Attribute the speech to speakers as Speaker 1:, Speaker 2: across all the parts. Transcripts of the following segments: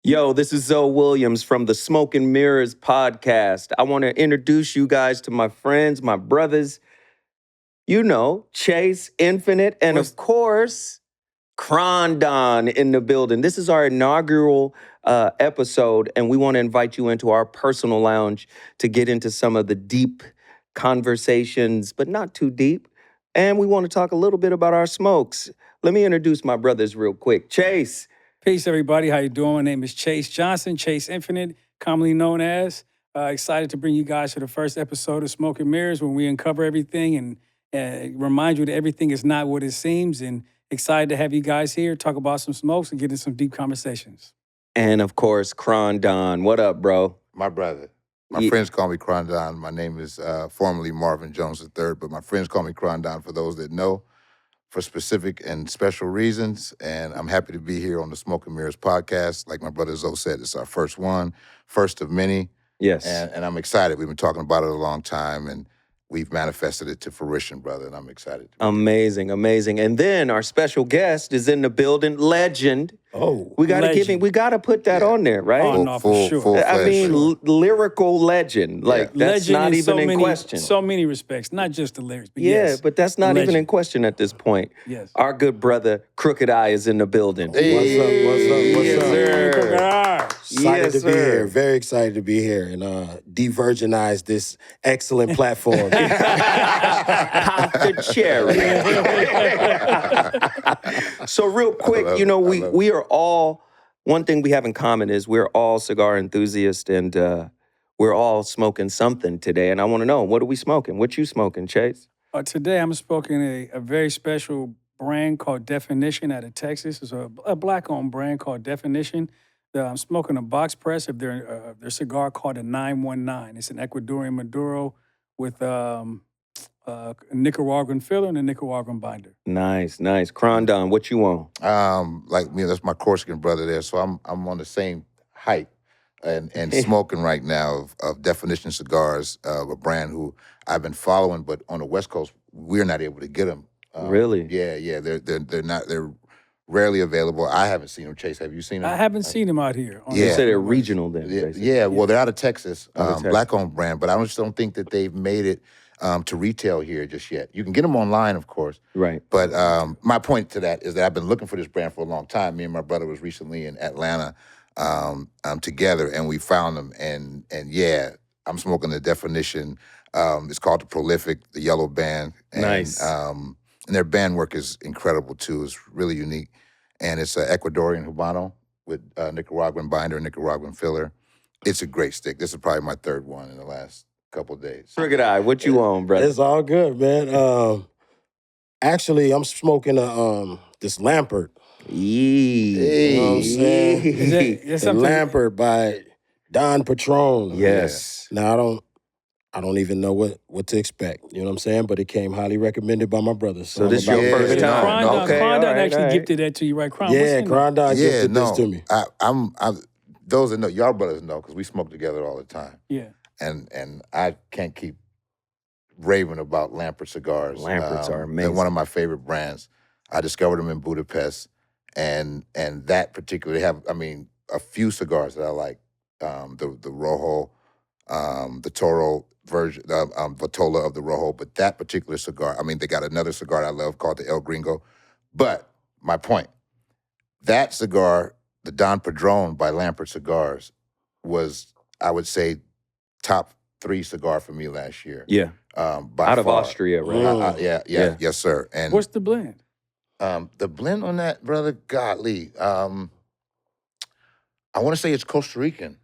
Speaker 1: Yo, this is Zoe Williams from the Smoke and Mirrors podcast. I want to introduce you guys to my friends, my brothers, Chace Infinite, and of course, Crondon in the building. This is our inaugural episode, and we want to invite you into our personal lounge to get into some of the deep conversations, but not too deep. And we want to talk a little bit about our smokes. Let me introduce my brothers real quick. Chace.
Speaker 2: Peace, everybody. How you doing? My name is Chace Johnson, Chace Infinite, commonly known as. Excited to bring you guys to the first episode of Smoke and Mirrors, when we uncover everything and remind you that everything is not what it seems. And excited to have you guys here, talk about some smokes and get into some deep conversations.
Speaker 1: And of course, Crondon. What up, bro?
Speaker 3: My brother. My friends call me Crondon. My name is formerly Marvin Jones III, but my friends call me Crondon for those that know, for specific and special reasons. And I'm happy to be here on the Smoke and Mirrors podcast. Like my brother Zoe said, it's our first one, first of many.
Speaker 1: Yes.
Speaker 3: And I'm excited. We've been talking about it a long time, and we've manifested it to fruition, brother, and I'm excited.
Speaker 1: Amazing, amazing. And then our special guest is in the building, legend.
Speaker 2: Oh,
Speaker 1: we gotta give him. We gotta put that on there, right?
Speaker 2: Oh, no, for sure.
Speaker 1: I mean, lyrical legend. Like that's
Speaker 2: legend
Speaker 1: not
Speaker 2: in
Speaker 1: even in question.
Speaker 2: So many respects, not just the lyrics, but
Speaker 1: yeah, but that's not
Speaker 2: legend.
Speaker 1: even in question at this point.
Speaker 2: Yes.
Speaker 1: Our good brother Crooked Eye is in the building.
Speaker 3: Hey.
Speaker 1: Yes, sir.
Speaker 4: Excited
Speaker 1: Yes,
Speaker 4: to be
Speaker 1: sir.
Speaker 4: here. Very excited to be here and de-virginize this excellent platform.
Speaker 1: Pop the cherry. So real quick, we are all, one thing we have in common is we're all cigar enthusiasts, and we're all smoking something today. And I want to know, what are we smoking? What you smoking, Chace?
Speaker 2: Today I'm smoking a very special brand called Definition out of Texas. It's a black-owned brand called Definition. I'm smoking a box press of their cigar called a 919. It's an Ecuadorian Maduro with Nicaraguan filler and a Nicaraguan binder.
Speaker 1: Nice. Crondon, what you on?
Speaker 3: Like me, that's my Corsican brother there. So I'm on the same hype and smoking right now of Definition cigars, a brand who I've been following, but on the West Coast, we're not able to get them.
Speaker 1: Really?
Speaker 3: Yeah. They're rarely available. I haven't seen them. Chase, have you seen them?
Speaker 2: I haven't seen them out here.
Speaker 1: You said they're regional then.
Speaker 3: Yeah, well, they're out of Texas,
Speaker 1: Texas.
Speaker 3: black-owned brand, but I just don't think that they've made it to retail here just yet. You can get them online, of course.
Speaker 1: Right.
Speaker 3: But my point to that is that I've been looking for this brand for a long time. Me and my brother was recently in Atlanta together, and we found them. And yeah, I'm smoking the Definition. It's called the Prolific, the yellow band. And,
Speaker 1: Nice.
Speaker 3: And their band work is incredible, too. It's really unique. And it's an Ecuadorian Habano with Nicaraguan binder, Nicaraguan filler. It's a great stick. This is probably my third one in the last couple of days.
Speaker 1: Crooked Eye, what you on, brother?
Speaker 4: It's all good, man. Actually, I'm smoking this Lampert. You know what I'm saying?
Speaker 2: Is
Speaker 4: The Lampert by Don Patron.
Speaker 1: Yes.
Speaker 4: Now, I don't even know what to expect. You know what I'm saying? But it came highly recommended by my brother.
Speaker 1: So this your
Speaker 3: Yeah,
Speaker 1: first
Speaker 3: no,
Speaker 1: time?
Speaker 3: no.
Speaker 2: Crondon
Speaker 1: all right,
Speaker 2: actually
Speaker 1: all right.
Speaker 2: gifted that to you, right? Cron,
Speaker 4: Yeah, Crondon gifted this to me.
Speaker 3: I'm those that know, y'all brothers know, because we smoke together all the time.
Speaker 2: Yeah.
Speaker 3: And I can't keep raving about Lampert cigars.
Speaker 1: Lamperts are amazing.
Speaker 3: They're one of my favorite brands. I discovered them in Budapest, and that particular, they have, a few cigars that I like. The Rojo, the Toro version, Vitola of the Rojo, but that particular cigar, they got another cigar I love called the El Gringo. But my point, that cigar, the Don Padron by Lampert Cigars, was, I would say, top 3 cigar for me last year.
Speaker 1: Yeah.
Speaker 3: By
Speaker 1: Out of
Speaker 3: far.
Speaker 1: Austria, right?
Speaker 3: Yeah, yes, sir. And
Speaker 2: What's the blend?
Speaker 3: the blend on that, brother, godly, I want to say it's Costa Rican.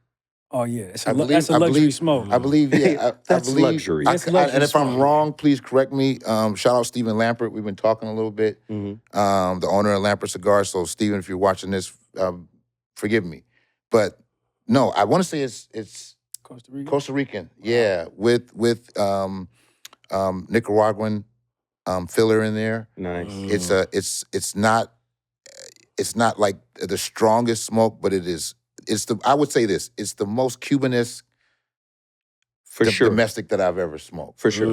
Speaker 2: Oh, yeah.
Speaker 3: I believe-
Speaker 2: That's a
Speaker 3: I
Speaker 2: luxury
Speaker 3: believe-
Speaker 2: smoke.
Speaker 3: I believe, yeah.
Speaker 1: That's
Speaker 3: I believe,
Speaker 1: luxury.
Speaker 3: I-
Speaker 2: That's
Speaker 3: I-
Speaker 2: luxury
Speaker 3: and if I'm
Speaker 2: smoke.
Speaker 3: wrong, please correct me. Shout out Stephen Lampert. We've been talking a little bit.
Speaker 1: Mm-hmm.
Speaker 3: The owner of Lampert Cigars. So, Stephen, if you're watching this, forgive me. But no, I want to say it's
Speaker 2: Costa Rica.
Speaker 3: Costa Rican. Yeah, with Nicaraguan filler in there.
Speaker 1: Nice.
Speaker 3: It's not like the strongest smoke, but I would say this, it's the most Cubanesque
Speaker 1: For sure.
Speaker 3: domestic that I've ever smoked.
Speaker 1: For sure.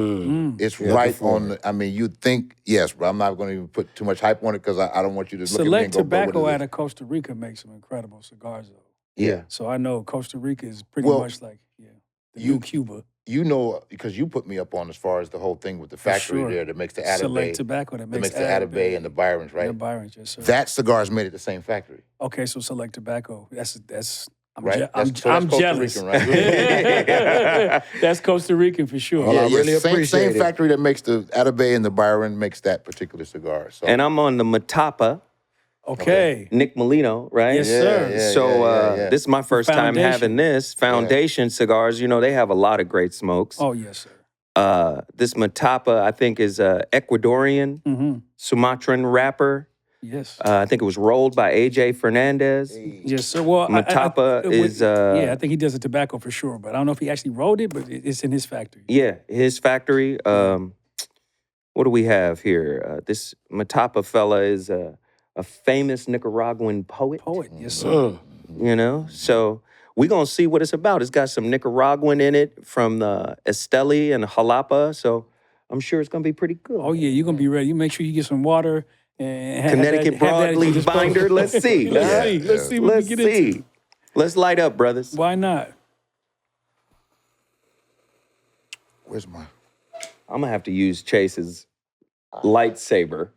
Speaker 3: It's
Speaker 4: Yeah,
Speaker 3: right
Speaker 4: before.
Speaker 3: on you'd think, yes, but I'm not going to even put too much hype on it because I don't want you to look at me
Speaker 2: Select
Speaker 3: and go, "But what
Speaker 2: Tobacco
Speaker 3: is
Speaker 2: out
Speaker 3: this?"
Speaker 2: of Costa Rica makes some incredible cigars, though.
Speaker 3: Yeah.
Speaker 2: So I know Costa Rica is pretty
Speaker 3: Well,
Speaker 2: much like, the
Speaker 3: you-
Speaker 2: new Cuba.
Speaker 3: You know, because you put me up on as far as the whole thing with the
Speaker 2: For
Speaker 3: factory
Speaker 2: sure.
Speaker 3: there that makes the
Speaker 2: Select
Speaker 3: Atabey,
Speaker 2: tobacco that
Speaker 3: that
Speaker 2: makes
Speaker 3: makes the Atabey and the Byrons,
Speaker 2: And
Speaker 3: right?
Speaker 2: the Byrons, yes, sir.
Speaker 3: That cigar is made at the same factory,
Speaker 2: Okay, so Select Tobacco. That's
Speaker 3: right?
Speaker 2: I'm
Speaker 3: That's Costa
Speaker 2: jealous.
Speaker 3: Rican, right?
Speaker 2: That's Costa Rican for sure.
Speaker 4: Well, I really appreciate
Speaker 3: same
Speaker 4: it.
Speaker 3: factory that makes the Atabey and the Byron makes that particular cigar. So
Speaker 1: And I'm on the Matapa,
Speaker 2: Okay.
Speaker 1: Nick Molino, right?
Speaker 2: Yes, sir.
Speaker 1: So this is my first time
Speaker 2: Foundation.
Speaker 1: having this. Foundation cigars, you know, they have a lot of great smokes.
Speaker 2: Oh, yes, sir.
Speaker 1: This Matapa, I think, is a Ecuadorian,
Speaker 2: Mm-hmm.
Speaker 1: Sumatran wrapper.
Speaker 2: Yes.
Speaker 1: I think it was rolled by AJ Fernandez.
Speaker 2: Yes, sir. Well,
Speaker 1: Matapa is...
Speaker 2: I think he does the tobacco for sure, but I don't know if he actually rolled it, but it's in his factory.
Speaker 1: Yeah, his factory. What do we have here? This Matapa fella is a famous Nicaraguan poet.
Speaker 2: Yes, sir.
Speaker 1: You know, so we're going to see what it's about. It's got some Nicaraguan in it from the Esteli and Jalapa, so I'm sure it's going to be pretty good.
Speaker 2: Oh, yeah, you're going to be ready. You make sure you get some water and
Speaker 1: Connecticut broadleaf binder. Let's see.
Speaker 2: Let's see what we get into.
Speaker 1: Let's light up, brothers.
Speaker 2: Why not?
Speaker 3: where's my?
Speaker 1: I'm going to have to use Chase's lightsaber.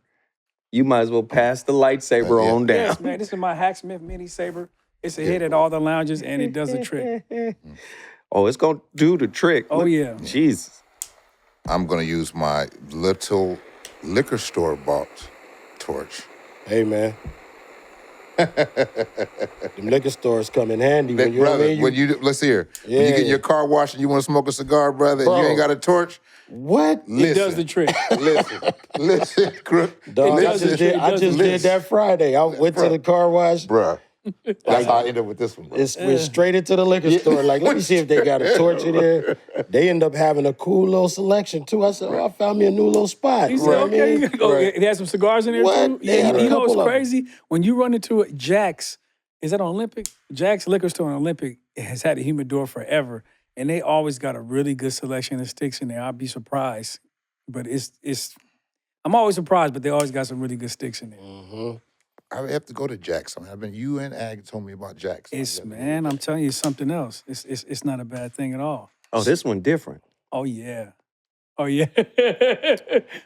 Speaker 1: You might as well pass the lightsaber on down.
Speaker 2: Yes, man. This is my Hacksmith mini saber. It's a hit at all the lounges, and it does the trick.
Speaker 1: Oh, it's going to do the trick.
Speaker 2: Oh, yeah.
Speaker 1: Jesus.
Speaker 3: I'm gonna use my little liquor store bought torch.
Speaker 4: Hey, man. Them liquor stores come in handy when you know what I
Speaker 3: Brother,
Speaker 4: mean?
Speaker 3: when you let's hear. When you get in your car wash and you want to smoke a cigar, brother, and you
Speaker 4: Bro.
Speaker 3: ain't got a torch.
Speaker 4: What?
Speaker 2: It does the trick.
Speaker 3: Listen, Crook.
Speaker 4: Dog,
Speaker 2: does the trick.
Speaker 4: I just did that Friday. I went to the car wash.
Speaker 3: Bruh. That's how I end up with this one, bro.
Speaker 4: It went straight into the liquor store. Like, let me see if they got a torch in there. They end up having a cool little selection, too. I said, I found me a new little spot.
Speaker 2: He
Speaker 4: You know
Speaker 2: said,
Speaker 4: what I
Speaker 2: okay,
Speaker 4: mean?
Speaker 2: you go. It has some cigars in there,
Speaker 4: What?
Speaker 2: too.
Speaker 4: They had a
Speaker 2: You know what's
Speaker 4: couple of 'em.
Speaker 2: crazy? When you run into it, Jack's, is that on Olympic? Jack's liquor store on Olympic has had a humidor forever, and they always got a really good selection of sticks in there. I'd be surprised. But I'm always surprised, but they always got some really good sticks in there.
Speaker 4: Mm-hmm.
Speaker 3: I have to go to Jack's. You and Ag told me about Jack's.
Speaker 2: Man, I'm telling you, it's something else. It's not a bad thing at all.
Speaker 1: Oh, this one different.
Speaker 2: Oh, yeah. Oh, yeah.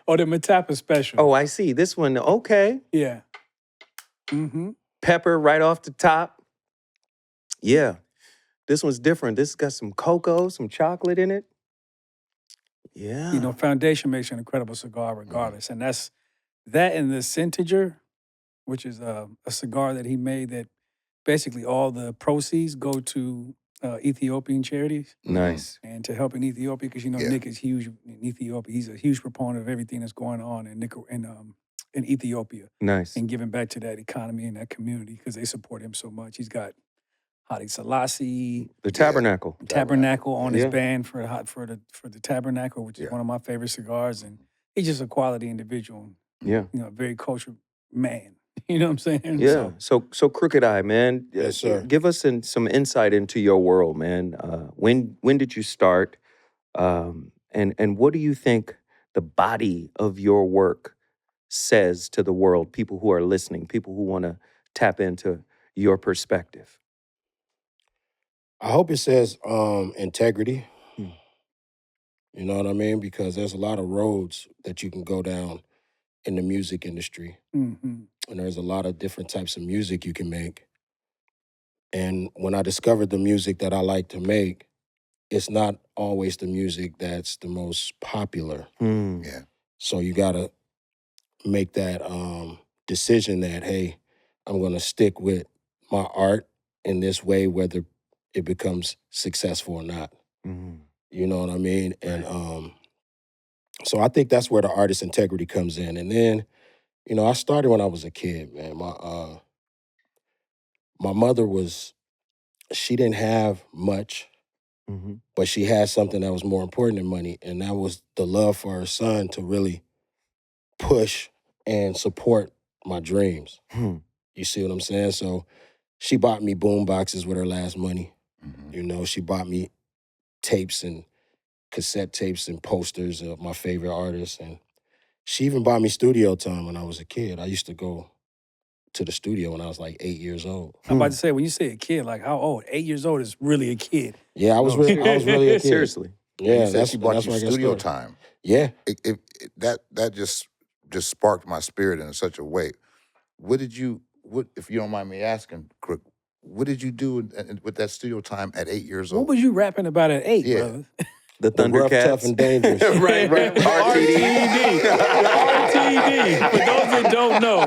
Speaker 2: Or the Matapa special.
Speaker 1: Oh, I see. This one, okay.
Speaker 2: Yeah. Mm-hmm.
Speaker 1: Pepper right off the top. Yeah. This one's different. This has got some cocoa, some chocolate in it. Yeah.
Speaker 2: You know, Foundation makes an incredible cigar regardless. And that and the Centager, which is a cigar that he made that basically all the proceeds go to Ethiopian charities
Speaker 1: Nice.
Speaker 2: and to help in Ethiopia because, you know, Nick is huge in Ethiopia. He's a huge proponent of everything that's going on in Ethiopia
Speaker 1: Nice.
Speaker 2: and giving back to that economy and that community because they support him so much. He's got Haile Selassie,
Speaker 1: The Tabernacle.
Speaker 2: Tabernacle on his
Speaker 1: Yeah.
Speaker 2: band for the Tabernacle, which is one of my favorite cigars, and he's just a quality individual.
Speaker 1: Yeah.
Speaker 2: You know, a very cultured man. You know what I'm saying?
Speaker 1: Yeah. So Crooked Eye, man.
Speaker 4: Yes, sir.
Speaker 1: Give us some insight into your world, man. When did you start? And what do you think the body of your work says to the world, people who are listening, people who want to tap into your perspective?
Speaker 4: I hope it says integrity.
Speaker 1: Hmm.
Speaker 4: You know what I mean? Because there's a lot of roads that you can go down in the music industry.
Speaker 2: Mm-hmm.
Speaker 4: And there's a lot of different types of music you can make. And when I discovered the music that I like to make, it's not always the music that's the most popular.
Speaker 1: Hmm.
Speaker 3: Yeah.
Speaker 4: So you got to make that decision that, hey, I'm going to stick with my art in this way, whether it becomes successful or not.
Speaker 1: Mm-hmm.
Speaker 4: You know what I mean? And so I think that's where the artist integrity comes in. And then, you know, I started when I was a kid, man. My mother she didn't have much,
Speaker 1: Mm-hmm.
Speaker 4: but she had something that was more important than money, and that was the love for her son to really push and support my dreams.
Speaker 1: Hmm.
Speaker 4: You see what I'm saying? So she bought me boom boxes with her last money.
Speaker 3: Mhm.
Speaker 4: You know, she bought me tapes and cassette tapes and posters of my favorite artists. And she even bought me studio time when I was a kid. I used to go to the studio when I was like 8 years old.
Speaker 2: I'm about to say, when you say a kid, like how old? 8 years old is really a kid.
Speaker 4: Yeah, I was really a kid.
Speaker 1: Seriously.
Speaker 4: Yeah,
Speaker 3: you said she bought
Speaker 4: that's
Speaker 3: you
Speaker 4: where I got
Speaker 3: studio
Speaker 4: started.
Speaker 3: time.
Speaker 4: Yeah.
Speaker 3: That just sparked my spirit in such a way. What if you don't mind me asking, Crook, what did you do with that studio time at 8 years
Speaker 2: What
Speaker 3: old?
Speaker 2: was you rapping about at 8,
Speaker 3: Yeah.
Speaker 2: brother?
Speaker 1: The
Speaker 4: The rough, tough,
Speaker 1: Thundercats.
Speaker 4: and dangerous.
Speaker 1: right.
Speaker 2: RTD. RTD. For those that don't know.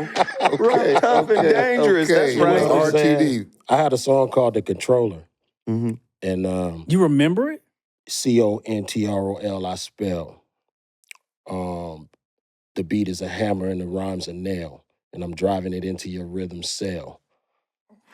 Speaker 1: Rough, tough, and dangerous. That's
Speaker 3: Okay,
Speaker 1: right.
Speaker 4: You know what I'm saying?
Speaker 3: RTD.
Speaker 4: I had a song called The Controller.
Speaker 1: Mm-hmm.
Speaker 4: And
Speaker 2: You remember it?
Speaker 4: CONTROL I spell. The beat is a hammer and the rhyme's a nail. And I'm driving it into your rhythm cell.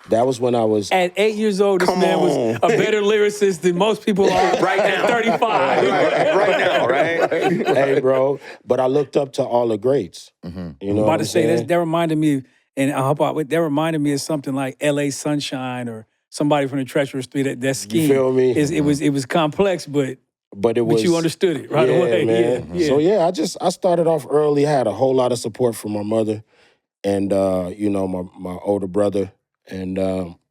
Speaker 4: That was when I was...
Speaker 2: At 8 years old, this
Speaker 1: Come
Speaker 2: man was
Speaker 1: on.
Speaker 2: a better lyricist than most people are
Speaker 1: Right now.
Speaker 2: at 35.
Speaker 1: right now, right?
Speaker 4: Hey, bro. But I looked up to all the greats.
Speaker 3: Mm-hmm.
Speaker 4: You know
Speaker 2: I'm
Speaker 4: what
Speaker 2: about to
Speaker 4: I'm
Speaker 2: say
Speaker 4: saying?
Speaker 2: that reminded me, and I hope that reminded me of something like L.A. Sunshine or somebody from the Treacherous Three. That scheme,
Speaker 4: You feel me?
Speaker 2: It was complex, but
Speaker 4: But
Speaker 2: you understood it right
Speaker 4: yeah,
Speaker 2: away.
Speaker 4: man.
Speaker 2: Yeah.
Speaker 4: So yeah, I started off early. I had a whole lot of support from my mother and you know, my older brother and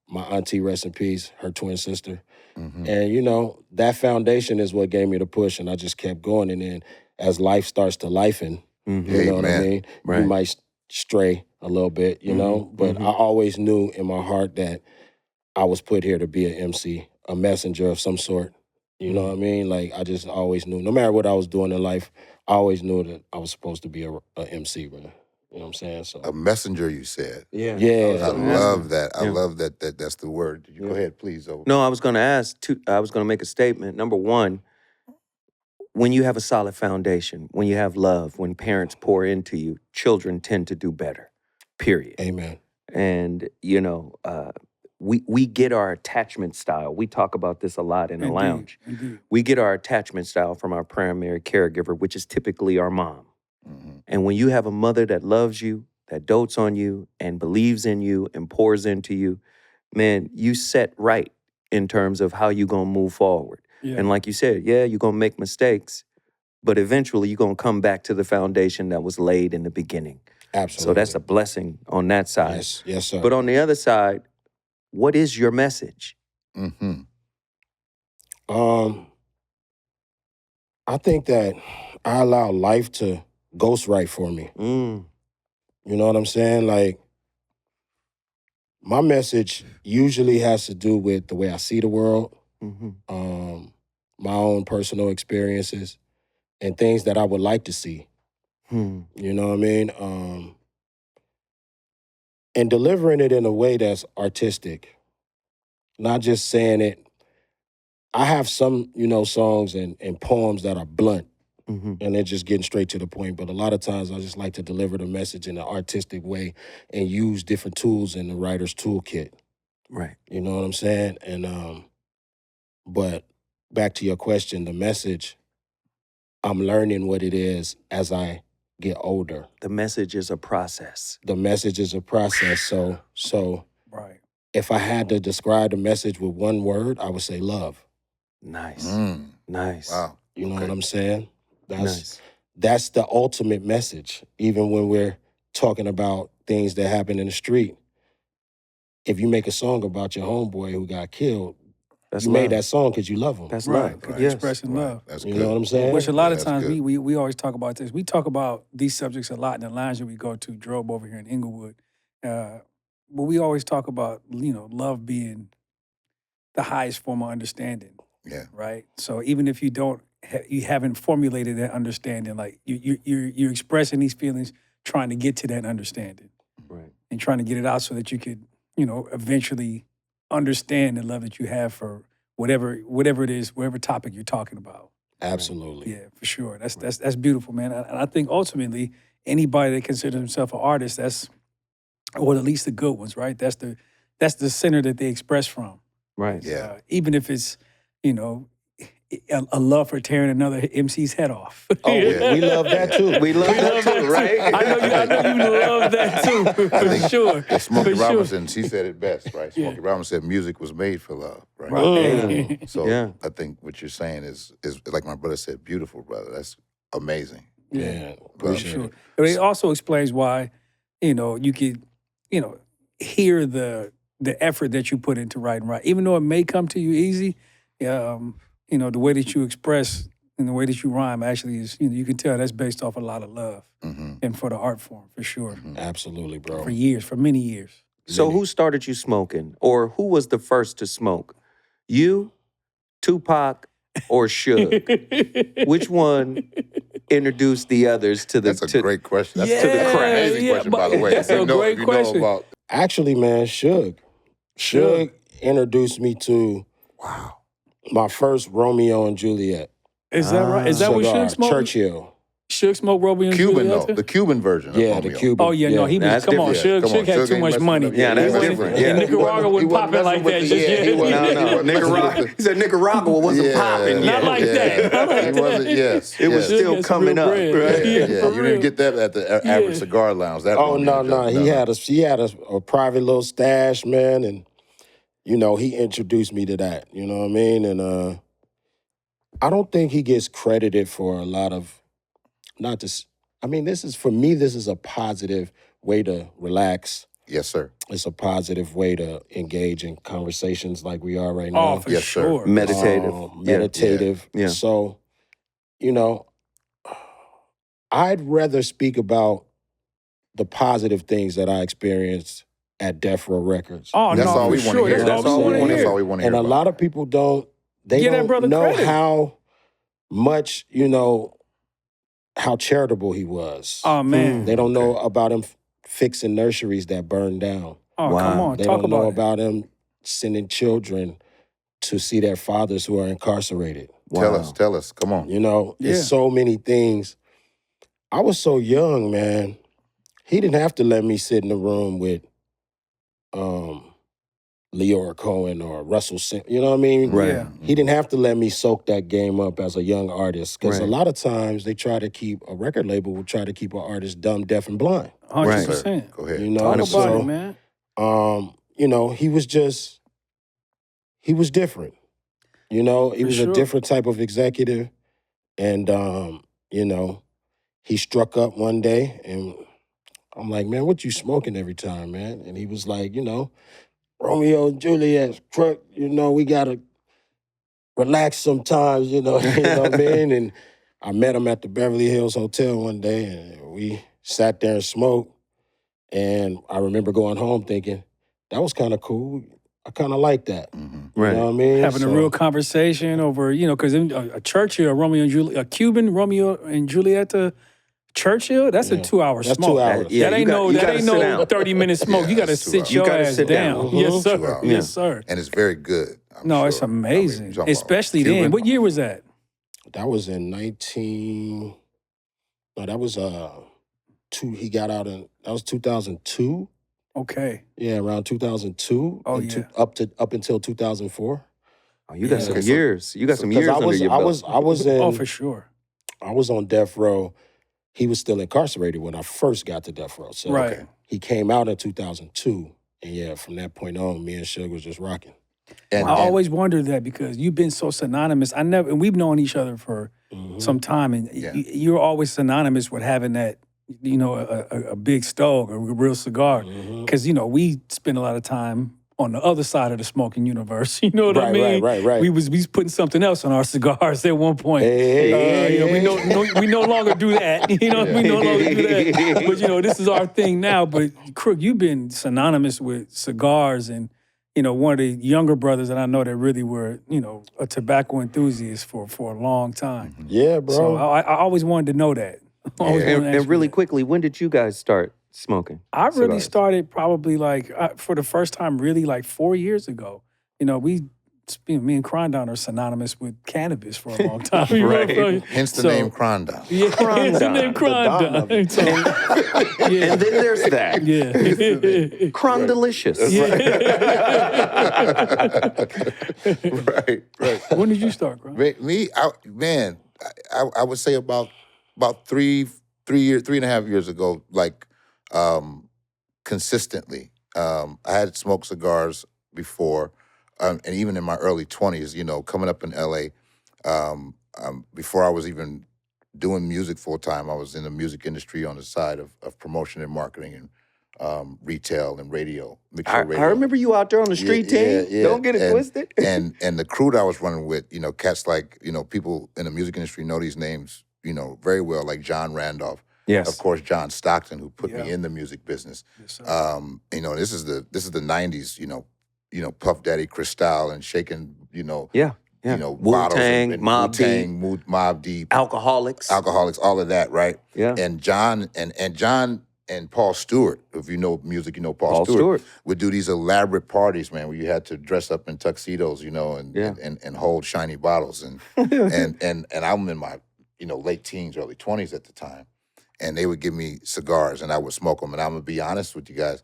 Speaker 4: my auntie, rest in peace, her twin sister.
Speaker 3: Mm-hmm.
Speaker 4: And you know, that foundation is what gave me the push, and I just kept going. And then as life starts to lifen,
Speaker 1: Mm-hmm.
Speaker 4: you know what I
Speaker 3: Amen.
Speaker 4: mean?
Speaker 1: Right.
Speaker 4: You might stray a little bit, you know? But I always knew in my heart that I was put here to be an MC, a messenger of some sort. You know what I mean? Like, I just always knew, no matter what I was doing in life, I always knew that I was supposed to be a MC, bro. You know what I'm saying? So
Speaker 3: A messenger, you said.
Speaker 1: Yeah.
Speaker 4: yeah,
Speaker 3: I love that. I
Speaker 1: Yeah.
Speaker 3: love that. That's the word. You go ahead, please.
Speaker 1: No, I was going to make a statement. Number one, when you have a solid foundation, when you have love, when parents pour into you, children tend to do better, period.
Speaker 4: amen.
Speaker 1: And, you know, we get our attachment style. We talk about this a lot in the lounge.
Speaker 2: Indeed.
Speaker 1: We get our attachment style from our primary caregiver, which is typically our mom.
Speaker 3: Mm-hmm.
Speaker 1: And when you have a mother that loves you, that dotes on you, and believes in you, and pours into you, man, you set right in terms of how you're going to move forward.
Speaker 2: Yeah.
Speaker 1: And like you said, yeah, you're going to make mistakes, but eventually you're going to come back to the foundation that was laid in the beginning.
Speaker 4: Absolutely.
Speaker 1: So that's a blessing on that side.
Speaker 4: Yes, sir.
Speaker 1: But on the other side, what is your message?
Speaker 3: Mm-hmm.
Speaker 4: I think that I allow life to ghostwrite for me.
Speaker 1: Mm.
Speaker 4: You know what I'm saying? Like, my message usually has to do with the way I see the world,
Speaker 1: Mm-hmm.
Speaker 4: my own personal experiences, and things that I would like to see.
Speaker 1: Hmm.
Speaker 4: You know what I mean? And delivering it in a way that's artistic, not just saying it. I have some, you know, songs and poems that are blunt,
Speaker 1: Mm-hmm.
Speaker 4: and they're just getting straight to the point. But a lot of times I just like to deliver the message in an artistic way and use different tools in the writer's toolkit.
Speaker 1: Right.
Speaker 4: You know what I'm saying? And but back to your question, the message, I'm learning what it is as I get older.
Speaker 1: The message is a process.
Speaker 4: The message is a process. So
Speaker 2: Right.
Speaker 4: if I had to describe the message with one word, I would say love.
Speaker 1: Nice.
Speaker 3: Mm.
Speaker 1: Nice.
Speaker 3: Wow.
Speaker 4: You know
Speaker 3: Okay.
Speaker 4: what I'm saying?
Speaker 1: Nice.
Speaker 4: That's the ultimate message. Even when we're talking about things that happen in the street, if you make a song about your homeboy who got killed,
Speaker 1: That's
Speaker 4: you
Speaker 1: love.
Speaker 4: made that song because you love him.
Speaker 1: That's
Speaker 2: Right.
Speaker 1: love.
Speaker 2: Right.
Speaker 1: Yes.
Speaker 2: Expressing love.
Speaker 3: That's
Speaker 4: You
Speaker 3: good.
Speaker 4: know what I'm saying?
Speaker 2: Which a lot of
Speaker 3: that's
Speaker 2: times
Speaker 3: good.
Speaker 2: we always talk about this. We talk about these subjects a lot in the lounge that we go to, Drobe over here in Inglewood. But we always talk about, you know, love being the highest form of understanding,
Speaker 3: Yeah.
Speaker 2: right? So even if you you haven't formulated that understanding, like you're expressing these feelings, trying to get to that understanding
Speaker 1: Right.
Speaker 2: and trying to get it out so that you could, you know, eventually understand the love that you have for whatever it is, whatever topic you're talking about.
Speaker 4: Absolutely.
Speaker 2: Yeah, for sure. That's beautiful, man. And I think ultimately anybody that considers himself an artist, or at least the good ones, right? That's the center that they express from.
Speaker 1: Right.
Speaker 3: Yeah.
Speaker 2: Even if it's, you know, a love for tearing another MC's head off.
Speaker 4: Oh,
Speaker 3: Yeah.
Speaker 4: we love that too.
Speaker 1: We love that too, right?
Speaker 2: I know you love that too, for sure.
Speaker 3: Well, Smokey
Speaker 2: For sure.
Speaker 3: Robinson, she said it best, right?
Speaker 2: Yeah.
Speaker 3: Smokey Robinson said music was made for love, right?
Speaker 2: Right.
Speaker 3: So
Speaker 1: Yeah.
Speaker 3: I think what you're saying is like my brother said, beautiful, brother. That's amazing.
Speaker 4: Yeah,
Speaker 2: For
Speaker 4: appreciate
Speaker 2: sure.
Speaker 4: it.
Speaker 2: But it also explains why, you know, you could hear the effort that you put into writing, right? Even though it may come to you easy, the way that you express and the way that you rhyme actually is, you can tell that's based off a lot of love and for the art form, for sure.
Speaker 4: Absolutely, bro.
Speaker 2: For many years.
Speaker 1: So who started you smoking? Or who was the first to smoke? You, Tupac, or Suge? Which one introduced the others to the...
Speaker 3: That's a great question. That's
Speaker 2: Yeah,
Speaker 3: an amazing question, by the way.
Speaker 2: that's a great question.
Speaker 4: Actually, man, Suge introduced me to my first Romeo and Juliet.
Speaker 2: Is that right? Is that what
Speaker 4: cigar,
Speaker 2: Suge smoked?
Speaker 4: Churchill.
Speaker 2: Suge smoked Romeo and
Speaker 3: Cuban,
Speaker 2: Juliet?
Speaker 3: though. The Cuban version of Romeo.
Speaker 4: The Cuban.
Speaker 2: Oh, yeah, no, he was,
Speaker 1: That's
Speaker 2: come on,
Speaker 1: different.
Speaker 2: Suge had too
Speaker 3: ain't
Speaker 2: much
Speaker 3: messing
Speaker 2: money.
Speaker 3: with
Speaker 1: Yeah, that's
Speaker 3: He
Speaker 1: different.
Speaker 3: wasn't-
Speaker 1: Yeah.
Speaker 2: And Nicaragua
Speaker 3: he
Speaker 2: wasn't popping
Speaker 3: messing
Speaker 2: like
Speaker 3: with
Speaker 2: that
Speaker 3: the-
Speaker 2: just
Speaker 3: yeah,
Speaker 2: yet.
Speaker 3: he wasn't-
Speaker 1: No,
Speaker 3: he
Speaker 1: no,
Speaker 3: wasn't messing with
Speaker 1: Nicaragua.
Speaker 3: the-
Speaker 1: He said Nicaragua wasn't popping
Speaker 2: Not
Speaker 1: yet.
Speaker 2: like that. Not like
Speaker 3: He wasn't,
Speaker 2: that.
Speaker 3: yes.
Speaker 1: It was
Speaker 3: yes.
Speaker 1: still
Speaker 2: That's
Speaker 1: coming
Speaker 2: real
Speaker 1: up,
Speaker 2: bread.
Speaker 1: right?
Speaker 3: Yeah,
Speaker 2: for
Speaker 3: you
Speaker 2: real.
Speaker 3: didn't get that at the average cigar lounge. That
Speaker 4: Oh,
Speaker 3: Romeo
Speaker 4: no.
Speaker 3: joint.
Speaker 4: He had a private little stash, man, and, he introduced me to that, you know what I mean? And I don't think he gets credited for a lot of, this is a positive way to relax.
Speaker 3: Yes, sir.
Speaker 4: It's a positive way to engage in conversations like we are right now.
Speaker 2: Oh, for
Speaker 3: Yes, sir.
Speaker 2: sure.
Speaker 1: Meditative.
Speaker 4: Meditative.
Speaker 1: Yeah.
Speaker 4: So, I'd rather speak about the positive things that I experienced at Death Row Records.
Speaker 2: Oh,
Speaker 3: That's
Speaker 2: no,
Speaker 3: all
Speaker 2: for
Speaker 3: we want to
Speaker 2: sure.
Speaker 3: hear.
Speaker 2: That's all we want to
Speaker 3: That's
Speaker 2: hear.
Speaker 3: all we want to hear.
Speaker 4: And a
Speaker 3: about.
Speaker 4: lot of people don't
Speaker 2: Give that brother
Speaker 4: know
Speaker 2: credit.
Speaker 4: how much, how charitable he was.
Speaker 2: Oh, man.
Speaker 4: They don't know about him fixing nurseries that burned down.
Speaker 2: Oh,
Speaker 1: Wow.
Speaker 2: come on.
Speaker 4: They
Speaker 2: Talk
Speaker 4: don't know
Speaker 2: about it.
Speaker 4: about him sending children to see their fathers who are incarcerated.
Speaker 1: Wow.
Speaker 3: Tell us. Come on.
Speaker 2: Yeah.
Speaker 4: There's so many things. I was so young, man. He didn't have to let me sit in the room with Leora Cohen or Russell Simmons. You know what I mean?
Speaker 1: Right.
Speaker 2: Yeah.
Speaker 4: He didn't have to let me soak that game up as a young artist. Because
Speaker 1: Right.
Speaker 4: a lot of times a record label will try to keep an artist dumb, deaf, and blind.
Speaker 2: 100%.
Speaker 3: Go ahead.
Speaker 4: Talk
Speaker 2: Talk
Speaker 4: so,
Speaker 2: about it, man.
Speaker 4: He was different. He was
Speaker 2: sure.
Speaker 4: a different type of executive. And, he struck up one day and I'm like, man, what you smoking every time, man? And he was like, Romeo and Juliet, Crook, we gotta relax sometimes, you know what I mean? And I met him at the Beverly Hills Hotel one day and we sat there and smoked. And I remember going home thinking, that was kind of cool. I kind of like that.
Speaker 1: Right.
Speaker 4: You know what I mean?
Speaker 2: Having a real conversation over, because a Churchill, Romeo and Juliet, a Cuban Romeo and Juliet to Churchill, that's a 2-hour
Speaker 4: That's
Speaker 2: smoke.
Speaker 4: 2 hours.
Speaker 1: Yeah,
Speaker 2: that ain't
Speaker 1: you
Speaker 2: that
Speaker 1: gotta
Speaker 2: ain't
Speaker 1: sit
Speaker 2: no
Speaker 1: down.
Speaker 2: 30-minute smoke.
Speaker 3: Yeah,
Speaker 2: you got to
Speaker 3: that's 2
Speaker 2: sit
Speaker 3: hours.
Speaker 2: your
Speaker 1: You gotta
Speaker 2: ass
Speaker 1: sit
Speaker 2: down.
Speaker 1: down.
Speaker 2: Yes,
Speaker 3: 2
Speaker 2: sir.
Speaker 3: hours.
Speaker 2: Yes, sir.
Speaker 3: And it's very good. I'm
Speaker 2: No,
Speaker 3: sure.
Speaker 2: it's amazing.
Speaker 3: you're talking about
Speaker 2: Especially then.
Speaker 3: Cuban.
Speaker 2: What year was that?
Speaker 4: That was in that was he got out that was 2002.
Speaker 2: Okay.
Speaker 4: Yeah, around 2002.
Speaker 2: Oh,
Speaker 4: and
Speaker 2: yeah.
Speaker 4: up until 2004.
Speaker 1: Oh, you got
Speaker 2: Yeah.
Speaker 1: some
Speaker 3: Okay, so-
Speaker 1: years. You got some years
Speaker 4: I
Speaker 1: under
Speaker 4: was
Speaker 1: your
Speaker 4: I
Speaker 1: belt.
Speaker 4: was I was in
Speaker 2: Oh, for sure.
Speaker 4: I was on death row. He was still incarcerated when I first got to death row. So
Speaker 2: Right.
Speaker 4: he came out in 2002. And yeah, from that point on, me and Suge was just rocking.
Speaker 3: And,
Speaker 2: I always wondered that because you've been so synonymous. And we've known each other for some time, and
Speaker 3: Yeah.
Speaker 2: you're always synonymous with having that, a big stove, a real cigar. Because we spend a lot of time on the other side of the smoking universe. You know what I mean?
Speaker 4: Right.
Speaker 2: We was putting something else on our cigars at one point.
Speaker 4: Hey.
Speaker 2: We no longer do that. We no longer do that. But this is our thing now. But Crook, you've been synonymous with cigars and. One of the younger brothers that I know that really were, a tobacco enthusiast for a long time.
Speaker 4: Yeah, bro.
Speaker 2: So I always wanted to know that. I always wanted to ask
Speaker 1: And really
Speaker 2: you that.
Speaker 1: quickly, when did you guys start smoking?
Speaker 2: I really
Speaker 1: cigars?
Speaker 2: started probably for the first time really 4 years ago. Me and Crondon are synonymous with cannabis for a long time. You know what I'm
Speaker 1: Right.
Speaker 2: saying?
Speaker 3: hence the
Speaker 2: So-
Speaker 3: name Crondon.
Speaker 2: Yeah, hence the name
Speaker 4: Don of
Speaker 2: Crondon. So, yeah.
Speaker 1: And then there's that.
Speaker 2: Yeah.
Speaker 1: Cron delicious.
Speaker 3: Right.
Speaker 2: When did you start, bro?
Speaker 3: I would say about 3.5 years ago, consistently. I had smoked cigars before, and even in my early 20s, coming up in LA, before I was even doing music full time, I was in the music industry on the side of promotion and marketing and retail and radio, mixed
Speaker 1: I
Speaker 3: show radio.
Speaker 1: remember you out there on the street team. Don't get it twisted.
Speaker 3: and the crew that I was running with, cats like, people in the music industry know these names, very well, like John Randolph.
Speaker 1: Yes.
Speaker 3: Of course, John Stockton, who put
Speaker 2: Yeah.
Speaker 3: me in the music business.
Speaker 2: Yes, sir.
Speaker 3: This is the '90s. Puff Daddy, Cristal, and shaking.
Speaker 1: Yeah.
Speaker 3: Bottles
Speaker 1: Wu-Tang,
Speaker 3: and
Speaker 1: Mobb
Speaker 3: Wu-Tang, Mobb Deep,
Speaker 1: Alcoholics.
Speaker 3: all of that, right?
Speaker 1: Yeah.
Speaker 3: And John and Paul Stewart, if you know music, Paul Stewart would do these elaborate parties, man, where you had to dress up in tuxedos, and hold shiny bottles, and I'm in my late teens, early 20s at the time, and they would give me cigars, and I would smoke them, and I'm gonna be honest with you guys,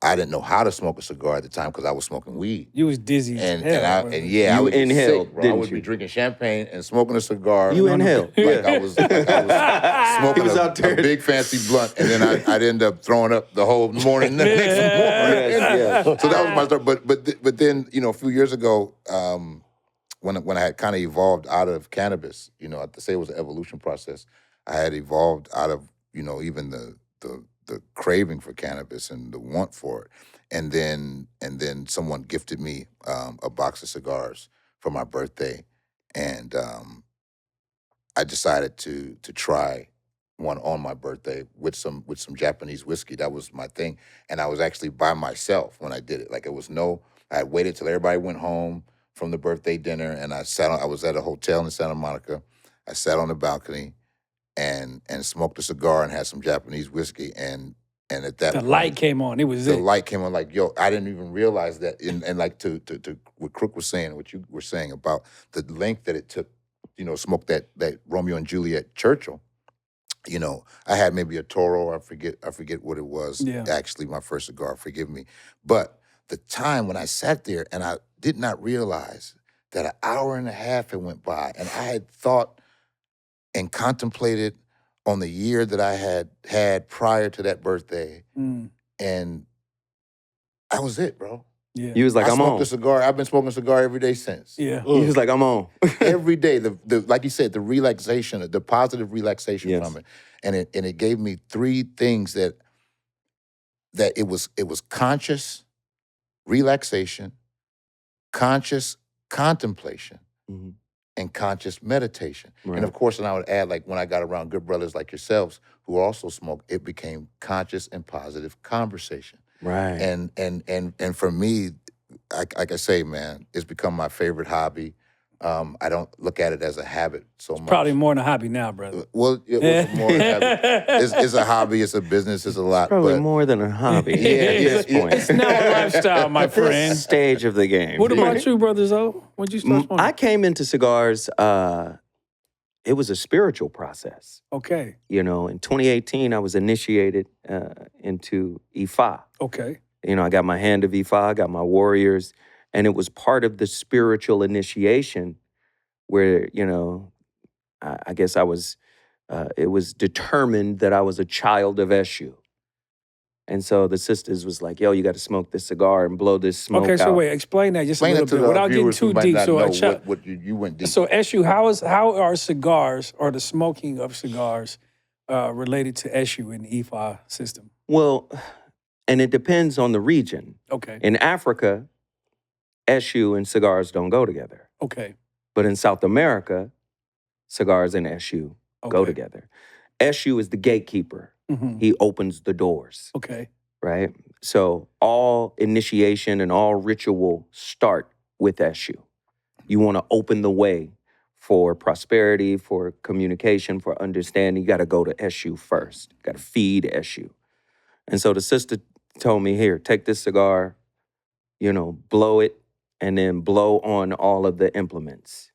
Speaker 3: I didn't know how to smoke a cigar at the time because I was smoking weed.
Speaker 2: You was dizzy as hell.
Speaker 3: I would be
Speaker 1: inhaled,
Speaker 3: sick, bro. I
Speaker 1: didn't
Speaker 3: would be
Speaker 1: you?
Speaker 3: drinking champagne and smoking a cigar.
Speaker 1: You inhaled.
Speaker 3: I was smoking
Speaker 1: was
Speaker 3: a
Speaker 1: out there.
Speaker 3: big fancy blunt, and then I'd end up throwing up the whole morning the next morning.
Speaker 1: Yes.
Speaker 3: So that was my start. But then a few years ago, when I had kind of evolved out of cannabis, I have to say it was an evolution process. I had evolved out of even the craving for cannabis and the want for it, and then someone gifted me a box of cigars for my birthday, and I decided to try one on my birthday with some Japanese whiskey. That was my thing, and I was actually by myself when I did it. Like I had waited till everybody went home from the birthday dinner, and I was at a hotel in Santa Monica. I sat on the balcony and smoked a cigar and had some Japanese whiskey, and at that
Speaker 2: The
Speaker 3: point,
Speaker 2: light came on. It was
Speaker 3: the
Speaker 2: it.
Speaker 3: light came on. Like, yo, I didn't even realize that. And like to what Crook was saying, what you were saying about the length that it took, smoke that Romeo and Juliet Churchill. I had maybe a Toro. I forget what it was.
Speaker 2: Yeah.
Speaker 3: Actually, my first cigar. Forgive me, but the time when I sat there and I did not realize that an hour and a half had went by, and I had thought and contemplated on the year that I had prior to that birthday, and that was it, bro.
Speaker 2: Yeah.
Speaker 1: You was like,
Speaker 3: I
Speaker 1: I'm
Speaker 3: smoked
Speaker 1: on.
Speaker 3: a cigar. I've been smoking a cigar every day since.
Speaker 2: Yeah.
Speaker 1: He was like, I'm on.
Speaker 3: Every day, the like you said, the relaxation, the positive relaxation
Speaker 1: Yes.
Speaker 3: from it, and it gave me three things that it was conscious relaxation, conscious contemplation,
Speaker 1: Mhm.
Speaker 3: and conscious meditation.
Speaker 1: Right.
Speaker 3: And of course, and I would add, like when I got around good brothers like yourselves who also smoke, it became conscious and positive conversation.
Speaker 1: Right.
Speaker 3: And for me, like I say, man, it's become my favorite hobby. I don't look at it as a habit so much.
Speaker 2: Probably more than a hobby now, brother.
Speaker 3: Well, it was more than a habit. It's a hobby. It's a business. It's a lot.
Speaker 1: Probably
Speaker 3: but
Speaker 1: more than a hobby at this point.
Speaker 2: It's now a lifestyle, my friend.
Speaker 1: This stage of the game.
Speaker 2: What about you, Brother Zoe? When'd you start smoking?
Speaker 1: I came into cigars, it was a spiritual process.
Speaker 2: Okay.
Speaker 1: In 2018, I was initiated into Ifa.
Speaker 2: Okay.
Speaker 1: I got my hand of Ifa, I got my warriors, and it was part of the spiritual initiation where, I guess I was, it was determined that I was a child of Eshu. And so the sisters was like, yo, you got to smoke this cigar and blow this smoke out.
Speaker 2: Okay, so wait, explain that just
Speaker 3: explain
Speaker 2: a
Speaker 3: it
Speaker 2: little
Speaker 3: to
Speaker 2: bit
Speaker 3: the
Speaker 2: without getting
Speaker 3: viewers who
Speaker 2: too
Speaker 3: might
Speaker 2: deep.
Speaker 3: not
Speaker 2: So,
Speaker 3: know what you went deep.
Speaker 2: so Eshu, how are cigars or the smoking of cigars related to Eshu in the Ifa system?
Speaker 1: Well, and it depends on the region.
Speaker 2: Okay.
Speaker 1: In Africa, Eshu and cigars don't go together.
Speaker 2: Okay.
Speaker 1: But in South America, cigars and Eshu go
Speaker 2: Okay.
Speaker 1: together. Eshu is the gatekeeper.
Speaker 2: Mm-hmm.
Speaker 1: He opens the doors,
Speaker 2: Okay.
Speaker 1: right? So all initiation and all ritual start with Eshu. You want to open the way for prosperity, for communication, for understanding. You got to go to Eshu first. You got to feed Eshu. And so the sister told me, here, take this cigar, blow it, and then blow on all of the implements.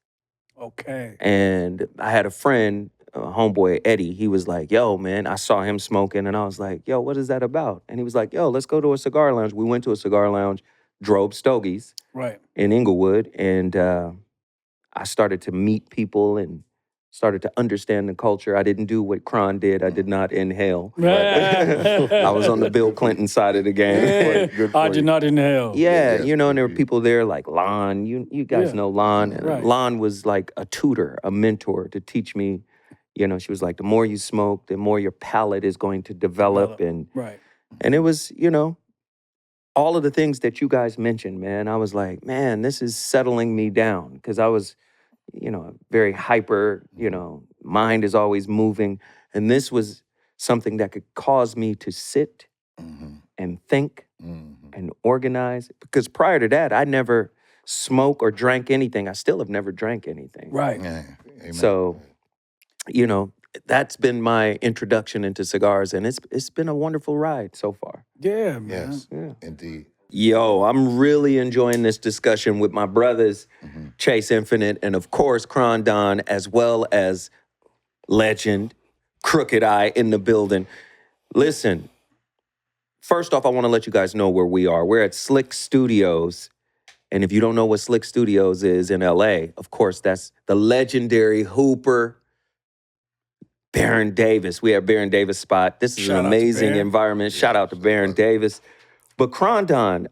Speaker 2: Okay.
Speaker 1: And I had a friend, homeboy Eddie, he was like, yo, man, I saw him smoking, and I was like, yo, what is that about? And he was like, yo, let's go to a cigar lounge. We went to a cigar lounge, drove Stogies
Speaker 2: Right.
Speaker 1: in Inglewood, and I started to meet people and started to understand the culture. I didn't do what Kron did. I did not inhale. I was on the Bill Clinton side of the game.
Speaker 2: I did not inhale.
Speaker 1: Yeah,
Speaker 3: Yes,
Speaker 1: and there were people there like Lon. You guys
Speaker 2: Yeah.
Speaker 1: know Lon. And
Speaker 2: Right.
Speaker 1: Lon was like a tutor, a mentor to teach me. She was like, the more you smoke, the more your palate is going to develop. And
Speaker 2: Right.
Speaker 1: And it was, you know, all of the things that you guys mentioned, man. I was like, man, this is settling me down because I was, you know, very hyper, you know, mind is always moving. And this was something that could cause me to sit and think and organize. Because prior to that, I never smoked or drank anything. I still have never drank anything.
Speaker 2: Right.
Speaker 3: Yeah. Amen.
Speaker 1: So, you know, that's been my introduction into cigars, and it's been a wonderful ride so far.
Speaker 2: Yeah, man.
Speaker 3: Yes,
Speaker 1: Yeah.
Speaker 3: indeed.
Speaker 1: Yo, I'm really enjoying this discussion with my brothers, Chace Infinite, and of course, Crondon, as well as legend, Crooked Eye in the building. Listen, first off, I want to let you guys know where we are. We're at Slick Studios. And if you don't know what Slick Studios is in LA, of course, that's the legendary Hooper, Baron Davis. We have Baron Davis spot. This is
Speaker 2: Shout
Speaker 1: an
Speaker 2: out to
Speaker 1: amazing
Speaker 2: Baron.
Speaker 1: environment. Shout out to Baron Davis. But Crondon,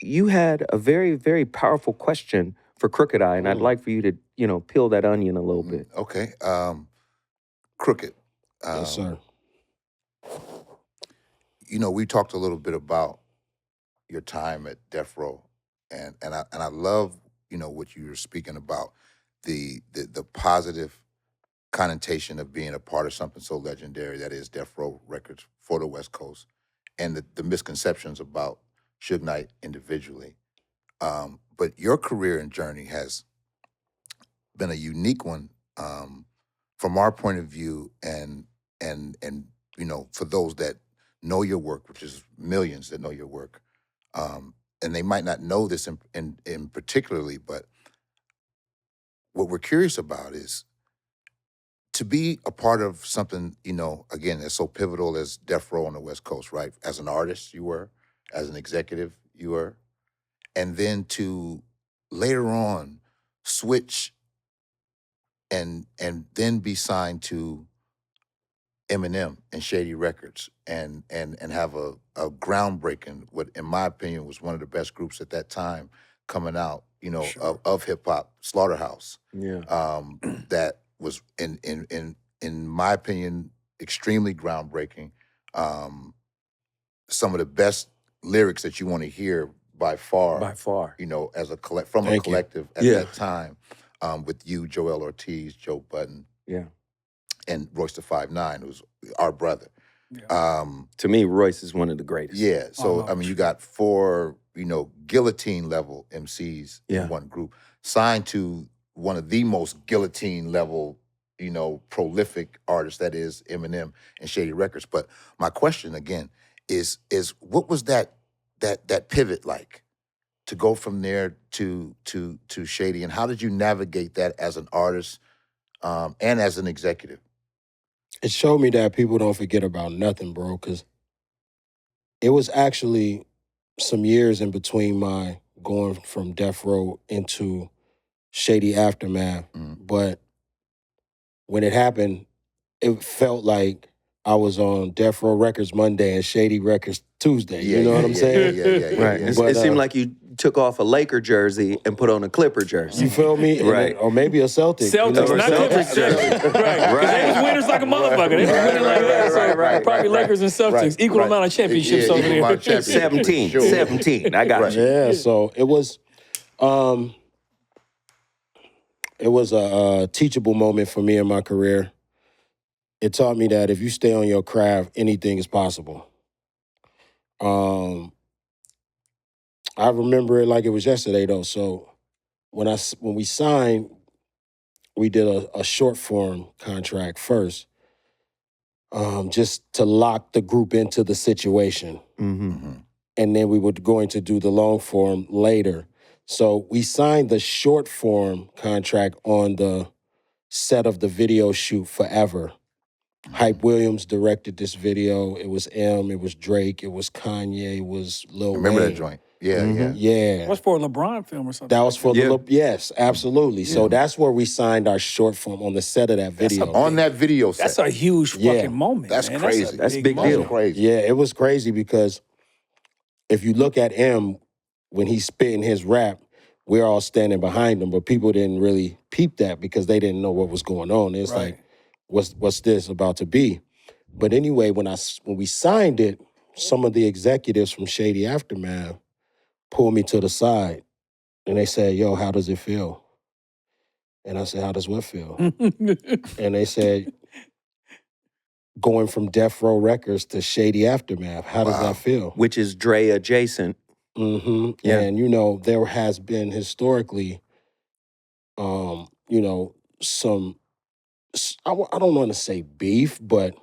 Speaker 1: you had a very, very powerful question for Crooked Eye, and I'd like for you to, you know, peel that onion a little bit.
Speaker 3: Okay. Crooked.
Speaker 4: Yes, sir.
Speaker 3: You know, we talked a little bit about your time at Death Row, and I love, you know, what you were speaking about, the positive connotation of being a part of something so legendary that is Death Row Records for the West Coast, and the misconceptions about Suge Knight individually. But your career and journey has been a unique one from our point of view, and you know, for those that know your work, which is millions that know your work, and they might not know this in particularly, but what we're curious about is to be a part of something, you know, again, that's so pivotal as Death Row on the West Coast, right? As an artist, you were, as an executive, you were, and then to later on switch and then be signed to Eminem and Shady Records and have a groundbreaking, what in my opinion was one of the best groups at that time coming out, you know, of hip hop, Slaughterhouse.
Speaker 1: Yeah.
Speaker 3: That was in my opinion extremely groundbreaking. Some of the best lyrics that you want to hear by far.
Speaker 1: By far.
Speaker 3: You know, as a a
Speaker 4: Thank you.
Speaker 3: collective at
Speaker 1: Yeah.
Speaker 3: that time, with you, Joel Ortiz, Joe Budden,
Speaker 1: Yeah.
Speaker 3: and Royce the 5'9", who's our brother.
Speaker 1: To me, Royce is one of the greatest.
Speaker 3: Yeah, so
Speaker 2: Oh,
Speaker 3: I mean, you got 4, you know, guillotine level MCs
Speaker 1: Yeah.
Speaker 3: in one group, signed to one of the most guillotine level, you know, prolific artists that is Eminem and Shady Records. But my question again is what was that pivot like to go from there to Shady, and how did you navigate that as an artist and as an executive?
Speaker 4: It showed me that people don't forget about nothing, bro, because it was actually some years in between my going from Death Row into Shady Aftermath. But when it happened, it felt like I was on Death Row Records Monday and Shady Records Tuesday. You know what I'm saying?
Speaker 3: Yeah.
Speaker 1: Right. It seemed like you took off a Laker jersey and put on a Clipper jersey.
Speaker 4: You feel me?
Speaker 1: Right.
Speaker 4: Or maybe a Celtic.
Speaker 2: Celtics,
Speaker 4: you know?
Speaker 2: not Clippers. Right. Because they was winners like a motherfucker. They was winning like that. So
Speaker 1: Right.
Speaker 2: probably Lakers and Celtics. Equal amount of championships over
Speaker 3: equal
Speaker 2: there.
Speaker 3: amount of championships.
Speaker 1: 17.
Speaker 3: Sure.
Speaker 1: 17. I got you.
Speaker 4: Yeah, so it was a teachable moment for me in my career. It taught me that if you stay on your craft, anything is possible. I remember it like it was yesterday though. So when we signed, we did a short form contract first, just to lock the group into the situation. And then we were going to do the long form later. So we signed the short form contract on the set of the video shoot Forever. Hype Williams directed this video. It was M, it was Drake, it was Kanye, it was Lil Wayne.
Speaker 3: Remember that joint? Yeah.
Speaker 4: Yeah.
Speaker 2: What's for a LeBron film or something?
Speaker 4: That was for
Speaker 1: Yeah.
Speaker 4: yes, absolutely. So that's where we signed our short form on the set of that video.
Speaker 3: On that video set.
Speaker 2: That's a huge fucking moment.
Speaker 3: That's
Speaker 2: man.
Speaker 3: crazy.
Speaker 1: That's a big deal.
Speaker 2: moment.
Speaker 3: Crazy.
Speaker 4: Yeah, it was crazy because if you look at M, when he's spitting his rap, we're all standing behind him, but people didn't really peep that because they didn't know what was going on. It's
Speaker 2: Right.
Speaker 4: like, what's this about to be? But anyway, when we signed it, some of the executives from Shady Aftermath pulled me to the side and they said, yo, how does it feel? And I said, how does what feel? And they said, going from Death Row Records to Shady Aftermath, how does that feel?
Speaker 1: Which is Dre adjacent.
Speaker 4: Mm-hmm.
Speaker 1: Yeah.
Speaker 4: And, you know, there has been historically, you know, some, I don't want to say beef, but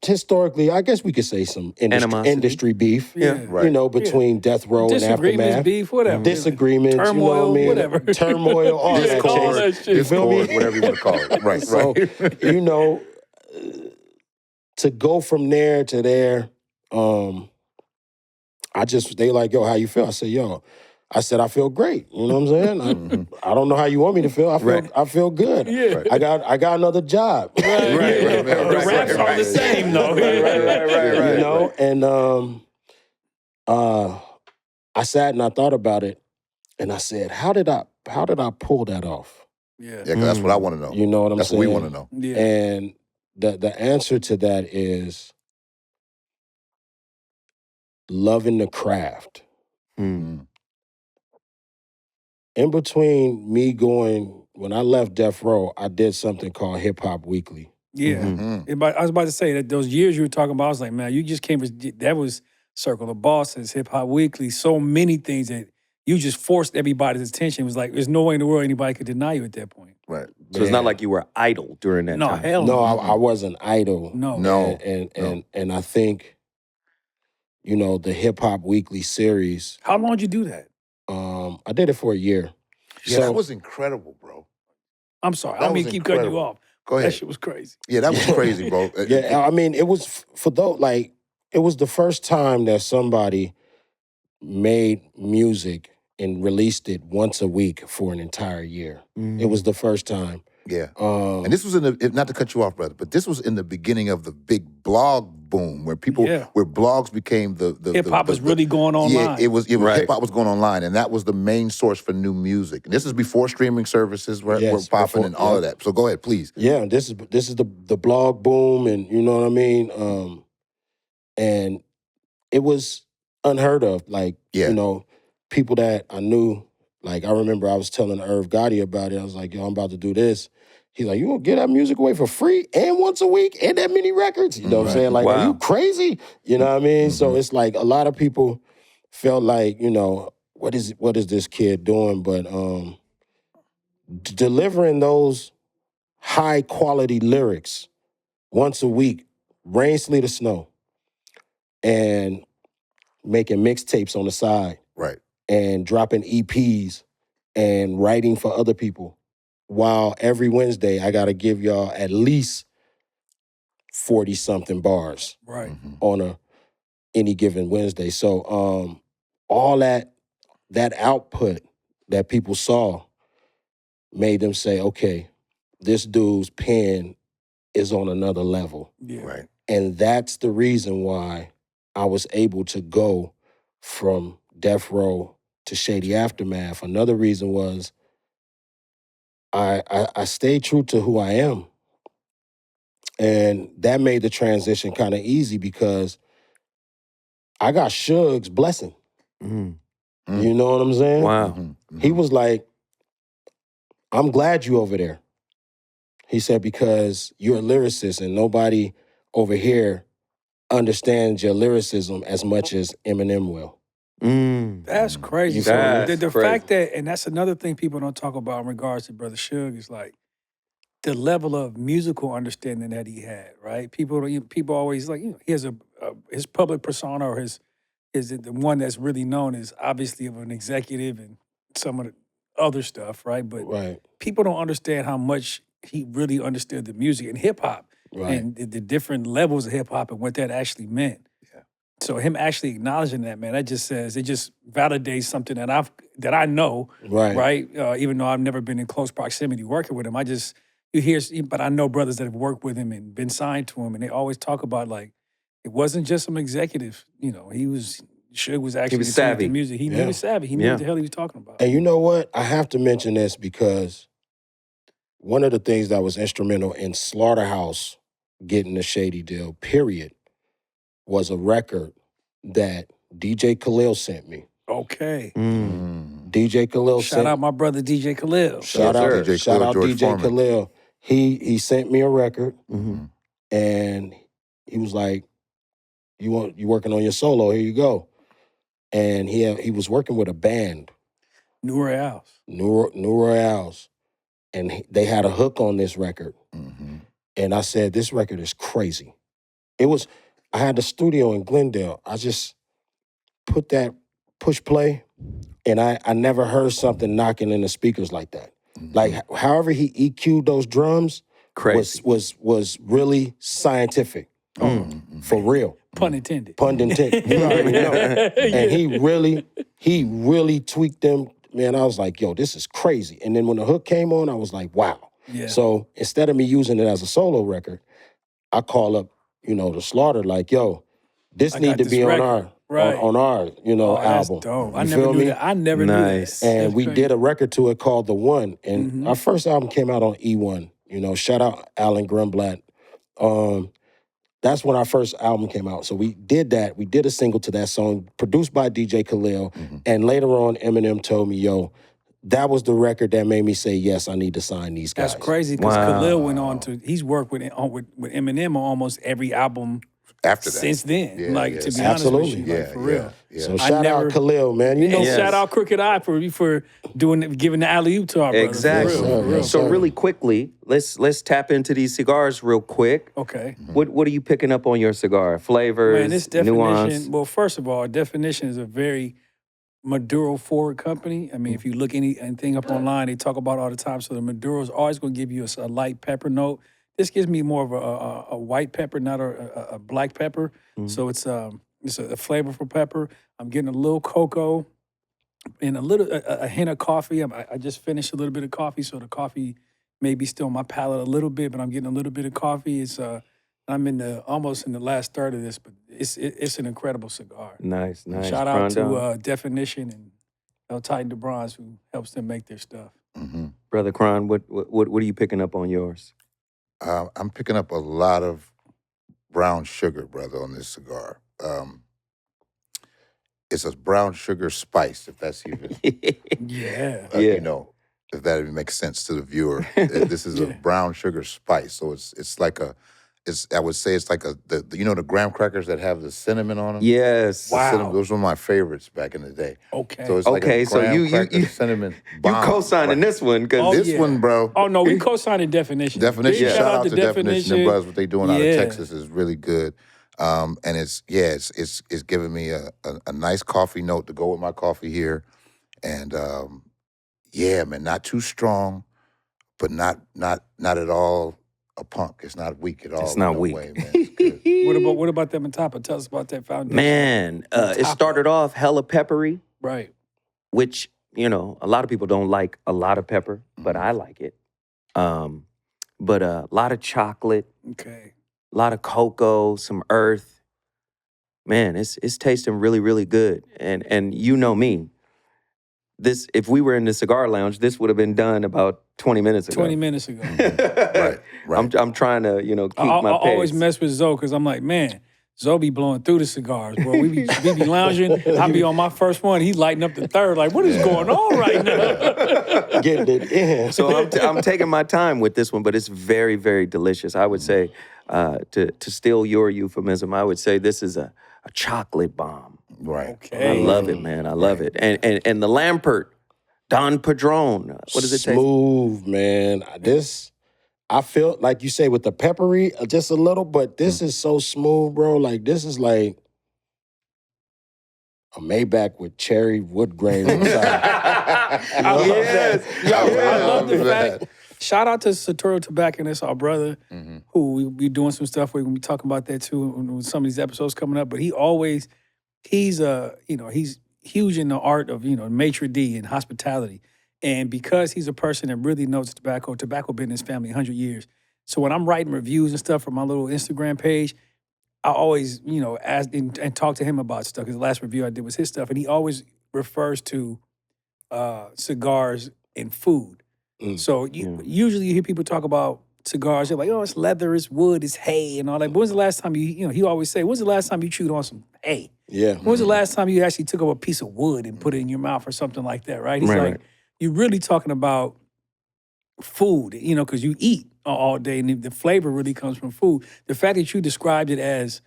Speaker 4: historically, I guess we could say some
Speaker 1: Animosity.
Speaker 4: industry beef,
Speaker 2: Yeah.
Speaker 3: Right.
Speaker 4: you know, between Death Row and
Speaker 2: Disagreements,
Speaker 4: Aftermath.
Speaker 2: beef, whatever.
Speaker 4: Disagreements,
Speaker 2: Turmoil,
Speaker 4: you know what I mean?
Speaker 2: whatever.
Speaker 4: Turmoil, all that,
Speaker 2: All
Speaker 4: Chase.
Speaker 2: that shit.
Speaker 4: You feel me?
Speaker 3: Discord, whatever you want to call it. Right,
Speaker 4: So,
Speaker 3: right.
Speaker 4: you know, to go from there to there, they like, yo, how you feel? I said, yo, I feel great. You know what I'm saying? I don't know how you want me to feel. I feel good.
Speaker 2: Yeah.
Speaker 4: I got another job.
Speaker 3: Right, right,
Speaker 2: The raps are the same, though.
Speaker 4: You know, and I sat and I thought about it, and I said, how did I pull that off?
Speaker 2: Yeah.
Speaker 3: Yeah, 'cause that's what I want to know.
Speaker 4: You know what I'm
Speaker 3: That's
Speaker 4: saying?
Speaker 3: what we want to know.
Speaker 2: Yeah.
Speaker 4: And the answer to that is loving the craft.
Speaker 1: Mm.
Speaker 4: In between me when I left Death Row, I did something called Hip Hop Weekly.
Speaker 2: Yeah.
Speaker 3: Mm-hmm.
Speaker 2: I was about to say that those years you were talking about, I was like, man, you just came, that was Circle of Bosses, Hip Hop Weekly, so many things that you just forced everybody's attention. It was like, there's no way in the world anybody could deny you at that point.
Speaker 3: Right.
Speaker 1: So it's not
Speaker 4: Man.
Speaker 1: like you were idle during that
Speaker 2: No,
Speaker 1: time.
Speaker 2: hell
Speaker 4: No,
Speaker 2: no.
Speaker 4: I wasn't idle.
Speaker 2: No.
Speaker 4: And I think, you know, the Hip Hop Weekly series,
Speaker 2: How long did you do that?
Speaker 4: I did it for a year.
Speaker 3: Yeah, that was incredible, bro.
Speaker 2: I'm sorry. I
Speaker 3: That
Speaker 2: don't mean
Speaker 3: was
Speaker 2: to keep cutting you
Speaker 3: incredible.
Speaker 2: off.
Speaker 3: Go ahead.
Speaker 2: That shit was crazy.
Speaker 3: Yeah, that was crazy, bro.
Speaker 4: Yeah, I mean, it was it was the first time that somebody made music and released it once a week for an entire year. It was the first time.
Speaker 3: Yeah. And this was not to cut you off, brother, but this was in the beginning of the big blog boom where where blogs became the
Speaker 2: Hip hop was really going online.
Speaker 3: Yeah, it was
Speaker 1: Right.
Speaker 3: hip hop was going online, and that was the main source for new music. And this is before streaming services were
Speaker 4: Yes,
Speaker 3: popping
Speaker 4: before-
Speaker 3: and all of
Speaker 4: yep.
Speaker 3: that. So go ahead, please.
Speaker 4: Yeah, this is the blog boom, and you know what I mean? And it was unheard of. Like, you know, people that I knew, like I remember I was telling Irv Gotti about it. I was like, yo, I'm about to do this. He's like, you gonna get that music away for free and once a week and that many records? You know what I'm saying? Like,
Speaker 1: Wow.
Speaker 4: are you crazy? You know what I mean? So it's like a lot of people felt like, you know, what is this kid doing? But delivering those high quality lyrics once a week, rain, sleet, or snow, and making mixtapes on the side,
Speaker 3: Right.
Speaker 4: and dropping EPs and writing for other people. While every Wednesday I gotta give y'all at least 40-something bars
Speaker 2: Right.
Speaker 4: on any given Wednesday. So all that output that people saw made them say, okay, this dude's pen is on another level.
Speaker 2: Yeah.
Speaker 3: Right.
Speaker 4: And that's the reason why I was able to go from Death Row to Shady Aftermath. Another reason was I stayed true to who I am. And that made the transition kind of easy because I got Suge's blessing.
Speaker 1: Mm.
Speaker 4: You know what I'm saying?
Speaker 1: Wow.
Speaker 4: He was like, I'm glad you over there. He said, because you're a lyricist and nobody over here understands your lyricism as much as Eminem will.
Speaker 2: That's crazy.
Speaker 1: That's
Speaker 2: The
Speaker 1: crazy.
Speaker 2: fact that, and that's another thing people don't talk about in regards to Brother Suge, is like the level of musical understanding that he had, right? People always like, you know, he has his public persona, or the one that's really known is obviously of an executive and some of the other stuff, right? But
Speaker 4: Right.
Speaker 2: people don't understand how much he really understood the music and hip hop
Speaker 4: Right.
Speaker 2: and the different levels of hip hop and what that actually meant.
Speaker 3: Yeah.
Speaker 2: So him actually acknowledging that, man, it just validates something that I know,
Speaker 4: Right.
Speaker 2: even though I've never been in close proximity working with him. But I know brothers that have worked with him and been signed to him, and they always talk about like it wasn't just some executive. You know, Suge was actually
Speaker 1: was
Speaker 2: in tune with
Speaker 1: savvy.
Speaker 2: the music. He
Speaker 4: Yeah.
Speaker 2: was savvy. He knew
Speaker 1: Yeah.
Speaker 2: what the hell he was talking about.
Speaker 4: And you know what? I have to mention this because one of the things that was instrumental in Slaughterhouse getting the Shady deal, period, was a record that DJ Khalil sent me.
Speaker 2: Okay.
Speaker 4: DJ Khalil
Speaker 2: Shout out my brother DJ Khalil.
Speaker 4: Shout
Speaker 3: Yes,
Speaker 4: out
Speaker 3: sir. DJ
Speaker 4: shout
Speaker 3: Khalil,
Speaker 4: out
Speaker 3: George
Speaker 4: DJ
Speaker 3: Foreman.
Speaker 4: Khalil. He sent me a record, and he was like, you working on your solo? Here you go. And he was working with a band,
Speaker 2: New Royales.
Speaker 4: New Royales, and they had a hook on this record. And I said, this record is crazy. I had the studio in Glendale. I just put that push play, and I never heard something knocking in the speakers like that. Like however he EQ'd those drums
Speaker 1: Crazy.
Speaker 4: was really scientific. For real.
Speaker 2: Pun intended.
Speaker 4: Pun intended. You already know. And he really tweaked them. Man, I was like, yo, this is crazy. And then when the hook came on, I was like, wow.
Speaker 2: Yeah.
Speaker 4: So instead of me using it as a solo record, I call up, the Slaughter, like, yo, this
Speaker 2: I
Speaker 4: need
Speaker 2: got
Speaker 4: to
Speaker 2: this
Speaker 4: be
Speaker 2: record.
Speaker 4: on our
Speaker 2: Right.
Speaker 4: on our,
Speaker 2: That's
Speaker 4: album.
Speaker 2: dope.
Speaker 4: You
Speaker 2: I never
Speaker 4: feel
Speaker 2: knew
Speaker 4: me?
Speaker 2: that. I never knew
Speaker 1: Nice.
Speaker 2: that.
Speaker 4: And
Speaker 2: That's
Speaker 4: we
Speaker 2: crazy.
Speaker 4: did a record to it called The One. And our first album came out on E1. Shout out Alan Grumblatt. That's when our first album came out. So we did that. We did a single to that song, produced by DJ Khalil. And later on, Eminem told me, yo, that was the record that made me say, yes, I need to sign these guys.
Speaker 2: That's crazy because
Speaker 1: Wow.
Speaker 2: Khalil went on to, he's worked with Eminem on almost every album
Speaker 3: After that.
Speaker 2: since then.
Speaker 3: Yeah,
Speaker 2: to be honest
Speaker 4: Absolutely.
Speaker 2: with you, for real.
Speaker 3: Yeah.
Speaker 4: So shout out Khalil, man.
Speaker 2: And
Speaker 1: Yes.
Speaker 2: shout out Crooked Eye for giving the alley-oop to our brother.
Speaker 1: Exactly.
Speaker 2: For real, for real.
Speaker 1: So really quickly, let's tap into these cigars real quick.
Speaker 2: Okay.
Speaker 1: What are you picking up on your cigar? Flavors,
Speaker 2: Man, this definition,
Speaker 1: nuance?
Speaker 2: well, first of all, Definition is a very Maduro-forward company. I mean, if you look anything up online, they talk about it all the time. So the Maduro is always going to give you a light pepper note. This gives me more of a white pepper, not a black pepper. So it's a flavorful pepper. I'm getting a little cocoa and a hint of coffee. I just finished a little bit of coffee, so the coffee may be still on my palate a little bit, but I'm getting a little bit of coffee. I'm almost in the last third of this, but it's an incredible cigar.
Speaker 1: Nice.
Speaker 2: Shout out
Speaker 1: Rondon.
Speaker 2: to Definition and El Titan DeBronze, who helps them make their stuff.
Speaker 1: Brother Kron, what are you picking up on yours?
Speaker 3: I'm picking up a lot of brown sugar, brother, on this cigar. It's a brown sugar spice, if that's even,
Speaker 2: Yeah.
Speaker 3: if that even makes sense to the viewer. This is a brown sugar spice, so it's like I would say it's like the graham crackers that have the cinnamon on them.
Speaker 1: Yes.
Speaker 2: Wow.
Speaker 3: Cinnamon, those were my favorites back in the day.
Speaker 2: Okay.
Speaker 3: So it's like
Speaker 1: Okay,
Speaker 3: a
Speaker 1: so
Speaker 3: graham
Speaker 1: you
Speaker 3: cracker cinnamon bomb.
Speaker 1: You co-signing this one because
Speaker 3: This one, bro.
Speaker 2: Oh, no, we co-signing Definition.
Speaker 3: Definition.
Speaker 2: Big
Speaker 3: Shout out to Definition and Brothers. What they doing out of
Speaker 2: Yeah.
Speaker 3: Texas is really good. And it's giving me a nice coffee note to go with my coffee here. And man, not too strong, but not at all a punk. It's not weak at all.
Speaker 1: It's not
Speaker 3: in no
Speaker 1: weak.
Speaker 3: way, man. It's good.
Speaker 2: What about them on top? Tell us about that foundation.
Speaker 1: man, it started off hella peppery,
Speaker 2: Right.
Speaker 1: which a lot of people don't like a lot of pepper, but I like it. But a lot of chocolate,
Speaker 2: Okay.
Speaker 1: a lot of cocoa, some earth. Man, it's tasting really, really good. And you know me. This, if we were in the cigar lounge, this would have been done about 20 minutes ago.
Speaker 2: 20 minutes ago.
Speaker 3: Right.
Speaker 1: I'm trying to, keep
Speaker 2: I
Speaker 1: my pace.
Speaker 2: always mess with Zoe because I'm like, man, Zoe be blowing through the cigars, bro. We be lounging. I be on my first one. He's lighting up the third. Like, what is going on right now?
Speaker 4: Getting it in.
Speaker 1: So I'm taking my time with this one, but it's very, very delicious. I would say, to steal your euphemism, I would say this is a chocolate bomb.
Speaker 3: Right.
Speaker 2: Okay.
Speaker 1: I love it, man. I love it. And the Lampert, Don Padron. What does it taste?
Speaker 4: Smooth, man. I feel like you say with the peppery, just a little, but this is so smooth, bro. Like this is like a Maybach with cherry wood grain on the side.
Speaker 2: I love that. I love the
Speaker 3: that.
Speaker 2: fact. Shout out to Satoru Tobacconist, our brother, who we be doing some stuff. We're gonna be talking about that too with some of these episodes coming up. But he's huge in the art of maitre d' and hospitality. And because he's a person that really knows tobacco been in his family 100 years. So when I'm writing reviews and stuff for my little Instagram page, I always, ask and talk to him about stuff. Because the last review I did was his stuff. And he always refers to cigars and food. So usually you hear people talk about cigars. You're like, oh, it's leather, it's wood, it's hay, and all that. But when's the last time he always say, when's the last time you chewed on some hay?
Speaker 4: Yeah.
Speaker 2: When's the last time you actually took up a piece of wood and put it in your mouth or something like that, right? He's like, you're really talking about food, because you eat all day and the flavor really comes from food. The fact that you described it as,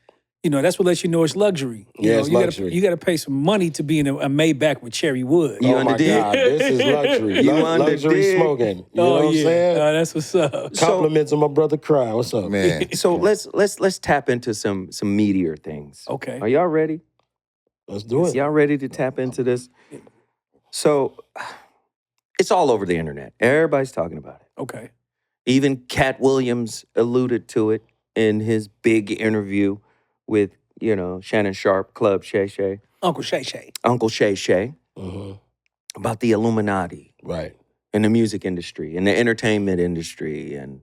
Speaker 2: that's what lets you know it's luxury.
Speaker 4: It's luxury.
Speaker 2: You got to pay some money to be in a Maybach with cherry wood.
Speaker 4: Oh my God, this is luxury. Luxury smoking. You know what I'm saying?
Speaker 2: That's what's up.
Speaker 4: Compliments on my brother Cry. What's up,
Speaker 3: Man.
Speaker 1: So let's tap into some meatier things.
Speaker 2: Okay.
Speaker 1: Are y'all ready?
Speaker 4: Let's do it.
Speaker 1: Y'all ready to tap into this? So it's all over the internet. Everybody's talking about it.
Speaker 2: Okay.
Speaker 1: Even Cat Williams alluded to it in his big interview with, Shannon Sharp, Club Shay Shay.
Speaker 2: Uncle Shay Shay.
Speaker 1: Uncle Shay Shay. About the Illuminati.
Speaker 4: Right.
Speaker 1: In the music industry, in the entertainment industry, and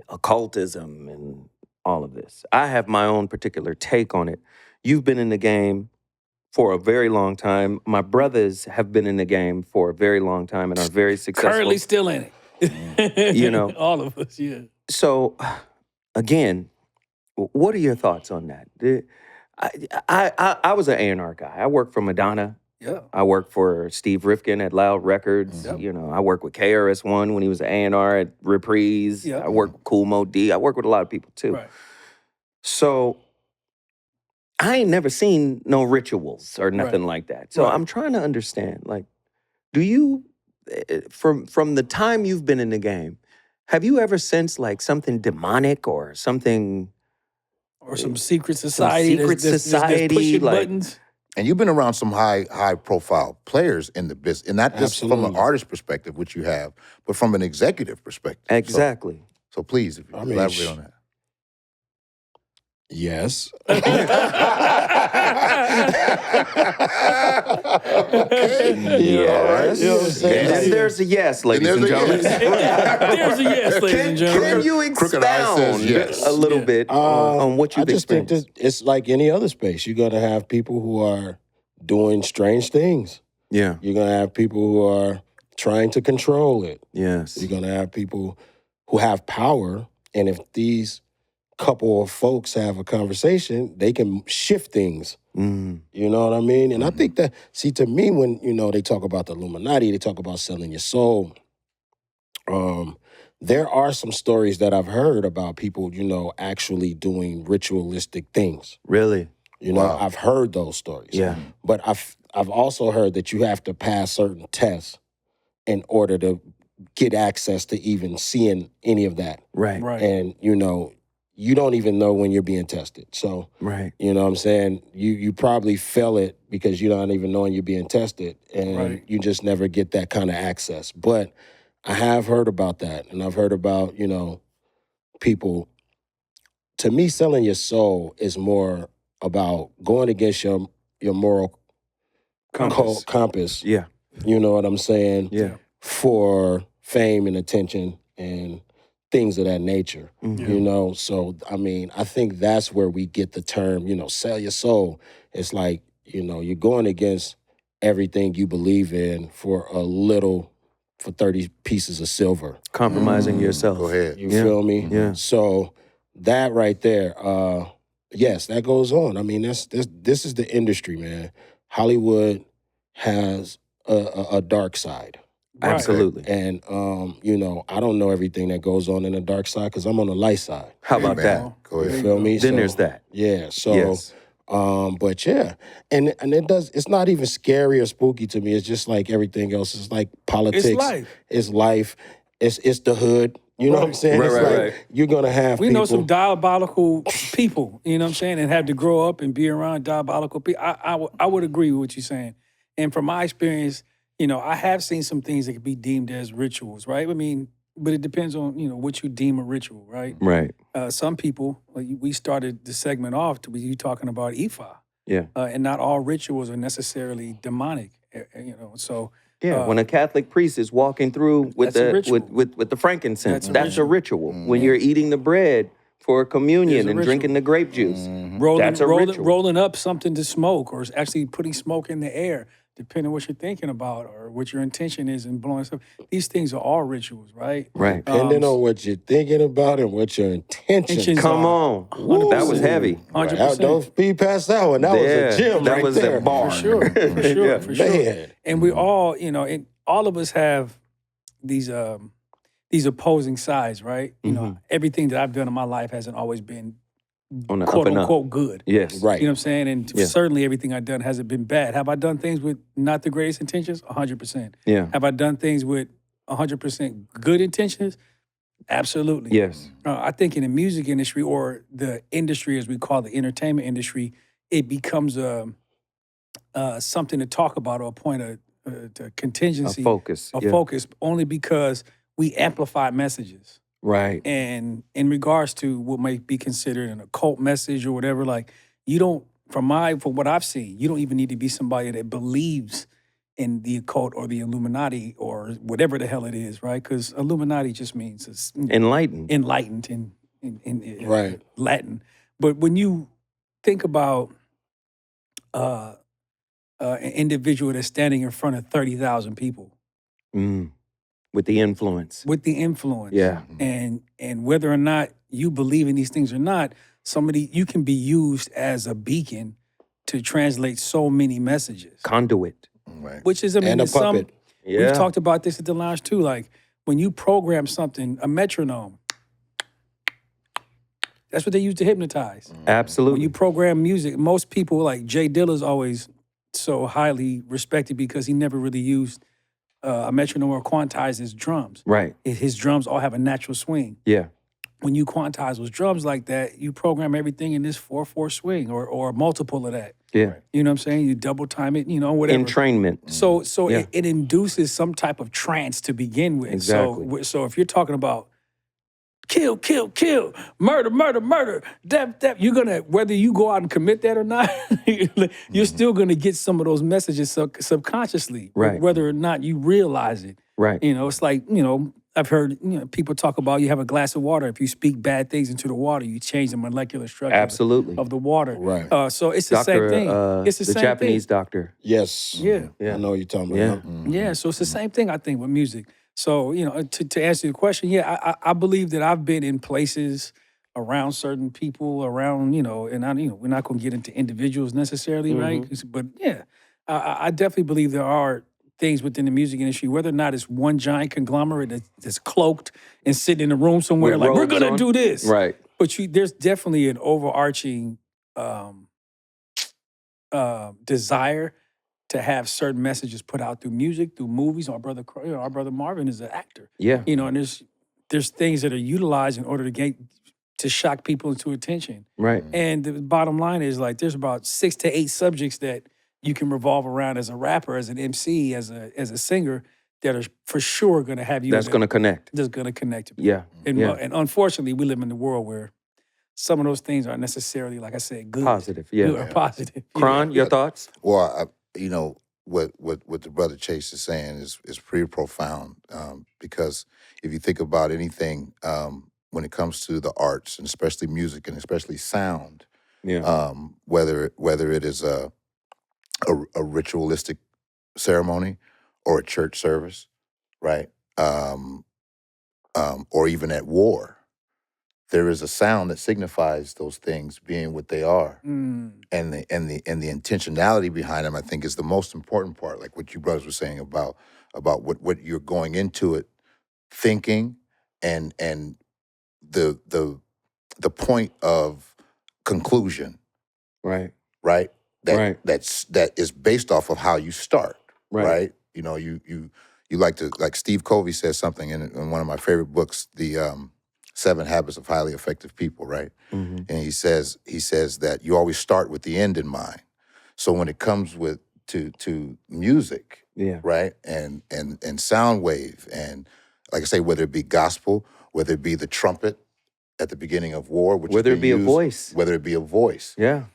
Speaker 1: occultism, and all of this. I have my own particular take on it. You've been in the game for a very long time. My brothers have been in the game for a very long time and are very successful.
Speaker 2: Currently still in it. All of us, yeah.
Speaker 1: So, again, what are your thoughts on that? I was an A&R guy. I worked for Madonna.
Speaker 2: Yeah.
Speaker 1: I worked for Steve Rifkin at Loud Records. I worked with KRS-One when he was an A&R at Reprise.
Speaker 2: Yeah.
Speaker 1: I worked with Kool Mo D. I worked with a lot of people too.
Speaker 2: Right.
Speaker 1: So I ain't never seen no rituals or nothing like that. So I'm trying to understand, do you, from the time you've been in the game, have you ever sensed something demonic or something?
Speaker 2: Or some secret society.
Speaker 1: Society,
Speaker 2: pushing buttons.
Speaker 3: And you've been around some high profile players in the business, and not just from an artist perspective, which you have, but from an executive perspective.
Speaker 1: Exactly.
Speaker 3: So please, if you elaborate on that.
Speaker 4: Yes.
Speaker 3: Okay.
Speaker 1: Yes.
Speaker 3: All right.
Speaker 4: You know what I'm saying?
Speaker 1: Then there's a yes, ladies and gentlemen.
Speaker 2: There's a yes, ladies and gentlemen.
Speaker 1: Can you
Speaker 3: Crooked Eye says
Speaker 1: expound
Speaker 3: yes.
Speaker 1: a little bit on what you've
Speaker 4: I just think
Speaker 1: experienced?
Speaker 4: that it's like any other space. You're going to have people who are doing strange things.
Speaker 1: Yeah.
Speaker 4: You're going to have people who are trying to control it.
Speaker 1: Yes.
Speaker 4: You're going to have people who have power. And if these couple of folks have a conversation, they can shift things.
Speaker 1: Mm.
Speaker 4: You know what I mean? And I think that, to me, when, they talk about the Illuminati, they talk about selling your soul. There are some stories that I've heard about people, actually doing ritualistic things.
Speaker 1: Really?
Speaker 4: I've heard those stories.
Speaker 1: Yeah.
Speaker 4: But I've also heard that you have to pass certain tests in order to get access to even seeing any of that.
Speaker 1: Right.
Speaker 2: Right.
Speaker 4: And, you don't even know when you're being tested. So,
Speaker 1: Right.
Speaker 4: you know what I'm saying? You probably fail it because you're not even knowing you're being tested, and you just never get that kind of access. But I have heard about that, and I've heard about, people. To me, selling your soul is more about going against your moral compass.
Speaker 1: Yeah.
Speaker 4: You know what I'm saying?
Speaker 1: Yeah.
Speaker 4: For fame and attention and things of that nature, So, I think that's where we get the term, sell your soul. It's like, you're going against everything you believe in for 30 pieces of silver.
Speaker 1: Compromising yourself.
Speaker 3: Go ahead.
Speaker 4: You feel me?
Speaker 1: Yeah.
Speaker 4: So that right there, yes, that goes on. This is the industry, man. Hollywood has a dark side.
Speaker 2: Right.
Speaker 1: Absolutely.
Speaker 4: And, I don't know everything that goes on in the dark side because I'm on the light side.
Speaker 1: How about that?
Speaker 3: Go ahead.
Speaker 4: You feel me?
Speaker 1: Then there's that.
Speaker 4: Yeah. So,
Speaker 1: Yes.
Speaker 4: but yeah. And it's not even scary or spooky to me. It's just like everything else. It's like politics.
Speaker 2: It's life.
Speaker 4: It's life. It's the hood. You know what I'm saying?
Speaker 1: Right,
Speaker 4: It's
Speaker 1: right,
Speaker 4: like
Speaker 1: right.
Speaker 4: you're going to have
Speaker 2: We
Speaker 4: people.
Speaker 2: know some diabolical people, you know what I'm saying, and had to grow up and be around diabolical people. I would agree with what you're saying. And from my experience, I have seen some things that could be deemed as rituals, right? But it depends on, what you deem a ritual, right?
Speaker 1: Right.
Speaker 2: Some people, we started the segment off to you talking about Ifa.
Speaker 1: Yeah.
Speaker 2: And not all rituals are necessarily demonic, so.
Speaker 1: Yeah, when a Catholic priest is walking through with
Speaker 2: That's a
Speaker 1: the
Speaker 2: ritual.
Speaker 1: with the frankincense,
Speaker 2: That's a
Speaker 1: that's a ritual. When you're eating the bread for communion
Speaker 2: It's a
Speaker 1: and
Speaker 2: ritual.
Speaker 1: drinking the grape juice,
Speaker 2: Rolling,
Speaker 1: that's a
Speaker 2: rolling,
Speaker 1: ritual.
Speaker 2: rolling up something to smoke or actually putting smoke in the air. depending on what you're thinking about or what your intention is in blowing stuff. These things are all rituals, right?
Speaker 1: Right.
Speaker 4: Depending on what you're thinking about and what your intentions
Speaker 2: intentions
Speaker 1: Come
Speaker 2: are.
Speaker 1: on. That was
Speaker 2: 100%.
Speaker 1: heavy.
Speaker 2: 100%.
Speaker 4: Don't be past that one. That was a gem
Speaker 1: that
Speaker 4: right
Speaker 1: was
Speaker 4: there.
Speaker 1: a bar.
Speaker 2: For sure, for sure,
Speaker 1: Yeah.
Speaker 2: for sure.
Speaker 4: Man.
Speaker 2: And we all, and all of us have these opposing sides, right? You know, everything that I've done in my life hasn't always been
Speaker 1: On the
Speaker 2: quote
Speaker 1: up and up.
Speaker 2: unquote good.
Speaker 1: Yes.
Speaker 4: Right.
Speaker 2: You know what I'm saying? And
Speaker 1: Yeah.
Speaker 2: certainly everything I've done hasn't been bad. Have I done things with not the greatest intentions? 100%.
Speaker 1: Yeah.
Speaker 2: Have I done things with 100% good intentions? Absolutely.
Speaker 1: Yes.
Speaker 2: I think in the music industry or the industry, as we call the entertainment industry, it becomes something to talk about or a point of contingency,
Speaker 1: A focus.
Speaker 2: a
Speaker 1: Yeah.
Speaker 2: focus, only because we amplify messages.
Speaker 1: Right.
Speaker 2: And in regards to what might be considered an occult message or whatever, like you don't, from what I've seen, you don't even need to be somebody that believes in the occult or the Illuminati or whatever the hell it is, right? Because Illuminati just means it's
Speaker 1: Enlightened.
Speaker 2: enlightened in
Speaker 4: Right.
Speaker 2: Latin. But when you think about an individual that's standing in front of 30,000 people
Speaker 1: With the influence.
Speaker 2: with the influence,
Speaker 1: Yeah.
Speaker 2: and whether or not you believe in these things or not, you can be used as a beacon to translate so many messages.
Speaker 1: Conduit.
Speaker 3: Right.
Speaker 2: Which is, I mean,
Speaker 4: And a
Speaker 2: in some,
Speaker 4: puppet.
Speaker 1: Yeah.
Speaker 2: we've talked about this at the lounge too. Like when you program something, a metronome, that's what they use to hypnotize.
Speaker 1: Absolutely.
Speaker 2: When you program music, most people, like Jay Dilla's always so highly respected because he never really used a metronome or quantized his drums.
Speaker 1: Right.
Speaker 2: His drums all have a natural swing.
Speaker 1: Yeah.
Speaker 2: When you quantize those drums like that, you program everything in this 4/4 swing or a multiple of that.
Speaker 1: Yeah.
Speaker 2: You know what I'm saying? You double time it, whatever.
Speaker 1: Entrainment.
Speaker 2: So
Speaker 1: Yeah.
Speaker 2: it induces some type of trance to begin with.
Speaker 1: Exactly.
Speaker 2: So if you're talking about kill, kill, kill, murder, murder, murder, death, death, you're gonna, whether you go out and commit that or not, you're still gonna get some of those messages subconsciously,
Speaker 1: Right.
Speaker 2: whether or not you realize it.
Speaker 1: Right.
Speaker 2: It's like, I've heard people talk about you have a glass of water. If you speak bad things into the water, you change the molecular structure
Speaker 1: Absolutely.
Speaker 2: of the water.
Speaker 4: Right.
Speaker 2: So it's the same thing. It's the same
Speaker 1: Japanese
Speaker 2: thing.
Speaker 1: doctor.
Speaker 4: Yes.
Speaker 2: Yeah.
Speaker 1: Yeah.
Speaker 4: I know what you're talking
Speaker 1: Yeah.
Speaker 4: about.
Speaker 2: Yeah, so it's the same thing, I think, with music. So, to answer your question, yeah, I believe that I've been in places around certain people, around, and we're not going to get into individuals necessarily, right? But yeah, I definitely believe there are things within the music industry, whether or not it's one giant conglomerate that's cloaked and sitting in a room somewhere,
Speaker 1: With
Speaker 2: like, we're
Speaker 1: robes
Speaker 2: going to
Speaker 1: on.
Speaker 2: do this.
Speaker 1: Right.
Speaker 2: But there's definitely an overarching desire to have certain messages put out through music, through movies. Our brother Marvin is an actor.
Speaker 1: Yeah.
Speaker 2: And there's things that are utilized in order to shock people into attention.
Speaker 1: Right.
Speaker 2: And the bottom line is, like, there's about 6 to 8 subjects that you can revolve around as a rapper, as an MC, as a singer, that are for sure going to have you.
Speaker 1: That's going to connect.
Speaker 2: That's going to connect.
Speaker 1: Yeah.
Speaker 2: And
Speaker 1: Yeah.
Speaker 2: and unfortunately, we live in a world where some of those things aren't necessarily, like I said, good.
Speaker 1: Positive. Yeah.
Speaker 2: Good or positive.
Speaker 1: Kron, your thoughts?
Speaker 3: Well, what the brother Chace is saying is pretty profound, because if you think about anything when it comes to the arts, and especially music and especially sound,
Speaker 1: Yeah.
Speaker 3: whether it is a ritualistic ceremony or a church service, right, or even at war, there is a sound that signifies those things being what they are.
Speaker 2: Mm.
Speaker 3: And the intentionality behind them, I think, is the most important part. Like what you brothers were saying about what you're going into it thinking, and the point of conclusion,
Speaker 1: Right.
Speaker 3: right?
Speaker 1: Right.
Speaker 3: That is based off of how you start,
Speaker 1: Right.
Speaker 3: right? You like to, like Steve Covey says something in one of my favorite books, the 7 Habits of Highly Effective People, right?
Speaker 1: Mm-hmm.
Speaker 3: And he says that you always start with the end in mind. So when it comes to music,
Speaker 1: Yeah.
Speaker 3: right, and sound wave, and like I say, whether it be gospel, whether it be the trumpet at the beginning of war, which
Speaker 1: Whether
Speaker 3: has
Speaker 1: it
Speaker 3: been
Speaker 1: be a
Speaker 3: used,
Speaker 1: voice.
Speaker 3: whether it be a voice,
Speaker 1: Yeah.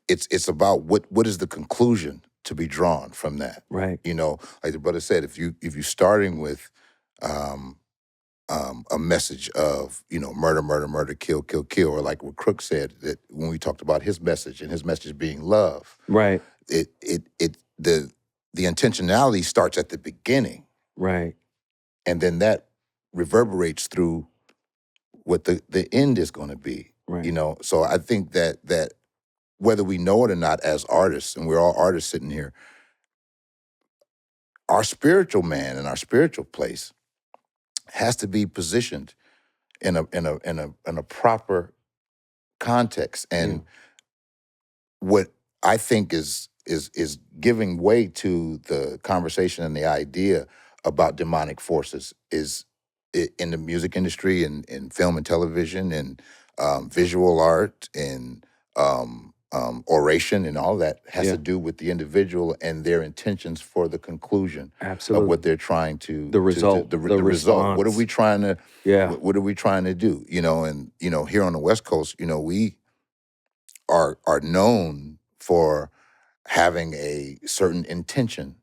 Speaker 3: it's about what is the conclusion to be drawn from that.
Speaker 1: Right.
Speaker 3: Like the brother said, if you're starting with a message of, murder, murder, murder, kill, kill, kill, or like what Crook said, that when we talked about his message and his message being love,
Speaker 1: Right.
Speaker 3: the intentionality starts at the beginning,
Speaker 1: Right.
Speaker 3: and then that reverberates through what the end is going to be.
Speaker 1: Right.
Speaker 3: You know, so I think that whether we know it or not, as artists, and we're all artists sitting here, our spiritual man and our spiritual place has to be positioned in a proper context. And what I think is giving way to the conversation and the idea about demonic forces is in the music industry and in film and television and visual art and oration and all that has to do with the individual and their intentions for the conclusion
Speaker 1: Absolutely.
Speaker 3: of what they're trying to
Speaker 1: The result,
Speaker 3: the
Speaker 1: the
Speaker 3: result. What are
Speaker 1: response.
Speaker 3: we trying to
Speaker 1: Yeah.
Speaker 3: what are we trying to do? You know, and you know, here on the West Coast, you know, we are known for having a certain intention,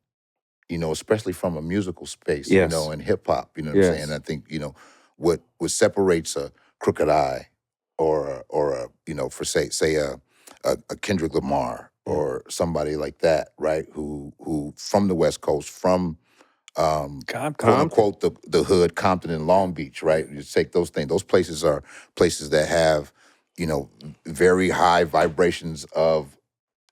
Speaker 3: you know, especially from a musical space, you
Speaker 1: Yes.
Speaker 3: know, and hip hop, you know what I'm
Speaker 1: Yes.
Speaker 3: saying? I think, you know, what separates a Crooked Eye or a you know, for say a Kendrick Lamar or somebody like that, right? Who from the West Coast, from quote unquote the hood, Compton and Long Beach, right? You take those things. Those places are places that have, you know, very high vibrations of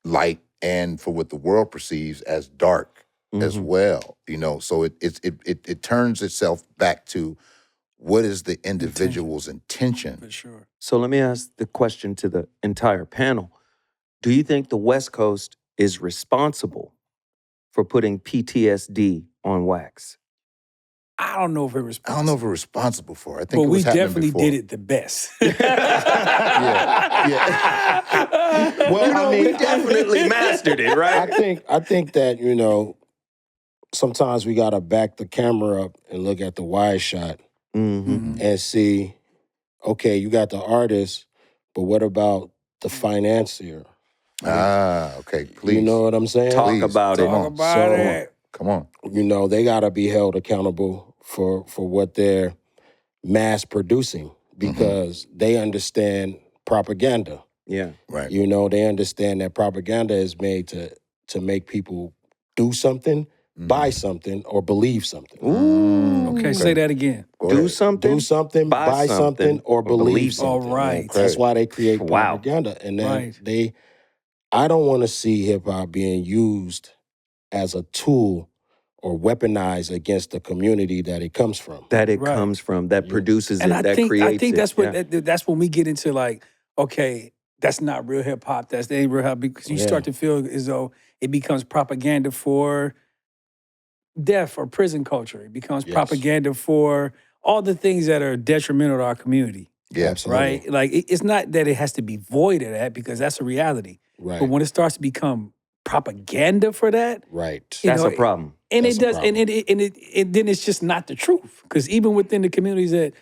Speaker 3: light and for what the world perceives as dark as well. You know, so it turns itself back to what is the individual's intention.
Speaker 2: For sure.
Speaker 1: So let me ask the question to the entire panel. Do you think the West Coast is responsible for putting PTSD on wax?
Speaker 2: I don't know if we're
Speaker 3: I
Speaker 2: responsible.
Speaker 3: don't know if we're responsible for it. I think
Speaker 2: But
Speaker 3: it
Speaker 2: we
Speaker 3: was happening
Speaker 2: definitely
Speaker 3: before.
Speaker 2: did it the best.
Speaker 3: Yeah.
Speaker 1: Well,
Speaker 4: I mean,
Speaker 1: we definitely mastered it, right?
Speaker 4: I think that, you know, sometimes we gotta back the camera up and look at the wide shot
Speaker 1: Mm-hmm.
Speaker 4: and see, okay, you got the artist, but what about the financier?
Speaker 3: Okay, please.
Speaker 4: You know what I'm saying?
Speaker 1: Talk
Speaker 3: Please,
Speaker 1: about it.
Speaker 3: come on.
Speaker 2: about it.
Speaker 3: Come on.
Speaker 4: You know, they gotta be held accountable for what they're mass producing because they understand propaganda.
Speaker 1: Yeah.
Speaker 3: Right.
Speaker 4: You know, they understand that propaganda is made to make people do something, buy something, or believe something.
Speaker 1: Ooh.
Speaker 2: Okay, say that again.
Speaker 3: Go
Speaker 1: Do
Speaker 3: ahead.
Speaker 1: something.
Speaker 4: Do something, buy something, or believe
Speaker 2: All
Speaker 4: something.
Speaker 2: right.
Speaker 4: That's why they create
Speaker 1: Wow.
Speaker 4: propaganda. And then
Speaker 2: Right.
Speaker 4: I don't want to see hip hop being used as a tool or weaponized against the community that it comes from.
Speaker 1: That it
Speaker 2: Right.
Speaker 1: comes from, that produces
Speaker 2: And
Speaker 1: it,
Speaker 2: I
Speaker 1: that
Speaker 2: think
Speaker 1: creates it.
Speaker 2: that's what
Speaker 1: Yeah.
Speaker 2: that's when we get into like, okay, that's not real hip hop. That ain't real hip hop because you start to feel as though it becomes propaganda for death or prison culture. It becomes
Speaker 4: Yes.
Speaker 2: propaganda for all the things that are detrimental to our community.
Speaker 3: Yeah.
Speaker 4: Absolutely.
Speaker 2: Right? Like it's not that it has to be void of that because that's a reality.
Speaker 4: Right.
Speaker 2: But when it starts to become propaganda for that,
Speaker 4: Right.
Speaker 2: you
Speaker 1: That's
Speaker 2: know,
Speaker 1: a problem.
Speaker 2: and
Speaker 4: That's
Speaker 2: it
Speaker 4: a
Speaker 2: does, and
Speaker 4: problem.
Speaker 2: and then it's just not the truth. Because even within the communities that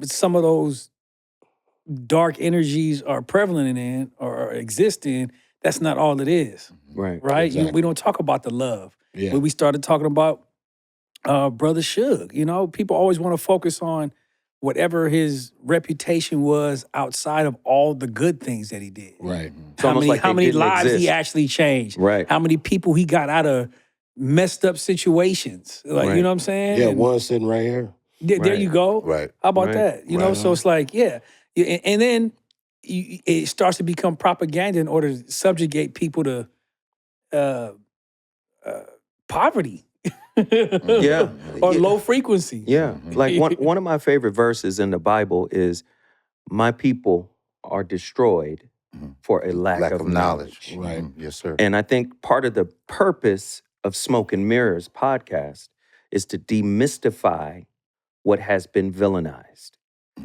Speaker 2: some of those dark energies are prevalent in or exist in, that's not all it is,
Speaker 1: Right.
Speaker 2: right?
Speaker 4: Exactly.
Speaker 2: We don't talk about the love.
Speaker 4: Yeah.
Speaker 2: When we started talking about Brother Suge, you know, people always want to focus on whatever his reputation was outside of all the good things that he did.
Speaker 4: Right.
Speaker 1: It's almost like
Speaker 2: how
Speaker 1: they
Speaker 2: many
Speaker 1: didn't
Speaker 2: lives he
Speaker 1: exist.
Speaker 2: actually changed?
Speaker 1: Right.
Speaker 2: How many people he got out of messed up situations? Like,
Speaker 1: Right.
Speaker 2: you know what I'm saying?
Speaker 4: Yeah,
Speaker 2: And
Speaker 4: one sitting right here.
Speaker 2: there
Speaker 1: Right.
Speaker 2: you go.
Speaker 3: Right.
Speaker 2: How about
Speaker 1: Right.
Speaker 2: that? You know,
Speaker 3: Right.
Speaker 2: so it's like, yeah. And then it starts to become propaganda in order to subjugate people to poverty.
Speaker 1: Yeah.
Speaker 2: Or
Speaker 1: Yeah.
Speaker 2: low frequency.
Speaker 1: Yeah. Like one of my favorite verses in the Bible is, my people are destroyed for a lack of knowledge.
Speaker 4: Right.
Speaker 3: Yes, sir.
Speaker 1: And I think part of the purpose of Smoke and Mirrors podcast is to demystify what has been villainized.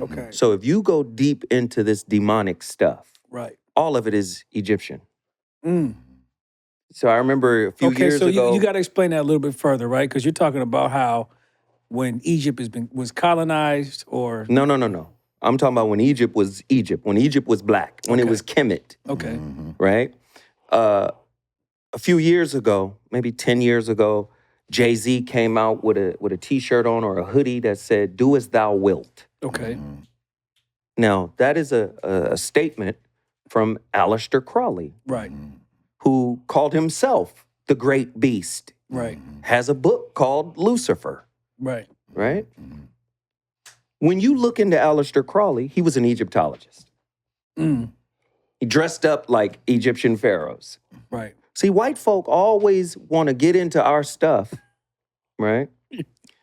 Speaker 2: Okay.
Speaker 1: So if you go deep into this demonic stuff,
Speaker 2: Right.
Speaker 1: all of it is Egyptian.
Speaker 2: Mm.
Speaker 1: So I remember a few
Speaker 2: Okay,
Speaker 1: years
Speaker 2: so
Speaker 1: ago.
Speaker 2: you got to explain that a little bit further, right? Because you're talking about how when Egypt was colonized, or
Speaker 1: No. I'm talking about when Egypt was black, when it
Speaker 2: Okay.
Speaker 1: was Kemet,
Speaker 2: okay,
Speaker 1: right? A few years ago, maybe 10 years ago, Jay-Z came out with a t-shirt on or a hoodie that said, "Do as thou wilt."
Speaker 2: okay,
Speaker 1: Now, that is a statement from Aleister Crowley,
Speaker 2: right,
Speaker 1: who called himself the great beast,
Speaker 2: Right.
Speaker 1: has a book called Lucifer,
Speaker 2: Right.
Speaker 1: right? When you look into Aleister Crowley, he was an Egyptologist.
Speaker 2: Mm.
Speaker 1: He dressed up like Egyptian pharaohs.
Speaker 2: Right.
Speaker 1: See, white folk always want to get into our stuff, right?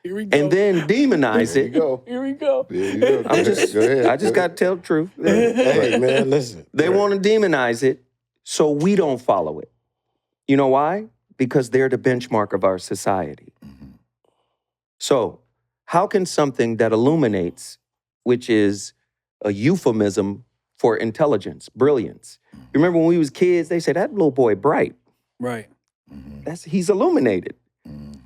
Speaker 2: Here we go.
Speaker 1: And then demonize
Speaker 3: There you
Speaker 1: it.
Speaker 3: go.
Speaker 2: Here we go.
Speaker 3: There you go.
Speaker 1: I'm just,
Speaker 3: Go ahead.
Speaker 1: I just got to tell the truth.
Speaker 4: Hey, man, listen.
Speaker 1: They want to demonize it, so we don't follow it. You know why? Because they're the benchmark of our society. So, how can something that illuminates, which is a euphemism for intelligence, brilliance? Remember when we was kids, they said, that little boy bright.
Speaker 2: Right.
Speaker 1: He's illuminated.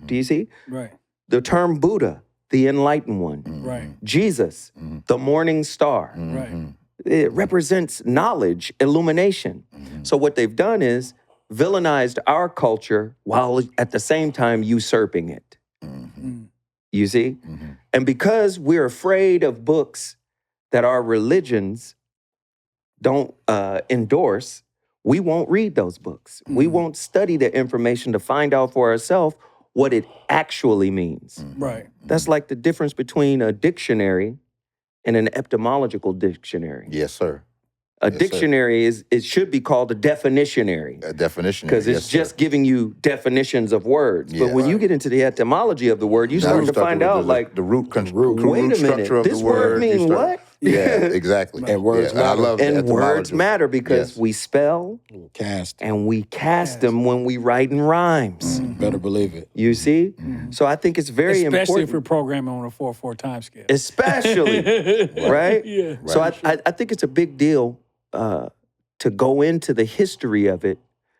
Speaker 1: Do you see?
Speaker 2: Right.
Speaker 1: The term Buddha, the enlightened one.
Speaker 2: Right.
Speaker 1: Jesus, the morning star.
Speaker 2: Right.
Speaker 1: It represents knowledge, illumination. So what they've done is villainized our culture while at the same time usurping it. You see? And because we're afraid of books that our religions don't endorse, we won't read those books. We won't study the information to find out for ourselves what it actually means.
Speaker 2: Right.
Speaker 1: That's like the difference between a dictionary and an etymological dictionary.
Speaker 3: Yes, sir.
Speaker 1: A
Speaker 3: Yes, sir.
Speaker 1: dictionary it should be called a definitionary.
Speaker 3: A definition.
Speaker 1: Because it's just giving you definitions of words. But when you get into the etymology of the word, you start to find out like,
Speaker 3: the root
Speaker 1: wait a
Speaker 3: structure
Speaker 1: minute,
Speaker 3: of
Speaker 1: this
Speaker 3: the word.
Speaker 1: word mean what?
Speaker 3: Yeah, exactly.
Speaker 4: And words
Speaker 3: Yeah, I
Speaker 4: matter.
Speaker 3: love the
Speaker 1: And words
Speaker 3: etymology.
Speaker 1: matter because
Speaker 3: Yes.
Speaker 1: we spell
Speaker 4: Cast.
Speaker 1: and we cast them when we write in rhymes.
Speaker 4: Better believe it.
Speaker 1: You see? So I think it's very
Speaker 2: Especially
Speaker 1: important.
Speaker 2: if we're programming on a 4/4 time scale.
Speaker 1: Especially, right?
Speaker 2: Yeah.
Speaker 1: So I think it's a big deal to go into the history of it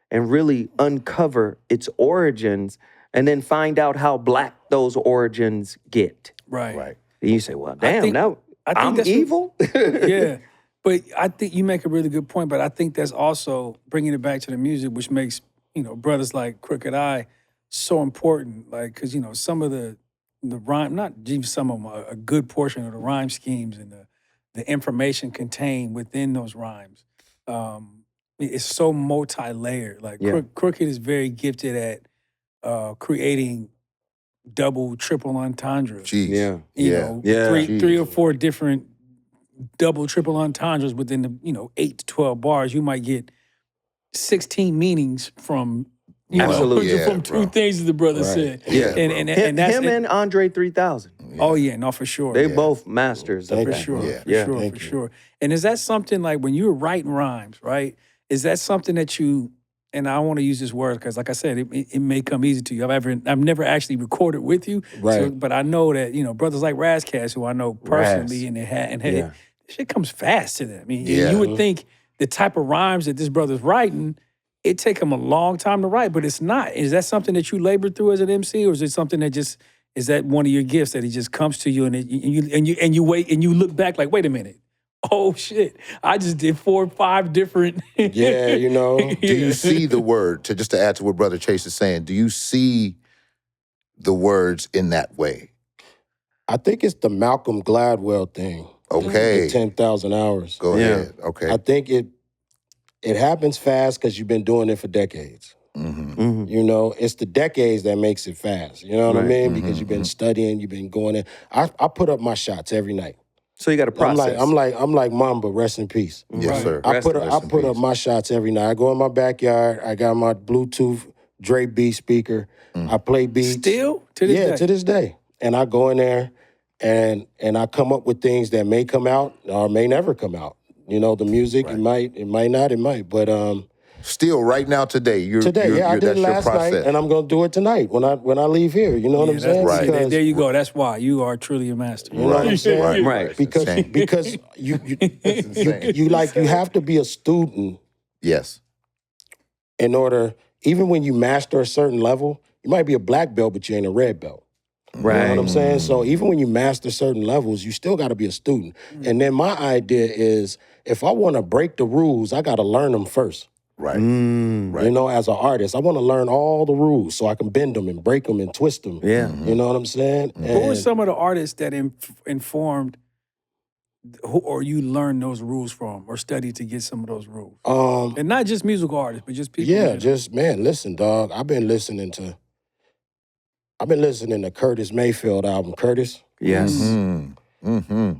Speaker 1: and really uncover its origins and then find out how black those origins get.
Speaker 2: Right.
Speaker 3: Right.
Speaker 1: And you say, well, damn,
Speaker 2: think-
Speaker 1: now
Speaker 2: I think
Speaker 1: I'm
Speaker 2: that's what-
Speaker 1: evil?
Speaker 2: Yeah. But I think you make a really good point, but I think that's also bringing it back to the music, which makes, brothers like Crooked Eye so important. Like, because, some of the rhyme, not even some of them, a good portion of the rhyme schemes and the information contained within those rhymes, it's so multi-layered. Like,
Speaker 1: Yeah.
Speaker 2: Crooked is very gifted at creating double, triple entendres.
Speaker 3: Jeez.
Speaker 1: Yeah.
Speaker 2: You
Speaker 3: Yeah.
Speaker 2: know,
Speaker 1: Yeah.
Speaker 2: three or four different double, triple entendres within the 8 to 12 bars. You might get 16 meanings from
Speaker 1: Absolutely.
Speaker 3: Yeah,
Speaker 2: from two
Speaker 3: bro.
Speaker 2: things that the brother
Speaker 4: Right.
Speaker 2: said.
Speaker 3: Yeah,
Speaker 2: and that's
Speaker 1: Him and Andre 3000.
Speaker 2: oh yeah, no, for sure.
Speaker 1: They both masters. of
Speaker 4: Thank
Speaker 2: for
Speaker 1: that.
Speaker 4: you.
Speaker 2: sure,
Speaker 3: Yeah.
Speaker 2: for
Speaker 1: Yeah.
Speaker 2: sure,
Speaker 4: Thank
Speaker 2: for
Speaker 4: you.
Speaker 2: sure. And is that something like when you're writing rhymes, right? Is that something that you, and I want to use this word because, like I said, it may come easy to you. I've never actually recorded with you,
Speaker 4: Right.
Speaker 2: but I know that brothers like Razcast, who I know personally,
Speaker 1: Raz.
Speaker 2: and
Speaker 1: Yeah.
Speaker 2: shit comes fast to them. I mean,
Speaker 3: Yeah.
Speaker 2: you would think the type of rhymes that this brother's writing, it take him a long time to write, but it's not. Is that something that you labored through as an MC, or is it something that just is that one of your gifts that he just comes to you and you wait and you look back like, wait a minute, oh shit, I just did 4 or 5 different.
Speaker 4: Yeah,
Speaker 3: Do you see the word, just to add to what Brother Chace is saying, do you see the words in that way?
Speaker 4: I think it's the Malcolm Gladwell thing.
Speaker 3: Okay.
Speaker 4: The 10,000 hours.
Speaker 3: Go
Speaker 1: Yeah.
Speaker 3: ahead. Okay.
Speaker 4: I think it happens fast because you've been doing it for decades.
Speaker 1: Mhm.
Speaker 4: It's the decades that makes it fast. You know what I
Speaker 1: Right.
Speaker 4: mean? Because you've been studying, you've been going in. I put up my shots every night.
Speaker 1: So you got to process.
Speaker 4: I'm like Mamba, rest in peace.
Speaker 3: Yes,
Speaker 2: Right.
Speaker 3: sir.
Speaker 4: I
Speaker 1: Rest
Speaker 4: put
Speaker 1: in
Speaker 4: up
Speaker 3: peace.
Speaker 4: my shots every night. I go in my backyard. I got my Bluetooth Dre beat speaker. I play beats.
Speaker 2: Still to this day.
Speaker 4: To this day. And I go in there and I come up with things that may come out or may never come out. The music, it might not. But
Speaker 3: Still, right now, today, I
Speaker 4: I did
Speaker 3: that's
Speaker 4: it
Speaker 3: your
Speaker 4: last night,
Speaker 3: process.
Speaker 4: and I'm gonna do it tonight when I leave here. You know what I'm
Speaker 2: Yeah,
Speaker 4: saying?
Speaker 3: Right.
Speaker 4: Because,
Speaker 2: There you go. That's why you are truly a master.
Speaker 4: You know what I'm saying?
Speaker 3: Right.
Speaker 1: Right.
Speaker 3: It's
Speaker 4: Because
Speaker 3: insane.
Speaker 4: because you
Speaker 3: insane.
Speaker 4: you have to be a student
Speaker 3: Yes.
Speaker 4: in order. Even when you master a certain level, you might be a black belt, but you ain't a red belt. You know
Speaker 1: Right.
Speaker 4: what I'm saying? So even when you master certain levels, you still got to be a student. And then my idea is, if I want to break the rules, I got to learn them first.
Speaker 3: Right.
Speaker 1: Mm.
Speaker 3: Right.
Speaker 4: As an artist, I want to learn all the rules so I can bend them and break them and twist them.
Speaker 1: Yeah.
Speaker 4: You know what I'm saying?
Speaker 2: Who were
Speaker 4: And
Speaker 2: some of the artists that informed or you learn those rules from or study to get some of those rules?
Speaker 4: Um,
Speaker 2: And not just musical artists, but just people.
Speaker 4: yeah, just man, listen, dog. I've been listening to Curtis Mayfield album, Curtis.
Speaker 1: Yes.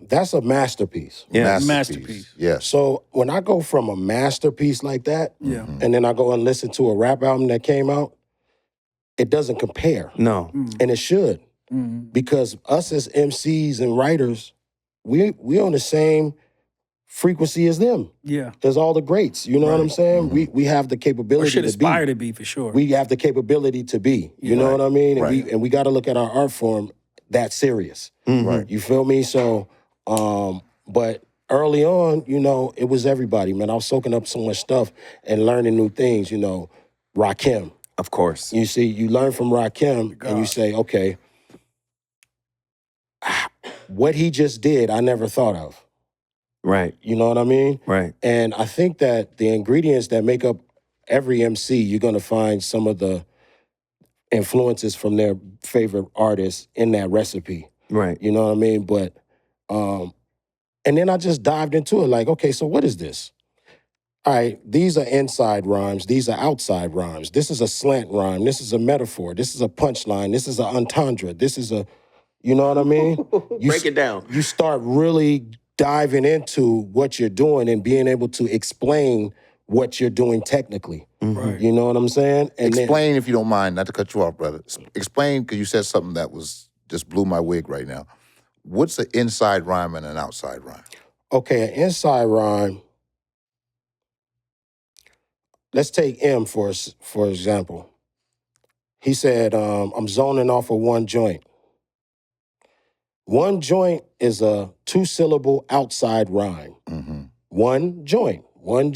Speaker 4: That's a masterpiece.
Speaker 1: Yeah.
Speaker 2: Masterpiece.
Speaker 3: Yes.
Speaker 4: So when I go from a masterpiece like that,
Speaker 2: Yeah.
Speaker 4: and then I go and listen to a rap album that came out, it doesn't compare.
Speaker 1: No.
Speaker 4: And it should.
Speaker 2: Mm-hmm.
Speaker 4: Because us as MCs and writers, we on the same frequency as them,
Speaker 2: Yeah.
Speaker 4: as all the greats. You know what I'm saying? We have the
Speaker 2: Or
Speaker 4: capability
Speaker 2: should
Speaker 4: to
Speaker 2: aspire
Speaker 4: be.
Speaker 2: to be for sure.
Speaker 4: We have the capability to be. You know what I mean? And
Speaker 3: Right.
Speaker 4: we got to look at our art form that serious.
Speaker 3: Right.
Speaker 4: You feel me? So, but early on, you know, it was everybody, man. I was soaking up so much stuff and learning new things. You know, Rakim.
Speaker 1: Of course.
Speaker 4: You see, you learn from Rakim and you say, okay, what he just did, I never thought of.
Speaker 1: Right.
Speaker 4: You know what I mean?
Speaker 1: Right.
Speaker 4: And I think that the ingredients that make up every MC, you're going to find some of the influences from their favorite artists in that recipe.
Speaker 1: Right.
Speaker 4: You know what I mean? But, and then I just dived into it like, okay, so what is this? All right, these are inside rhymes. These are outside rhymes. This is a slant rhyme. This is a metaphor. This is a punchline. This is an entendre. This is a, you know what I mean?
Speaker 1: Break it down.
Speaker 4: You start really diving into what you're doing and being able to explain what you're doing technically.
Speaker 2: Right.
Speaker 4: You know what I'm saying? And
Speaker 3: Explain, if you don't mind, not to cut you off, brother. Explain, because you said something that was just blew my wig right now. What's an inside rhyme and an outside rhyme?
Speaker 4: Okay, an inside rhyme. Let's take M for example. He said, I'm zoning off of one joint. One joint is a 2-syllable outside rhyme.
Speaker 3: Mm-hmm.
Speaker 4: One joint. I'm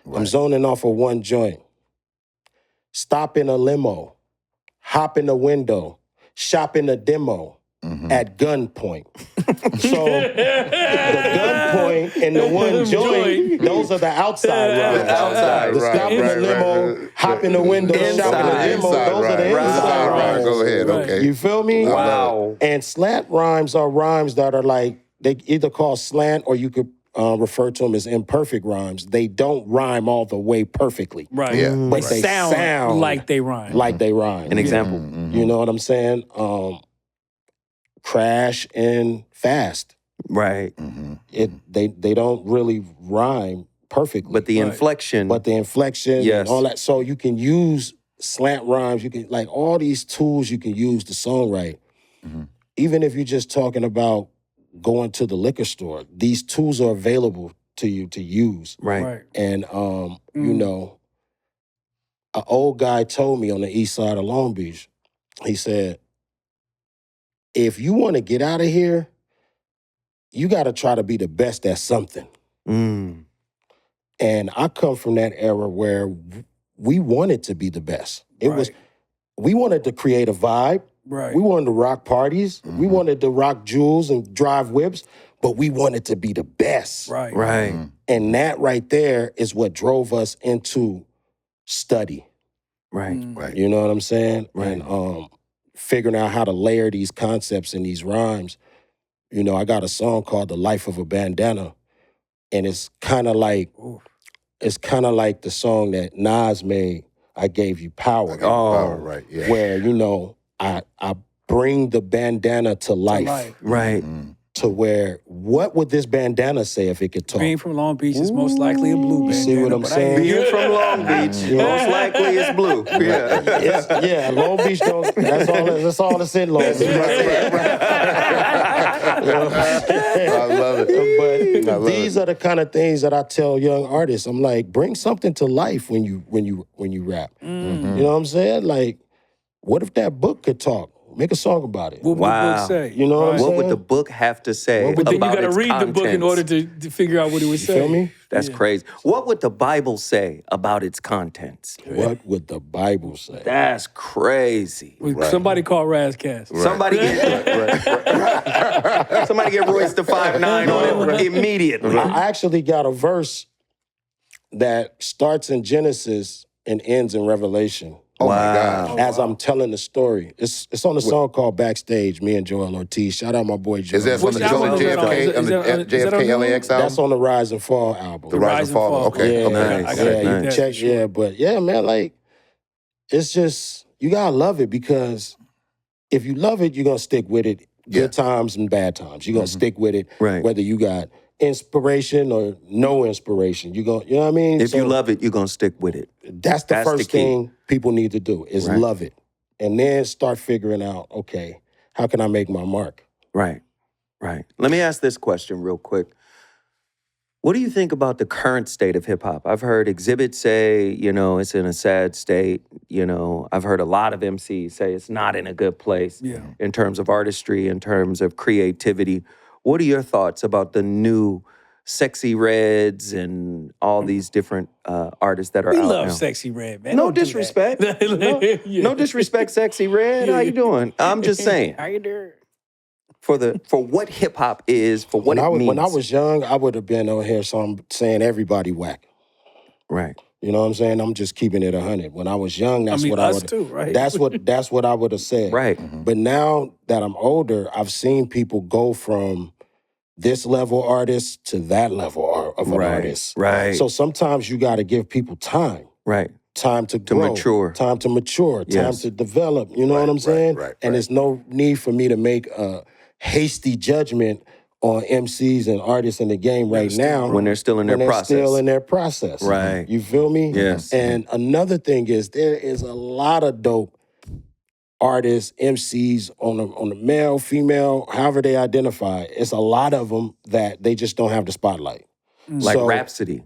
Speaker 3: Right.
Speaker 4: zoning off of one joint. Stop in a limo. Hop in a window. Shop in a demo. At gunpoint. So the gunpoint and the one joint, those are the outside rhymes.
Speaker 1: Outside,
Speaker 4: The stop in the limo, hop in the window, shop in the demo, those are the inside rhymes.
Speaker 3: Go ahead,
Speaker 2: Right.
Speaker 3: okay.
Speaker 4: You feel me?
Speaker 1: Wow.
Speaker 4: And slant rhymes are rhymes that are like, they either call slant or you could refer to them as imperfect rhymes. They don't rhyme all the way perfectly.
Speaker 2: Right.
Speaker 3: Yeah.
Speaker 4: But
Speaker 2: They
Speaker 4: they
Speaker 2: sound like they rhyme.
Speaker 4: like they rhyme.
Speaker 1: An example.
Speaker 4: You know what I'm saying? Crash and fast.
Speaker 1: Right.
Speaker 4: They don't really rhyme perfectly.
Speaker 1: But the
Speaker 2: Right.
Speaker 1: inflection.
Speaker 4: But the inflection
Speaker 1: Yes.
Speaker 4: and all that. So you can use slant rhymes. You can, like, all these tools you can use to songwrite. Even if you're just talking about going to the liquor store, these tools are available to you to use.
Speaker 1: right.
Speaker 2: Right.
Speaker 4: And, you know, an old guy told me on the east side of Long Beach, he said, if you want to get out of here, you got to try to be the best at something.
Speaker 1: Mm.
Speaker 4: And I come from that era where we wanted to be the best. It was, we wanted to create a vibe.
Speaker 2: Right.
Speaker 4: We wanted to rock parties. We wanted to rock jewels and drive whips, but we wanted to be the best.
Speaker 2: Right.
Speaker 1: Right.
Speaker 4: And that right there is what drove us into study.
Speaker 1: Right.
Speaker 3: Right.
Speaker 4: You know what I'm saying?
Speaker 1: Right.
Speaker 4: And figuring out how to layer these concepts and these rhymes. You know, I got a song called The Life of a Bandana. And it's kind of like the song that Nas made, I Gave You Power.
Speaker 3: Power, right, yeah.
Speaker 4: Where, you know, I bring the bandana to life.
Speaker 1: Right.
Speaker 4: To where, what would this bandana say if it could talk?
Speaker 2: Being from Long Beach is most likely a blue bandana.
Speaker 4: You see what I'm
Speaker 2: but I
Speaker 4: saying?
Speaker 2: hear
Speaker 1: Being from Long Beach, most likely it's blue. Yeah.
Speaker 4: Yeah, Long Beach don't. That's all that's in Long Beach.
Speaker 3: I love it.
Speaker 4: But these are the kind of things that I tell young artists. I'm like, bring something to life when you rap. You know what I'm saying? Like, what if that book could talk? Make a song about it.
Speaker 2: What would the
Speaker 1: Wow.
Speaker 2: book say?
Speaker 4: You know what I'm
Speaker 1: What
Speaker 4: saying?
Speaker 1: would the book have to say
Speaker 2: But then you
Speaker 1: about
Speaker 2: got to
Speaker 1: its
Speaker 2: read the book in
Speaker 1: contents?
Speaker 2: order to figure out what it would say.
Speaker 4: Feel me?
Speaker 1: That's crazy. What would the Bible say about its contents?
Speaker 4: What would the Bible say?
Speaker 1: That's crazy.
Speaker 2: Somebody call Razcast.
Speaker 1: Somebody get Royce the 5'9" on it immediately.
Speaker 4: I actually got a verse that starts in Genesis and ends in Revelation.
Speaker 3: Oh my
Speaker 1: Wow.
Speaker 3: gosh.
Speaker 4: as I'm telling the story. It's on a song called Backstage, me and Joel Ortiz. Shout out my boy Joel.
Speaker 3: Is that from the
Speaker 2: Which album is that on?
Speaker 3: JFK,
Speaker 2: Is that on
Speaker 3: JFK
Speaker 2: new?
Speaker 3: LAX album?
Speaker 4: That's on the Rise and Fall album.
Speaker 3: The Rise and Fall. Okay,
Speaker 4: Yeah,
Speaker 3: okay.
Speaker 1: Nice.
Speaker 2: I gotta
Speaker 4: yeah,
Speaker 2: get
Speaker 4: you
Speaker 2: that
Speaker 4: can check,
Speaker 2: for sure.
Speaker 4: yeah, but yeah, man, like, it's just, you gotta love it, because if you love it, you're gonna stick with it. Good times and bad times. You're gonna stick with it,
Speaker 1: Right.
Speaker 4: whether you got inspiration or no inspiration. You know what I mean?
Speaker 1: If you
Speaker 4: So
Speaker 1: love it, you're gonna stick with it.
Speaker 4: that's the
Speaker 1: that's the
Speaker 4: first
Speaker 1: key.
Speaker 4: thing people need to do is
Speaker 1: Right.
Speaker 4: love it. And then start figuring out, okay, how can I make my mark?
Speaker 1: Right. Right. Let me ask this question real quick. What do you think about the current state of hip hop? I've heard Exhibit say, it's in a sad state. I've heard a lot of MCs say it's not in a good place in terms of artistry, in terms of creativity. What are your thoughts about the new Sexy Reds and all these different artists that are
Speaker 2: We
Speaker 1: out
Speaker 2: love
Speaker 1: now?
Speaker 2: Sexy Red, man.
Speaker 1: No
Speaker 2: Don't do that.
Speaker 1: disrespect. No disrespect, Sexy Red. How you doing? I'm just saying.
Speaker 2: How you doing?
Speaker 1: For what hip hop is, for what it means.
Speaker 4: When I was young, I would have been on here saying everybody whack.
Speaker 1: Right.
Speaker 4: You know what I'm saying? I'm just keeping it 100. When I was young, that's what I
Speaker 2: us
Speaker 4: would.
Speaker 2: too, right?
Speaker 4: That's what I would have said.
Speaker 1: Right.
Speaker 4: But now that I'm older, I've seen people go from this level artist to that level of an artist.
Speaker 1: Right.
Speaker 4: So sometimes you got to give people time.
Speaker 1: Right.
Speaker 4: Time to grow,
Speaker 1: mature.
Speaker 4: time to mature, time
Speaker 1: Yes.
Speaker 4: to develop. You know what I'm saying?
Speaker 3: right,
Speaker 4: and there's no need for me to make a hasty judgment on MCs and artists in the game right now
Speaker 1: When they're still in their
Speaker 4: when they're
Speaker 1: process.
Speaker 4: still in their process.
Speaker 1: Right.
Speaker 4: You feel me?
Speaker 1: Yes.
Speaker 4: And another thing is there is a lot of dope artists, MCs on the male, female, however they identify. It's a lot of them that they just don't have the spotlight.
Speaker 1: Like
Speaker 4: So,
Speaker 1: Rhapsody.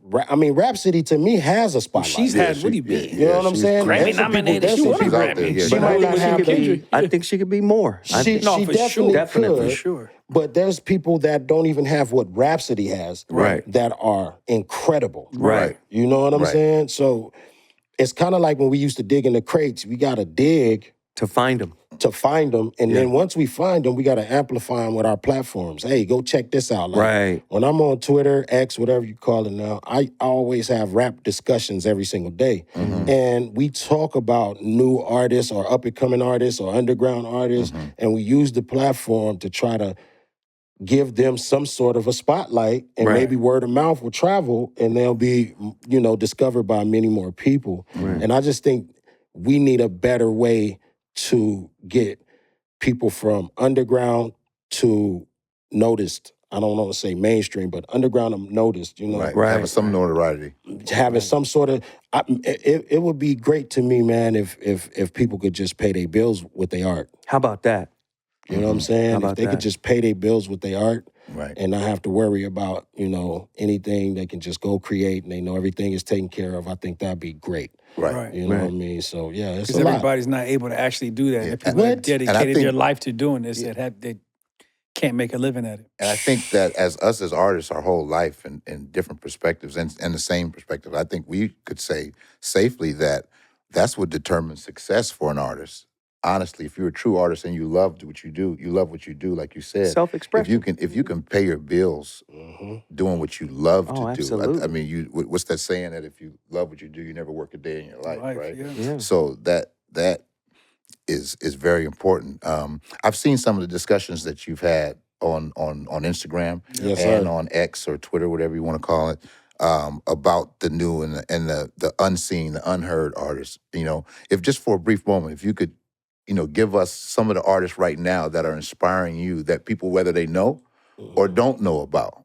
Speaker 4: Rhapsody to me has a spotlight.
Speaker 2: She's had, what do you mean?
Speaker 4: You know what I'm saying?
Speaker 2: Grammy
Speaker 4: There's some people-
Speaker 2: nominated.
Speaker 4: there's
Speaker 2: She
Speaker 4: some
Speaker 2: won a
Speaker 4: people-
Speaker 3: out there,
Speaker 2: Grammy.
Speaker 3: yeah.
Speaker 2: She
Speaker 4: But
Speaker 2: might
Speaker 4: might
Speaker 2: be
Speaker 4: not
Speaker 2: with
Speaker 4: have
Speaker 2: Kendrick.
Speaker 1: I think she could be more. I
Speaker 4: She,
Speaker 1: think-
Speaker 2: No,
Speaker 4: she
Speaker 2: for
Speaker 4: definitely
Speaker 2: sure.
Speaker 1: Definitely.
Speaker 4: could.
Speaker 2: For sure.
Speaker 4: But there's people that don't even have what Rhapsody has,
Speaker 1: Right.
Speaker 4: that are incredible.
Speaker 1: Right.
Speaker 4: You know what I'm
Speaker 3: Right.
Speaker 4: saying? So it's kind of like when we used to dig in the crates. We got to dig
Speaker 1: To find them.
Speaker 4: to find them. And
Speaker 1: Yeah.
Speaker 4: then once we find them, we got to amplify them with our platforms. Hey, go check this out. Like,
Speaker 1: Right.
Speaker 4: when I'm on Twitter, X, whatever you call it now, I always have rap discussions every single day. And we talk about new artists or up-and-coming artists or underground artists, and we use the platform to try to give them some sort of a spotlight, and
Speaker 1: Right.
Speaker 4: maybe word of mouth will travel, and they'll be, discovered by many more people. And I just think we need a better way to get people from underground to noticed. I don't want to say mainstream, but underground and noticed,
Speaker 3: Right.
Speaker 1: Right.
Speaker 3: Having some notoriety.
Speaker 4: having some sort of. It would be great to me, man, if people could just pay their bills with their art.
Speaker 1: How about that?
Speaker 4: You know what I'm saying?
Speaker 1: How
Speaker 4: If
Speaker 1: about
Speaker 4: they could
Speaker 1: that?
Speaker 4: just pay their bills with their art,
Speaker 3: Right.
Speaker 4: and not have to worry about, anything, they can just go create and they know everything is taken care of. I think that'd be great.
Speaker 3: Right.
Speaker 2: Right.
Speaker 4: You know
Speaker 1: Right.
Speaker 4: what I mean? So yeah, it's
Speaker 2: Because
Speaker 4: a lot.
Speaker 2: everybody's not able to actually do that.
Speaker 3: Yeah.
Speaker 2: The people that
Speaker 4: What?
Speaker 2: dedicated
Speaker 3: think-
Speaker 2: their life to doing this they can't make a living at it.
Speaker 3: And I think that as artists, our whole life in different perspectives and the same perspective, I think we could say safely that that's what determines success for an artist. Honestly, if you're a true artist and you love what you do, like you said.
Speaker 1: Self-expression.
Speaker 3: If you can pay your bills doing what you love
Speaker 1: Oh,
Speaker 3: to
Speaker 1: absolutely.
Speaker 3: do. I mean, what's that saying that if you love what you do, you never work a day in your life, right?
Speaker 2: Yeah.
Speaker 1: Yeah.
Speaker 3: So that is very important. I've seen some of the discussions that you've had on Instagram
Speaker 4: Yes,
Speaker 3: and
Speaker 4: sir.
Speaker 3: on X or Twitter, whatever you want to call it, about the new and the unseen, the unheard artists. If just for a brief moment, if you could, give us some of the artists right now that are inspiring you, that people, whether they know or don't know about,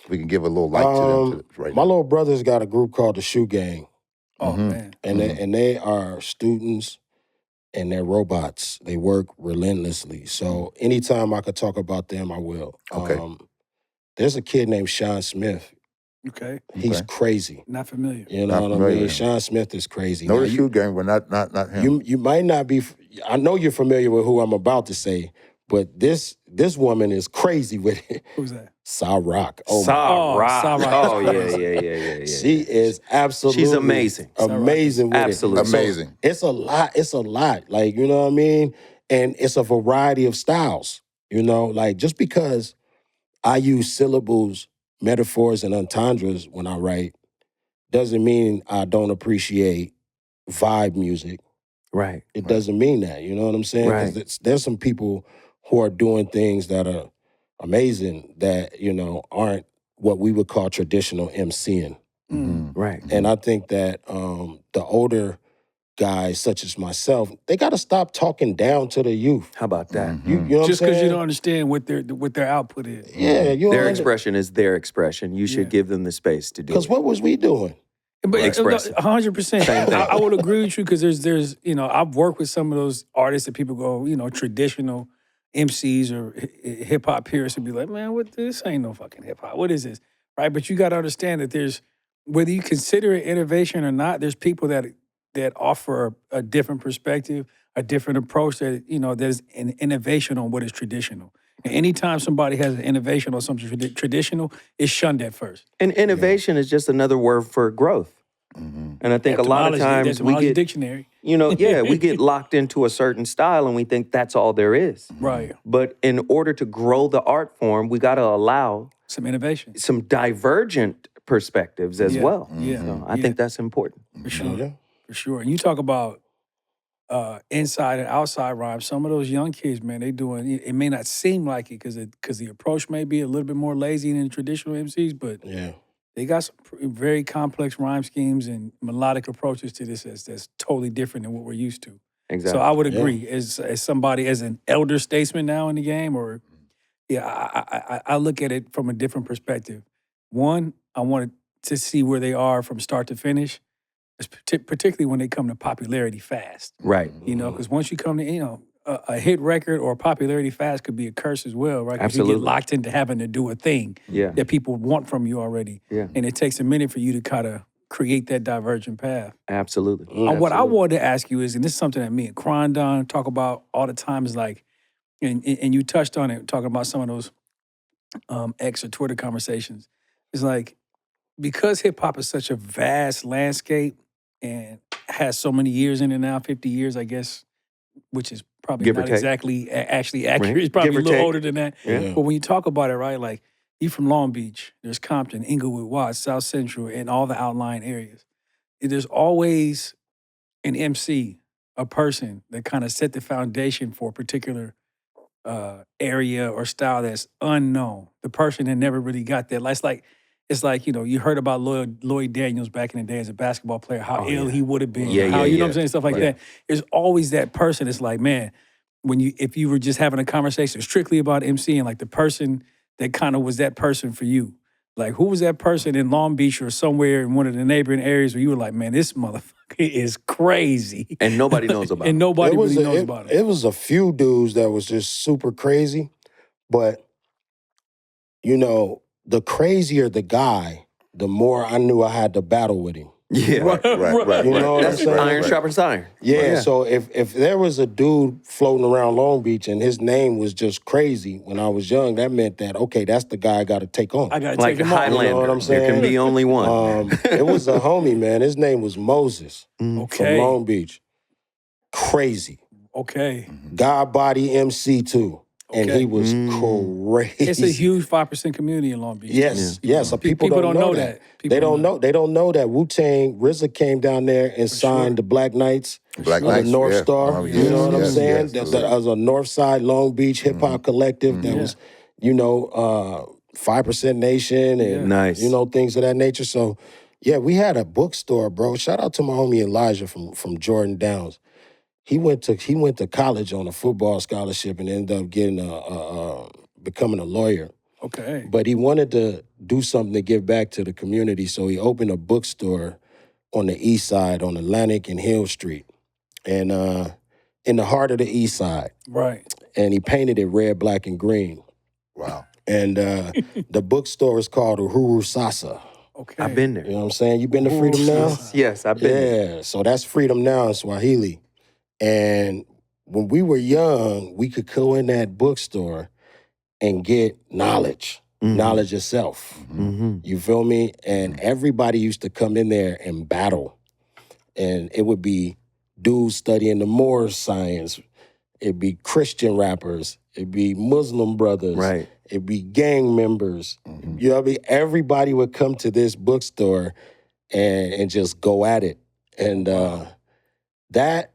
Speaker 3: we can give a little light to them right
Speaker 4: My
Speaker 3: now.
Speaker 4: little brother's got a group called the Shoe Gang,
Speaker 2: Oh, man.
Speaker 4: and they are students and they're robots. They work relentlessly. So anytime I could talk about them, I will.
Speaker 3: Okay.
Speaker 4: There's a kid named Sean Smith.
Speaker 2: Okay.
Speaker 4: He's
Speaker 3: Okay.
Speaker 4: crazy.
Speaker 2: Not familiar.
Speaker 4: You
Speaker 3: Not
Speaker 4: know what I
Speaker 3: familiar
Speaker 4: mean?
Speaker 3: with him.
Speaker 4: Sean Smith is crazy.
Speaker 3: Know
Speaker 4: Now,
Speaker 3: the shoe gang, but not him.
Speaker 4: you might not be. I know you're familiar with who I'm about to say, but this woman is crazy with it.
Speaker 2: Who's that?
Speaker 4: Cigar. Oh,
Speaker 1: Sa Ra.
Speaker 2: Sa Ra.
Speaker 1: Oh, yeah.
Speaker 4: she is absolutely.
Speaker 1: She's amazing.
Speaker 4: Amazing with
Speaker 1: Absolutely.
Speaker 4: it. So
Speaker 3: Amazing.
Speaker 4: it's a lot. It's a lot. Like, you know what I mean? And it's a variety of styles. Like just because I use syllables, metaphors, and entendres when I write doesn't mean I don't appreciate vibe music.
Speaker 1: Right.
Speaker 4: It doesn't mean that. You know what I'm saying?
Speaker 1: Right.
Speaker 4: Because there's some people who are doing things that are amazing that, you know, aren't what we would call traditional MCing.
Speaker 1: Right.
Speaker 4: And I think that the older guys, such as myself, they got to stop talking down to the youth.
Speaker 1: How about that?
Speaker 4: You know what
Speaker 2: Just
Speaker 4: I'm
Speaker 2: because
Speaker 4: saying?
Speaker 2: you don't understand what their output is.
Speaker 4: Yeah, you
Speaker 1: Their
Speaker 4: know,
Speaker 1: expression is their expression. You should
Speaker 2: Yeah.
Speaker 1: give them the space to do
Speaker 4: because
Speaker 1: it.
Speaker 4: what was we doing?
Speaker 2: But
Speaker 1: Express it.
Speaker 2: 100%.
Speaker 1: Same thing.
Speaker 2: I would agree with you because there's you know, I've worked with some of those artists that people go, you know, traditional MCs or hip hop purists would be like, man, what this ain't no fucking hip hop. What is this? Right? But you got to understand that there's whether you consider it innovation or not, there's people that offer a different perspective, a different approach that, you know, there's an innovation on what is traditional. And anytime somebody has an innovation on something traditional, it's shunned at first.
Speaker 1: And innovation is just another word for growth. And I think a lot of times we get,
Speaker 2: dictionary.
Speaker 1: you know, we get locked into a certain style and we think that's all there is.
Speaker 2: Right.
Speaker 1: But in order to grow the art form, we got to allow
Speaker 2: Some innovation.
Speaker 1: some divergent perspectives as well.
Speaker 2: Yeah.
Speaker 1: So I think that's important.
Speaker 2: For sure.
Speaker 4: Yeah.
Speaker 2: For sure. And you talk about inside and outside rhymes. Some of those young kids, man, they doing it may not seem like it because the approach may be a little bit more lazy than traditional MCs, but
Speaker 4: Yeah.
Speaker 2: they got some very complex rhyme schemes and melodic approaches to this that's totally different than what we're used to.
Speaker 1: Exactly.
Speaker 2: So I would agree as somebody, as an elder statesman now in the game, or I look at it from a different perspective. One, I wanted to see where they are from start to finish, particularly when they come to popularity fast.
Speaker 1: Right.
Speaker 2: You know, because once you come to, you know, a hit record or popularity fast could be a curse as well, right? 'Cause you
Speaker 1: Absolutely.
Speaker 2: get locked into having to do a thing
Speaker 1: Yeah.
Speaker 2: that people want from you already.
Speaker 1: Yeah.
Speaker 2: And it takes a minute for you to kind of create that divergent path.
Speaker 1: Absolutely.
Speaker 2: What I
Speaker 1: Absolutely.
Speaker 2: wanted to ask you is, and this is something that me and Crondon talk about all the time, is like, and you touched on it, talking about some of those X or Twitter conversations. It's like, because hip hop is such a vast landscape and has so many years in it now, 50 years, I guess, which is probably
Speaker 1: Give or
Speaker 2: not
Speaker 1: take.
Speaker 2: exactly actually accurate.
Speaker 1: Right.
Speaker 2: It's probably
Speaker 1: Give
Speaker 2: a
Speaker 1: or
Speaker 2: little
Speaker 1: take.
Speaker 2: older than that.
Speaker 1: Yeah.
Speaker 2: But when you talk about it, right, like, you from Long Beach, there's Compton, Inglewood, Watts, South Central, and all the outlying areas. There's always an MC, a person that kind of set the foundation for a particular area or style that's unknown. The person that never really got that. It's like, you know, you heard about Lloyd Daniels back in the day as a basketball player, how ill he would have been.
Speaker 1: Yeah,
Speaker 2: how,
Speaker 1: yeah,
Speaker 2: you know what I'm
Speaker 1: yeah.
Speaker 2: saying? Stuff like that. There's always that person. It's like, man, if you were just having a conversation strictly about MCing, like the person that kind of was that person for you. Like, who was that person in Long Beach or somewhere in one of the neighboring areas where you were like, man, this motherfucker is crazy.
Speaker 1: And nobody knows about
Speaker 2: And
Speaker 1: it.
Speaker 2: nobody really knows about it.
Speaker 4: It was a few dudes that was just super crazy, but you know, the crazier the guy, the more I knew I had to battle with him.
Speaker 1: Yeah.
Speaker 3: Right.
Speaker 4: You know what I'm
Speaker 1: That's
Speaker 4: saying?
Speaker 1: iron sharpens iron.
Speaker 4: Yeah, so if there was a dude floating around Long Beach and his name was just crazy when I was young, that meant that, okay, that's the guy I got to take on.
Speaker 2: I got to
Speaker 1: Like
Speaker 2: take him off.
Speaker 1: Highlander.
Speaker 4: You know what I'm
Speaker 1: There can
Speaker 4: saying?
Speaker 1: be only one.
Speaker 4: It was a homie, man. His name was Moses from
Speaker 2: Okay.
Speaker 4: Long Beach. Crazy.
Speaker 2: Okay.
Speaker 4: God body MC too. And
Speaker 2: Okay.
Speaker 4: he was crazy.
Speaker 2: It's a huge 5% community in Long Beach.
Speaker 4: Yes, yes. So people don't know that. They don't know. They don't know that Wu-Tang, RZA came down there and signed the Black Knights,
Speaker 3: Black
Speaker 4: the
Speaker 3: Knights,
Speaker 4: North
Speaker 3: yeah.
Speaker 4: Star.
Speaker 3: Oh,
Speaker 4: You know what I'm
Speaker 3: yes,
Speaker 4: saying?
Speaker 3: yes,
Speaker 4: That was a North Side Long Beach hip hop collective that
Speaker 2: Yeah.
Speaker 4: was, you know, 5% Nation and
Speaker 1: Nice.
Speaker 4: you know, things of that nature. So yeah, we had a bookstore, bro. Shout out to my homie Elijah from Jordan Downs. He went to college on a football scholarship and ended up getting becoming a lawyer.
Speaker 2: Okay.
Speaker 4: But he wanted to do something to give back to the community, so he opened a bookstore on the east side on Atlantic and Hill Street, and in the heart of the east side.
Speaker 2: Right.
Speaker 4: And he painted it red, black, and green.
Speaker 3: Wow.
Speaker 4: And the bookstore is called Uhuru Sasa.
Speaker 2: Okay.
Speaker 1: I've been there.
Speaker 4: You know what I'm saying? You been to Freedom Now?
Speaker 1: Yes, I've been there.
Speaker 4: Yeah, so that's Freedom Now in Swahili. And when we were young, we could go in that bookstore and get knowledge, knowledge itself. You feel me? And everybody used to come in there and battle. And it would be dudes studying the Moor science. It'd be Christian rappers. It'd be Muslim brothers.
Speaker 1: Right.
Speaker 4: It'd be gang members. You know what I mean? Everybody would come to this bookstore and just go at it. And that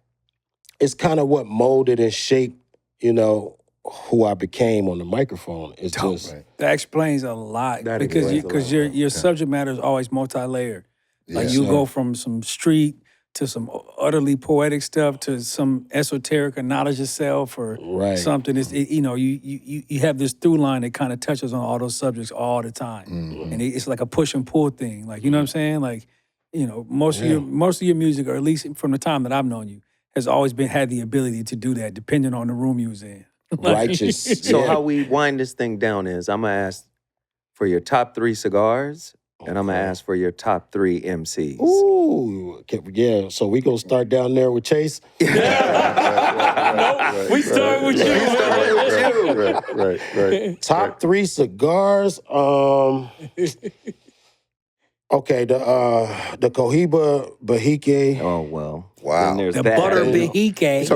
Speaker 4: is kind of what molded and shaped, you know, who I became on the microphone. It's just
Speaker 2: That explains a lot
Speaker 1: That
Speaker 2: because
Speaker 1: explains a lot.
Speaker 2: your subject matter is always multi-layered. Like
Speaker 3: Yes,
Speaker 2: you
Speaker 3: sir.
Speaker 2: go from some street to some utterly poetic stuff to some esoteric or knowledge of self or
Speaker 4: Right.
Speaker 2: something. You know, you have this through line that kind of touches on all those subjects all the time, and it's like a push and pull thing. Like you know what I'm saying? Like you know, most of your music, or at least from the time that I've known you, has always had the ability to do that, depending on the room you was in.
Speaker 4: righteous.
Speaker 1: So
Speaker 4: yeah.
Speaker 1: how we wind this thing down is I'm gonna ask for your top 3 cigars, and I'm gonna ask for your top 3 MCs.
Speaker 4: Ooh, yeah. So we gonna start down there with Chace.
Speaker 2: We start with you.
Speaker 3: Right.
Speaker 4: Top 3 cigars. Okay, the Cohiba Bahique.
Speaker 1: Oh well.
Speaker 3: Wow.
Speaker 1: Then there's
Speaker 2: The
Speaker 1: that.
Speaker 2: butter
Speaker 1: Then
Speaker 2: behike.
Speaker 1: there's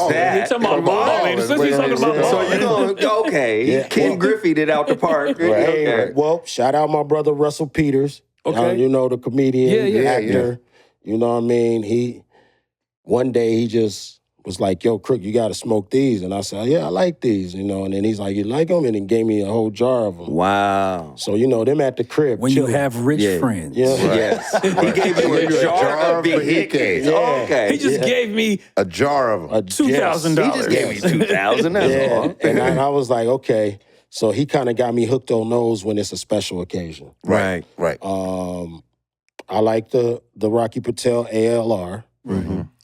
Speaker 1: that.
Speaker 2: You're talking about balling. Especially talking about
Speaker 1: So
Speaker 2: balling.
Speaker 1: you know, okay,
Speaker 4: Yeah.
Speaker 1: Ken Griffey'd it out the park.
Speaker 4: Hey,
Speaker 1: Okay.
Speaker 4: well, shout out my brother Russell Peters.
Speaker 2: Okay.
Speaker 4: You know, the comedian,
Speaker 2: Yeah.
Speaker 4: actor. You know what I mean? One day he just was like, yo, Crook, you got to smoke these. And I said, yeah, I like these, you know. And then he's like, you like them? And then gave me a whole jar of them.
Speaker 1: Wow.
Speaker 4: So, you know, them at the crib.
Speaker 2: When you
Speaker 4: chilling.
Speaker 2: have rich
Speaker 1: Yeah.
Speaker 2: friends.
Speaker 4: Yeah.
Speaker 1: Yes. He gave you a jar of Behikes.
Speaker 4: Yeah.
Speaker 1: Okay.
Speaker 2: He just gave me
Speaker 3: A jar of them.
Speaker 2: $2,000.
Speaker 1: He just gave me 2,000. That's
Speaker 4: Yeah.
Speaker 1: all.
Speaker 4: And I was like, okay. So he kind of got me hooked on those when it's a special occasion.
Speaker 1: Right.
Speaker 4: I like the Rocky Patel ALR.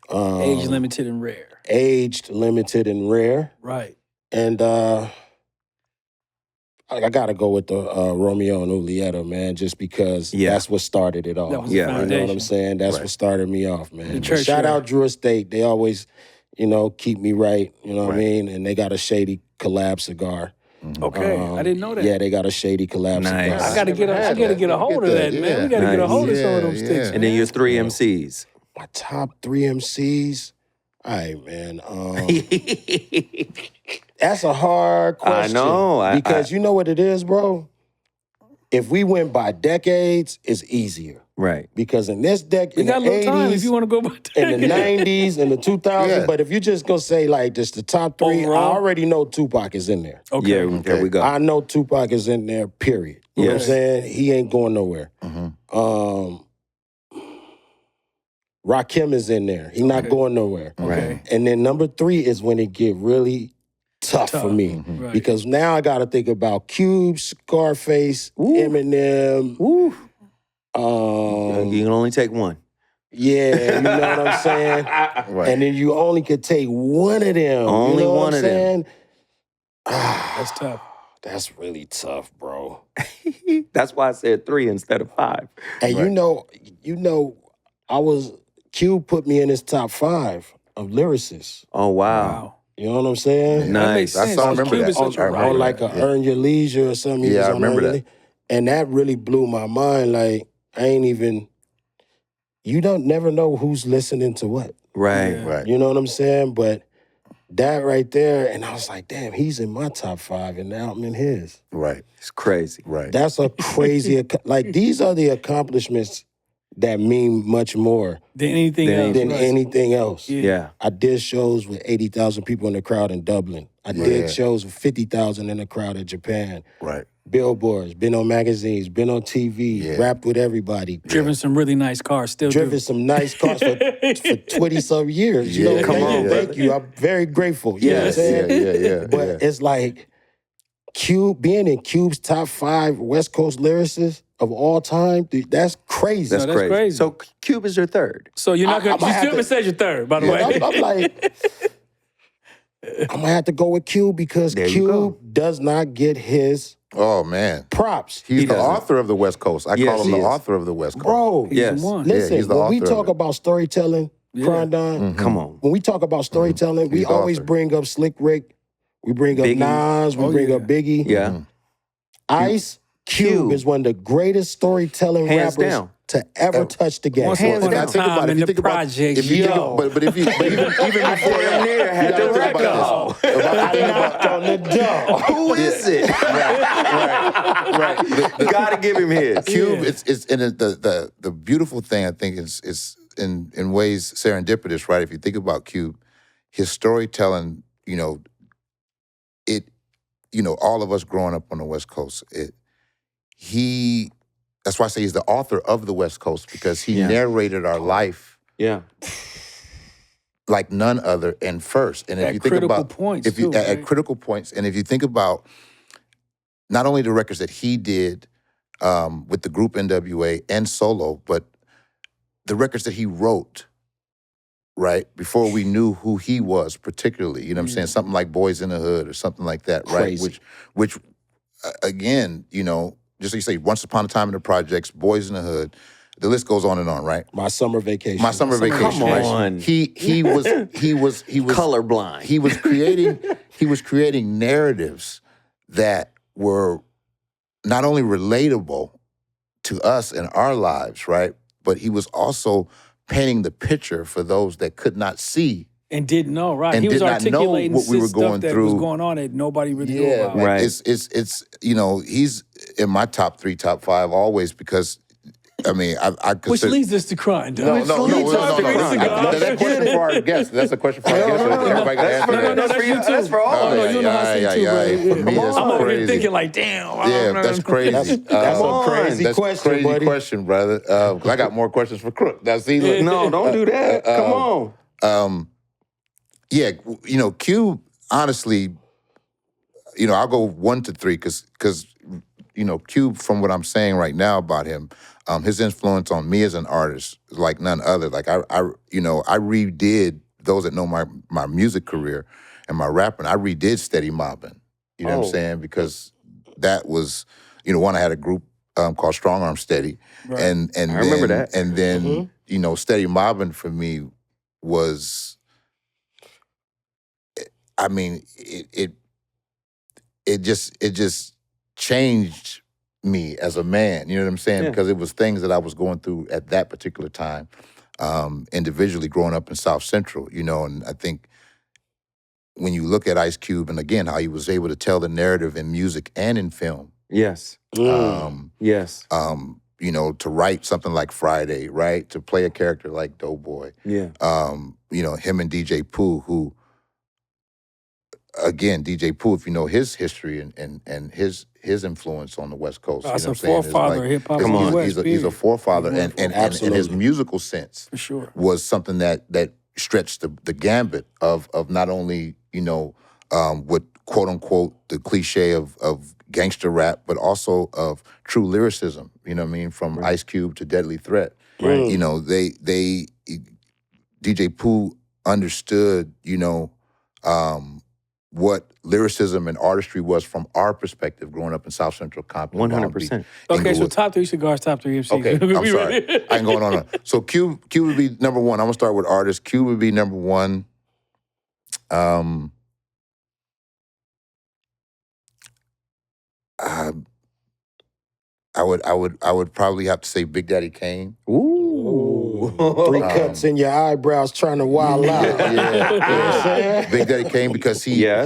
Speaker 2: age limited and rare.
Speaker 4: Aged, limited, and rare.
Speaker 2: Right.
Speaker 4: And I got to go with the Romeo and Julieta, man, just because that's what started it all.
Speaker 2: That was
Speaker 1: Yeah.
Speaker 2: the
Speaker 4: You know what
Speaker 2: foundation.
Speaker 4: I'm saying? That's what started me off, man.
Speaker 2: The
Speaker 4: But
Speaker 2: church
Speaker 4: shout
Speaker 2: era.
Speaker 4: out Drew Estate. They always, you know, keep me right. You know what I mean? And they got a Shady collab cigar.
Speaker 2: Okay. I didn't know that.
Speaker 4: Yeah, they got a Shady collab
Speaker 1: Nice.
Speaker 4: cigar.
Speaker 2: I gotta get a hold of that, man. We gotta get a hold of some of those sticks.
Speaker 1: And then your 3 MCs.
Speaker 4: My top 3 MCs. All right, man. That's a hard question.
Speaker 1: I know.
Speaker 4: Because you know what it is, bro? If we went by decades, it's easier.
Speaker 1: Right.
Speaker 4: Because in this decade,
Speaker 2: We
Speaker 4: in the
Speaker 2: got a little time if
Speaker 4: 80s,
Speaker 2: you want to go by
Speaker 4: in the 90s, and the 2000s,
Speaker 3: Yeah.
Speaker 4: but if you just go say like just the top 3,
Speaker 2: Overall?
Speaker 4: I already know Tupac is in there.
Speaker 2: Okay.
Speaker 1: Yeah, there we go.
Speaker 4: I know Tupac is in there, period. You know what I'm
Speaker 1: Yes.
Speaker 4: saying? He ain't going nowhere. Rakim is in there. He not going nowhere.
Speaker 2: Okay.
Speaker 4: And then number 3 is when it get really tough for me.
Speaker 2: Right.
Speaker 4: Because now I got to think about Cube, Scarface, Eminem.
Speaker 1: You can only take one.
Speaker 4: Yeah, you know what I'm saying?
Speaker 3: Right.
Speaker 4: And then you only could take one of them.
Speaker 1: Only
Speaker 4: you know
Speaker 1: one
Speaker 4: what I'm
Speaker 1: of them.
Speaker 4: saying?
Speaker 2: That's tough.
Speaker 4: That's really tough, bro.
Speaker 1: That's why I said 3 instead of 5.
Speaker 4: And you know, Cube put me in his top 5 of lyricists.
Speaker 1: Oh, wow.
Speaker 4: You know what I'm saying?
Speaker 2: That makes
Speaker 1: Nice.
Speaker 2: sense.
Speaker 3: I remember
Speaker 2: Cube
Speaker 3: that.
Speaker 2: is such a
Speaker 3: I remember
Speaker 2: writer.
Speaker 4: On like a Earn Your Leisure or something. He
Speaker 3: Yeah,
Speaker 4: was
Speaker 3: I
Speaker 4: on
Speaker 3: remember
Speaker 4: Earn Your
Speaker 3: that.
Speaker 4: Leisure. And that really blew my mind. Like, I ain't even, you don't never know who's listening to what.
Speaker 1: Right.
Speaker 3: Right.
Speaker 4: You know what I'm saying? But that right there, and I was like, damn, he's in my top 5 and now I'm in his.
Speaker 3: Right.
Speaker 1: It's crazy.
Speaker 3: Right.
Speaker 4: That's a crazy, like these are the accomplishments that mean much more
Speaker 2: Than anything else.
Speaker 4: than
Speaker 2: right.
Speaker 4: anything else.
Speaker 1: Yeah.
Speaker 4: I did shows with 80,000 people in the crowd in Dublin. I did shows with 50,000 in the crowd in Japan.
Speaker 3: Right.
Speaker 4: Billboards, been on magazines, been on TV, rapped with everybody.
Speaker 2: Driven some really nice cars. Still
Speaker 4: Driven some nice cars for 20-some years. You know,
Speaker 3: Yeah, come on,
Speaker 4: thank you. I'm very grateful. You know what I'm saying?
Speaker 3: Yeah.
Speaker 4: But it's like Cube, being in Cube's top 5 West Coast lyricists of all time, dude, that's crazy.
Speaker 1: That's,
Speaker 2: that's
Speaker 1: crazy.
Speaker 2: crazy.
Speaker 1: So Cube is your 3rd.
Speaker 2: So you're not
Speaker 4: I
Speaker 2: gonna.
Speaker 4: might
Speaker 2: You
Speaker 4: have
Speaker 2: still
Speaker 4: to-
Speaker 2: haven't said your third, by the
Speaker 4: Yeah,
Speaker 2: way.
Speaker 4: I'm like, I'm gonna have to go with Cube because
Speaker 1: There you go.
Speaker 4: Cube does not get his
Speaker 3: Oh, man.
Speaker 4: props.
Speaker 3: He's the
Speaker 1: doesn't.
Speaker 3: author of the West Coast. I
Speaker 1: Yes,
Speaker 3: call him
Speaker 1: he
Speaker 3: the
Speaker 1: is.
Speaker 3: author of the West Coast.
Speaker 4: Bro,
Speaker 1: Yes.
Speaker 2: the one.
Speaker 4: listen,
Speaker 3: he's the
Speaker 4: when we
Speaker 3: author of
Speaker 4: talk
Speaker 3: it.
Speaker 4: about storytelling, Crondon,
Speaker 1: Come on.
Speaker 4: when we talk about storytelling, we
Speaker 3: He's the
Speaker 4: always
Speaker 3: author.
Speaker 4: bring up Slick Rick, we bring up
Speaker 1: Biggie.
Speaker 4: Nas, we bring up Biggie.
Speaker 1: Yeah.
Speaker 4: Ice Cube is one of the greatest storytelling
Speaker 1: Hands
Speaker 4: rappers
Speaker 1: down.
Speaker 4: to ever touch the game.
Speaker 2: Once
Speaker 1: Hands
Speaker 2: upon a
Speaker 1: down.
Speaker 3: Think about
Speaker 2: time
Speaker 3: it.
Speaker 2: in
Speaker 3: If you
Speaker 2: the
Speaker 3: think about
Speaker 2: projects,
Speaker 3: if you think
Speaker 2: yo.
Speaker 3: but if you but even before
Speaker 1: Damn near had
Speaker 3: you
Speaker 1: the
Speaker 3: gotta think
Speaker 1: record
Speaker 3: about this.
Speaker 4: I knocked on the door.
Speaker 1: Who is it?
Speaker 3: Right.
Speaker 1: Gotta give him his.
Speaker 3: Cube, it's and the beautiful thing I think is in ways serendipitous, right? If you think about Cube, his storytelling, all of us growing up on the West Coast, that's why I say he's the author of the West Coast, because he narrated our life
Speaker 1: Yeah.
Speaker 3: like none other and first. And if
Speaker 2: At
Speaker 3: you think
Speaker 2: critical
Speaker 3: about
Speaker 2: points,
Speaker 3: if you
Speaker 2: too,
Speaker 3: at
Speaker 2: right?
Speaker 3: critical points, and if you think about not only the records that he did with the group NWA and solo, but the records that he wrote, right, before we knew who he was particularly, you know what I'm saying? Something like Boys in the Hood or something like that, right?
Speaker 4: Crazy.
Speaker 3: Which again, just like you say, Once Upon a Time in the Projects, Boys in the Hood, the list goes on and on, right?
Speaker 4: My summer vacation.
Speaker 3: My summer vacation.
Speaker 1: Come
Speaker 3: right?
Speaker 1: on.
Speaker 3: He was
Speaker 1: Colorblind.
Speaker 3: He was creating narratives that were not only relatable to us in our lives, right? But he was also painting the picture for those that could not see.
Speaker 2: And didn't know, right?
Speaker 3: And
Speaker 2: He was
Speaker 3: did not know
Speaker 2: articulating
Speaker 3: what we were
Speaker 2: stuff
Speaker 3: going
Speaker 2: that
Speaker 3: through.
Speaker 2: was going on that nobody really knew about.
Speaker 3: man,
Speaker 1: Right.
Speaker 3: It's he's in my top 3, top 5 always, because I
Speaker 2: Which
Speaker 3: consider.
Speaker 2: leads us to crime.
Speaker 3: No. That's a question for our guest. That's a question for our guest. Everybody got to answer that.
Speaker 1: That's for you too. That's for all of us.
Speaker 2: you know how I say too, bro.
Speaker 3: For me, that's
Speaker 2: I'm over here
Speaker 3: crazy.
Speaker 2: thinking like, damn.
Speaker 3: Yeah, that's crazy.
Speaker 4: That's a crazy
Speaker 3: That's
Speaker 4: question,
Speaker 3: a crazy
Speaker 4: buddy.
Speaker 3: question, brother. 'Cause I got more questions for Crook. Now, see, look.
Speaker 1: No, don't do that. Come on.
Speaker 3: Yeah, Cube, honestly, I'll go 1 to 3 because Cube, from what I'm saying right now about him, his influence on me as an artist is like none other. Like I redid, those that know my music career and my rapping, I redid Steady Mobbin'. You know what I'm saying? Because that was, one, I had a group called Strong Arm Steady.
Speaker 2: Right.
Speaker 3: And
Speaker 1: I remember that.
Speaker 3: And then, Steady Mobbin' for me was, it just changed me as a man, you know what I'm saying?
Speaker 1: Yeah.
Speaker 3: Because it was things that I was going through at that particular time, individually growing up in South Central, and I think when you look at Ice Cube, and again, how he was able to tell the narrative in music and in film,
Speaker 1: Yes. Yes.
Speaker 3: to write something like Friday, right? To play a character like Doughboy.
Speaker 1: Yeah.
Speaker 3: Him and DJ Pooh, who, again, DJ Pooh, if you know his history and his influence on the West Coast.
Speaker 2: That's
Speaker 3: you know
Speaker 2: a
Speaker 3: what I'm saying? It's
Speaker 2: forefather of hip-hop
Speaker 1: Come
Speaker 2: in
Speaker 1: on.
Speaker 2: the West,
Speaker 3: He's a forefather, and his musical sense
Speaker 2: for sure.
Speaker 3: was something that stretched the gambit of not only, what quote unquote the cliche of gangster rap, but also of true lyricism, from Ice Cube to Deadly Threat.
Speaker 1: Right.
Speaker 3: They DJ Pooh understood, what lyricism and artistry was from our perspective growing up in South Central Compton.
Speaker 1: 100%.
Speaker 2: Okay, so top 3 cigars, top 3 MCs.
Speaker 3: Okay, I'm sorry. I ain't going on. So Cube would be number 1. I'm gonna start with artists. Cube would be number 1. I would probably have to say Big Daddy Kane.
Speaker 1: Ooh.
Speaker 4: 3 cuts in your eyebrows trying to wild out.
Speaker 3: Yeah. Big Daddy Kane, because he
Speaker 2: I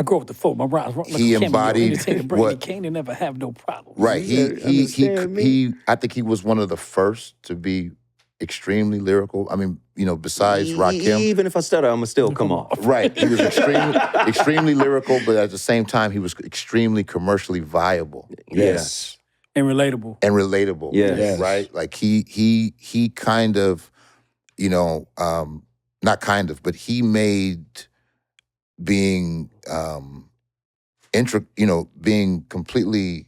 Speaker 2: grew up with the folk. My brothers
Speaker 3: he embodied what
Speaker 2: Kane and never have no problem.
Speaker 3: right.
Speaker 1: Understand me?
Speaker 3: He I think he was one of the first to be extremely lyrical. I mean, besides Rakim.
Speaker 1: Even if I stutter, I'm going to still come off.
Speaker 3: Right. He was extremely lyrical, but at the same time, he was extremely commercially viable.
Speaker 4: Yes.
Speaker 2: And relatable.
Speaker 1: Yes.
Speaker 3: Right? Like he kind of, not kind of, but he made being being completely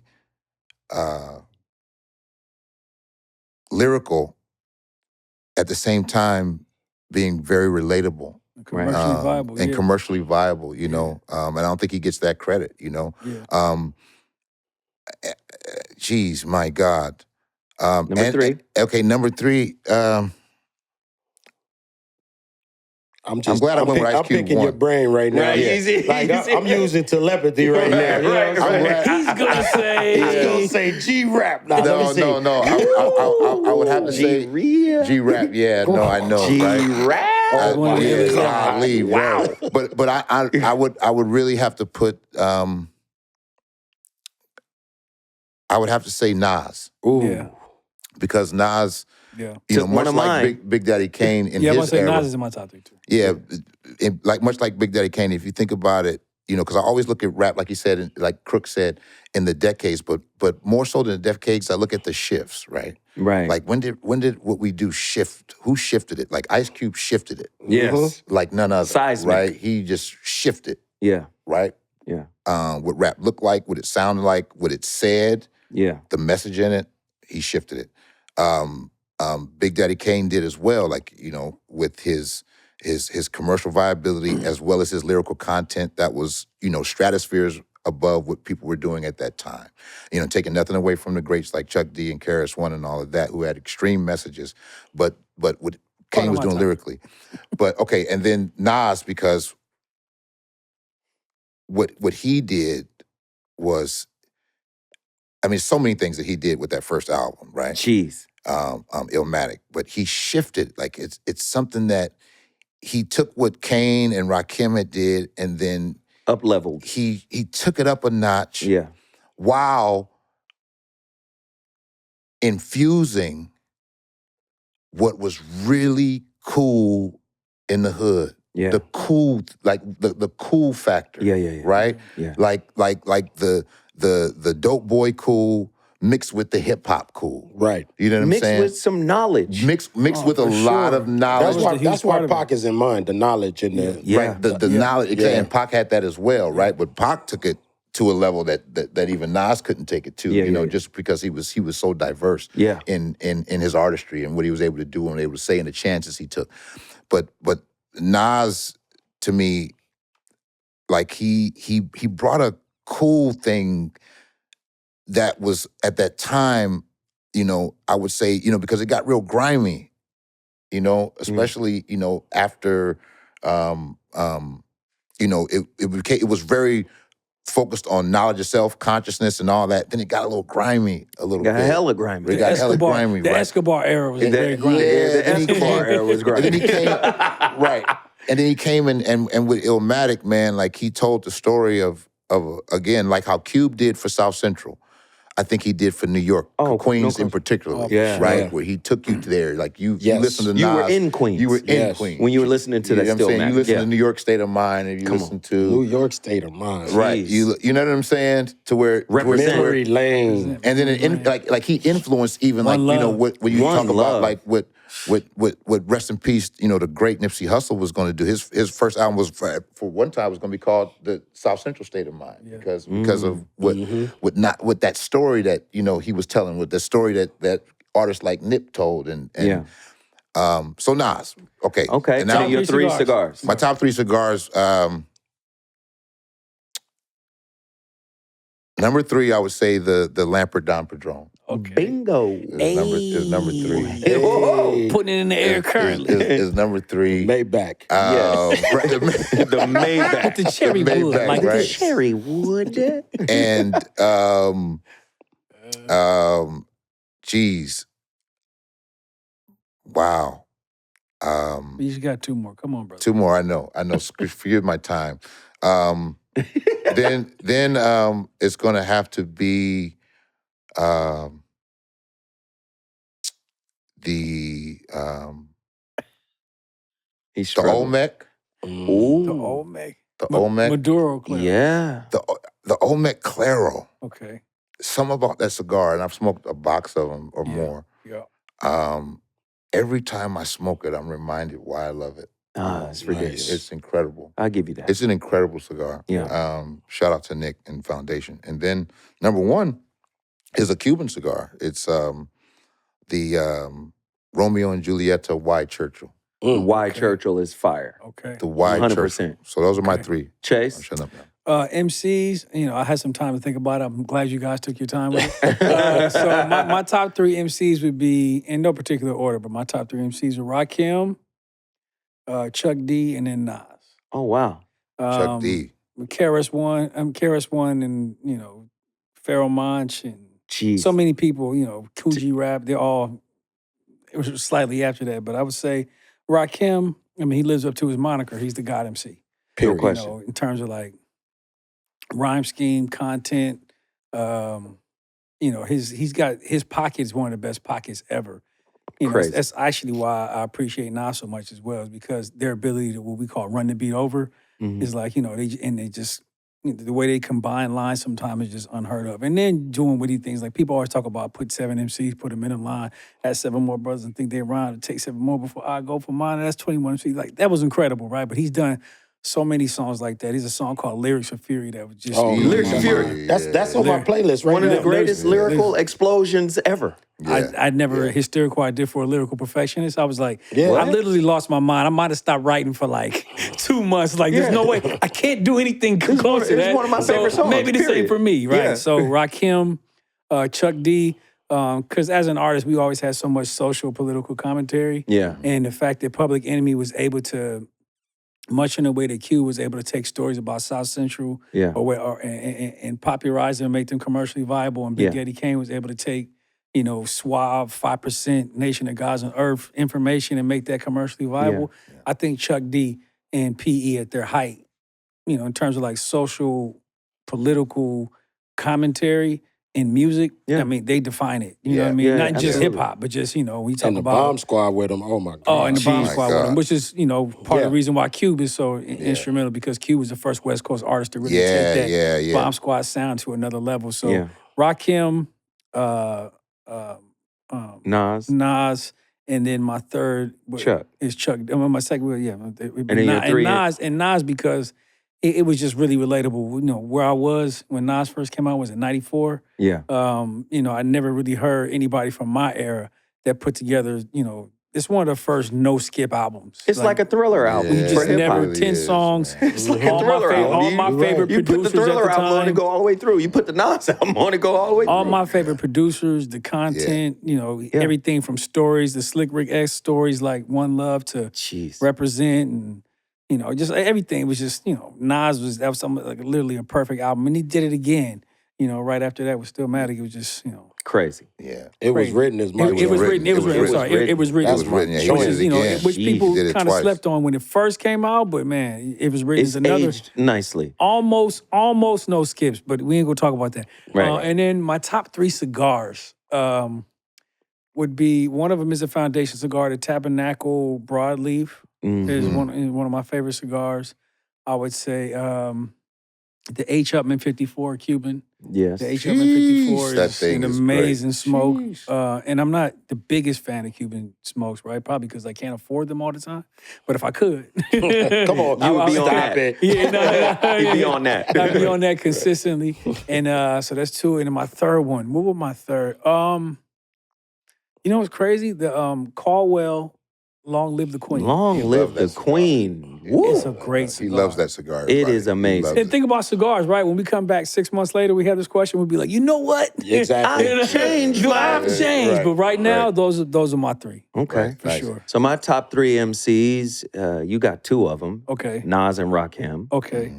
Speaker 3: lyrical at the same time being very relatable.
Speaker 2: Commercially viable.
Speaker 3: And
Speaker 2: yeah.
Speaker 3: commercially viable, and I don't think he gets that credit,
Speaker 2: Yeah.
Speaker 3: Geez, my God.
Speaker 1: Number 3.
Speaker 3: Okay, number 3.
Speaker 4: I'm
Speaker 3: glad I went with Ice
Speaker 4: I'm
Speaker 3: Cube
Speaker 4: picking
Speaker 3: 1.
Speaker 4: your brain right now.
Speaker 1: Right, easy,
Speaker 4: Like
Speaker 1: easy.
Speaker 4: I'm using telepathy right now. You know what I'm saying?
Speaker 2: He's going to say...
Speaker 4: He's gonna say G-rap. Now, let me see.
Speaker 3: No. I would have to say G-rap. Yeah, no, I know, right?
Speaker 1: G-rap?
Speaker 3: Golly, wow. But I would really have to put. I would have to say Nas.
Speaker 4: Ooh.
Speaker 2: Yeah.
Speaker 3: Because Nas,
Speaker 2: Yeah.
Speaker 3: You know,
Speaker 1: Took one
Speaker 3: much
Speaker 1: of
Speaker 3: like
Speaker 1: mine.
Speaker 3: Big Daddy Kane in
Speaker 2: Yeah, I'm gonna
Speaker 3: his
Speaker 2: say
Speaker 3: era.
Speaker 2: Nas is in my top 3 too.
Speaker 3: Yeah, much like Big Daddy Kane, if you think about it, you know, because I always look at rap, like you said, like Crook said, in the decades, but more so than the decades, I look at the shifts, right?
Speaker 1: Right.
Speaker 3: Like when did what we do shift? Who shifted it? Like Ice Cube shifted it,
Speaker 1: Yes.
Speaker 3: like none other,
Speaker 1: Seismic.
Speaker 3: right? He just shifted,
Speaker 1: Yeah.
Speaker 3: right?
Speaker 1: Yeah.
Speaker 3: What rap looked like, what it sounded like, what it said,
Speaker 1: Yeah.
Speaker 3: the message in it, he shifted it. Big Daddy Kane did as well, like, you know, with his commercial viability as well as his lyrical content that was, you know, stratospheres above what people were doing at that time. You know, taking nothing away from the greats like Chuck D and KRS-One and all of that, who had extreme messages, but what Kane was doing lyrically. But okay, and then Nas, because what he did was, I mean, so many things that he did with that first album, right?
Speaker 1: Jeez.
Speaker 3: Illmatic, but he shifted. Like it's something that he took what Kane and Rakim had did, and then
Speaker 1: Up leveled.
Speaker 3: he took it up a notch.
Speaker 1: Yeah.
Speaker 3: While infusing what was really cool in the hood.
Speaker 1: Yeah.
Speaker 3: The cool, like the cool factor.
Speaker 1: Yeah.
Speaker 3: Right?
Speaker 1: Yeah.
Speaker 3: Like the dope boy cool mixed with the hip hop cool.
Speaker 4: Right.
Speaker 3: You know what I'm
Speaker 1: Mixed
Speaker 3: saying?
Speaker 1: with some knowledge.
Speaker 3: Mixed with a
Speaker 2: for
Speaker 3: lot
Speaker 2: sure.
Speaker 3: of knowledge.
Speaker 4: That's why Pac is in mind, the knowledge and the
Speaker 1: Yeah.
Speaker 3: Right. The knowledge, and Pac had that as well, right? But Pac took it to a level that even Nas couldn't take it to, just because he was so diverse in his artistry and what he was able to do and able to say and the chances he took. But Nas, to me, like he brought a cool thing that was at that time, you know, I would say, you know, because it got real grimy, you know, especially, you know, after you know, it was very focused on knowledge of self, consciousness, and all that. Then it got a little grimy, a little bit.
Speaker 1: Got hella grimy.
Speaker 3: It got hella grimy,
Speaker 2: The
Speaker 3: right?
Speaker 2: Escobar era was very grimy.
Speaker 1: Yeah, the Escobar era was grimy.
Speaker 3: And then he came, right. And then he came and with Illmatic, man, like he told the story of again, like how Cube did for South Central. I think he did for New York, Queens in particular, right?
Speaker 1: Yeah.
Speaker 3: Where he took you to there. Like you listened to Nas.
Speaker 1: You were in Queens.
Speaker 3: You were in Queens.
Speaker 1: When you were listening to
Speaker 3: You know
Speaker 1: that
Speaker 3: what I'm saying?
Speaker 1: Stillmatic.
Speaker 3: You listen to New York State of Mind, and you listen to
Speaker 4: New York State of Mind.
Speaker 3: right. You know what I'm saying? To where
Speaker 1: Represent.
Speaker 4: Memory Lane.
Speaker 3: and then like he influenced even like, you know, what when you
Speaker 1: One
Speaker 3: talk
Speaker 1: Love.
Speaker 3: about like what rest in peace, you know, the great Nipsey Hussle was going to do. His first album was for one time was going to be called the South Central State of Mind because of what that story that, you know, he was telling, with the story that artists like Nip told and so Nas, okay.
Speaker 1: Okay,
Speaker 3: And now
Speaker 1: your 3 cigars.
Speaker 3: my top 3 cigars. Number 3, I would say the Lampert Don Padron.
Speaker 2: Okay.
Speaker 1: Bingo.
Speaker 3: Is number 3.
Speaker 1: Hey.
Speaker 2: Putting it in the air currently.
Speaker 3: Is number 3.
Speaker 4: Maybach.
Speaker 3: Right,
Speaker 1: The Maybach.
Speaker 2: The cherry
Speaker 3: Maybach,
Speaker 2: wood. Like
Speaker 3: right?
Speaker 1: The cherry wood.
Speaker 3: And geez, wow.
Speaker 2: You just got 2 more. Come on, brother.
Speaker 3: 2 more. I know. Forgive my time. Then it's gonna have to be
Speaker 1: He's
Speaker 3: the
Speaker 1: struggling.
Speaker 3: Olmec.
Speaker 1: Ooh.
Speaker 2: The Olmec.
Speaker 3: The Olmec.
Speaker 2: Maduro Claro.
Speaker 1: Yeah.
Speaker 3: The Olmec Claro.
Speaker 2: Okay.
Speaker 3: Something about that cigar, and I've smoked a box of them or more.
Speaker 2: Yeah.
Speaker 3: Every time I smoke it, I'm reminded why I love it.
Speaker 1: It's ridiculous.
Speaker 3: It's incredible.
Speaker 1: I'll give you that.
Speaker 3: It's an incredible cigar.
Speaker 1: Yeah.
Speaker 3: Shout out to Nick and Foundation. And then number 1 is a Cuban cigar. It's the Romeo and Julieta Y Churchill.
Speaker 1: Why Churchill is fire.
Speaker 2: Okay.
Speaker 3: The Y
Speaker 1: 100%.
Speaker 3: Churchill. So those are my 3.
Speaker 1: Chase?
Speaker 3: I'll shut up now.
Speaker 2: MCs, you know, I had some time to think about it. I'm glad you guys took your time with it. So my top 3 MCs would be, in no particular order, but my top 3 MCs are Rakim, Chuck D, and then Nas.
Speaker 1: Oh, wow.
Speaker 3: Chuck D.
Speaker 2: KRS-One, and, you know, Pharoah Monch, and
Speaker 1: Jeez.
Speaker 2: so many people, you know, Coogee Rap, they're all, it was slightly after that, but I would say Rakim, I mean, he lives up to his moniker. He's the God MC.
Speaker 1: Pure
Speaker 2: You
Speaker 1: question.
Speaker 2: know, in terms of like rhyme scheme, content, you know, his pocket is one of the best pockets ever. You know,
Speaker 1: Crazy.
Speaker 2: that's actually why I appreciate Nas so much as well, is because their ability to what we call run the beat over is like, you know, they just the way they combine lines sometimes is just unheard of. And then doing witty things like people always talk about put 7 MCs, put them in a line, add 7 more brothers and think they rhyme, take 7 more before I go for mine. And that's 21 MCs. Like that was incredible, right? But he's done so many songs like that. He's a song called Lyrics of Fury that was just
Speaker 1: Lyrics of Fury.
Speaker 4: That's on my playlist right
Speaker 1: One of
Speaker 4: now.
Speaker 1: the greatest lyrical explosions ever.
Speaker 2: I never hysterical I did for a lyrical perfectionist. I was like,
Speaker 4: Yeah.
Speaker 2: I literally lost my mind. I might have stopped writing for like 2 months. Like, there's no way I can't do anything close to that.
Speaker 1: It's one of my favorite songs,
Speaker 2: Maybe this
Speaker 1: period.
Speaker 2: ain't for me, right?
Speaker 1: Yeah.
Speaker 2: So Rakim, Chuck D, because as an artist, we always had so much social, political commentary.
Speaker 1: Yeah.
Speaker 2: And the fact that Public Enemy was able to, much in the way that Q was able to take stories about South Central
Speaker 1: Yeah.
Speaker 2: and popularize them and make them commercially viable, and Big
Speaker 1: Yeah.
Speaker 2: Daddy Kane was able to take, you know, suave 5% Nation of Gods on Earth information and make that commercially viable. I think Chuck D and PE at their height, you know, in terms of like social, political commentary in music,
Speaker 1: Yeah.
Speaker 2: I mean, they define it. You know what I mean?
Speaker 1: Yeah,
Speaker 2: Not just
Speaker 1: absolutely.
Speaker 2: hip hop, but just, you know, we talk
Speaker 4: And the
Speaker 2: about
Speaker 4: Bomb Squad with them. Oh my god.
Speaker 2: Oh, and the Bomb
Speaker 3: my
Speaker 2: Squad with
Speaker 3: God.
Speaker 2: him, which is, you know, part of
Speaker 4: Yeah.
Speaker 2: the reason why Cube is so instrumental, because Cube was the first West Coast artist to really take that
Speaker 3: yeah.
Speaker 2: Bomb Squad sound to another level. So
Speaker 1: Yeah.
Speaker 2: Rakim, Nas, and then my third
Speaker 1: Chuck.
Speaker 2: is Chuck. I mean, my second,
Speaker 1: And then your three
Speaker 2: and Nas because it was just really relatable. You know, where I was when Nas first came out was in '94.
Speaker 1: Yeah.
Speaker 2: You know, I never really heard anybody from my era that put together, you know, it's one of the first no-skip albums.
Speaker 1: It's like a Thriller album
Speaker 2: You
Speaker 3: Yeah,
Speaker 1: for
Speaker 2: just
Speaker 1: hip
Speaker 2: never,
Speaker 1: hop.
Speaker 2: 10 songs.
Speaker 1: It's like a
Speaker 2: all
Speaker 1: Thriller album.
Speaker 2: all my favorite
Speaker 1: You put the
Speaker 2: producers
Speaker 1: Thriller
Speaker 2: at the
Speaker 1: album on
Speaker 2: time.
Speaker 1: and go all the way through. You put the Nas album on and go all the way through.
Speaker 2: All my favorite producers, the content, you know, everything from stories, the Slick Rick X stories like One Love to
Speaker 1: Jeez.
Speaker 2: Represent, and, you know, just everything was just, you know, that was something like literally a perfect album. And he did it again, you know, right after that with Stillmatic. It was just, you know.
Speaker 1: Crazy.
Speaker 3: Yeah.
Speaker 4: It was written as much.
Speaker 2: It was written. It was written.
Speaker 1: Sorry,
Speaker 2: It was written.
Speaker 3: It was written. Yeah, he
Speaker 2: Which
Speaker 3: did
Speaker 2: is,
Speaker 3: it
Speaker 2: you know,
Speaker 3: again.
Speaker 2: which
Speaker 3: He
Speaker 2: people
Speaker 3: did it
Speaker 2: kind of
Speaker 3: twice.
Speaker 2: slept on when it first came out, but man, it was written
Speaker 1: It's
Speaker 2: as another
Speaker 1: aged nicely.
Speaker 2: almost no skips, but we ain't gonna talk about that.
Speaker 1: Right.
Speaker 2: And then my top 3 cigars would be, one of them is a foundation cigar, the Tabernacle Broadleaf is one of my favorite cigars. I would say the H. Upman 54 Cuban.
Speaker 1: Yes.
Speaker 2: The H. Upman 54
Speaker 3: that
Speaker 2: is
Speaker 3: thing
Speaker 2: an
Speaker 3: is
Speaker 2: amazing
Speaker 3: great.
Speaker 2: smoke. And I'm not the biggest fan of Cuban smokes, right? Probably because I can't afford them all the time. But if I could,
Speaker 4: Come on,
Speaker 1: You would be on
Speaker 4: stop
Speaker 1: that.
Speaker 4: it.
Speaker 2: Yeah, no,
Speaker 1: He'd be on that.
Speaker 2: I'd be on that consistently. And so that's 2. And then my third one, what was my third? You know what's crazy? The Caldwell Long Live the Queen.
Speaker 1: Long live the
Speaker 3: that cigar.
Speaker 1: Queen.
Speaker 2: It's a great
Speaker 3: He
Speaker 2: cigar.
Speaker 3: loves that cigar.
Speaker 1: It
Speaker 3: everybody.
Speaker 1: is amazing.
Speaker 3: He loves
Speaker 2: And
Speaker 3: it.
Speaker 2: think about cigars, right? When we come back 6 months later, we have this question. We'll be like, you know what?
Speaker 4: Exactly.
Speaker 1: I've changed,
Speaker 2: I've
Speaker 1: man.
Speaker 2: changed.
Speaker 3: Right,
Speaker 2: But right now,
Speaker 3: right.
Speaker 2: those are my 3.
Speaker 1: Okay.
Speaker 2: For
Speaker 3: Nice.
Speaker 2: sure.
Speaker 1: So my top 3 MCs, you got 2 of them.
Speaker 2: Okay.
Speaker 1: Nas and Rakim.
Speaker 2: Okay.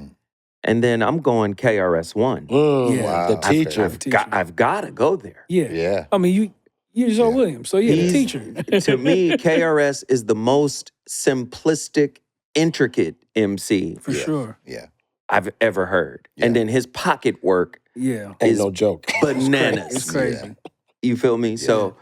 Speaker 1: And then I'm going KRS-One.
Speaker 2: Yeah.
Speaker 3: Wow.
Speaker 4: The teacher.
Speaker 1: I've got to go there.
Speaker 2: Yeah.
Speaker 3: Yeah.
Speaker 2: I mean, you're Zoe Williams, so yeah, the
Speaker 1: He's-
Speaker 2: teacher.
Speaker 1: To me, KRS is the most simplistic, intricate MC
Speaker 2: For sure.
Speaker 3: Yeah.
Speaker 1: I've ever heard. And then his pocket work
Speaker 2: Yeah.
Speaker 4: Ain't
Speaker 1: is
Speaker 4: no joke.
Speaker 1: bananas.
Speaker 2: It's crazy.
Speaker 1: You feel me? So,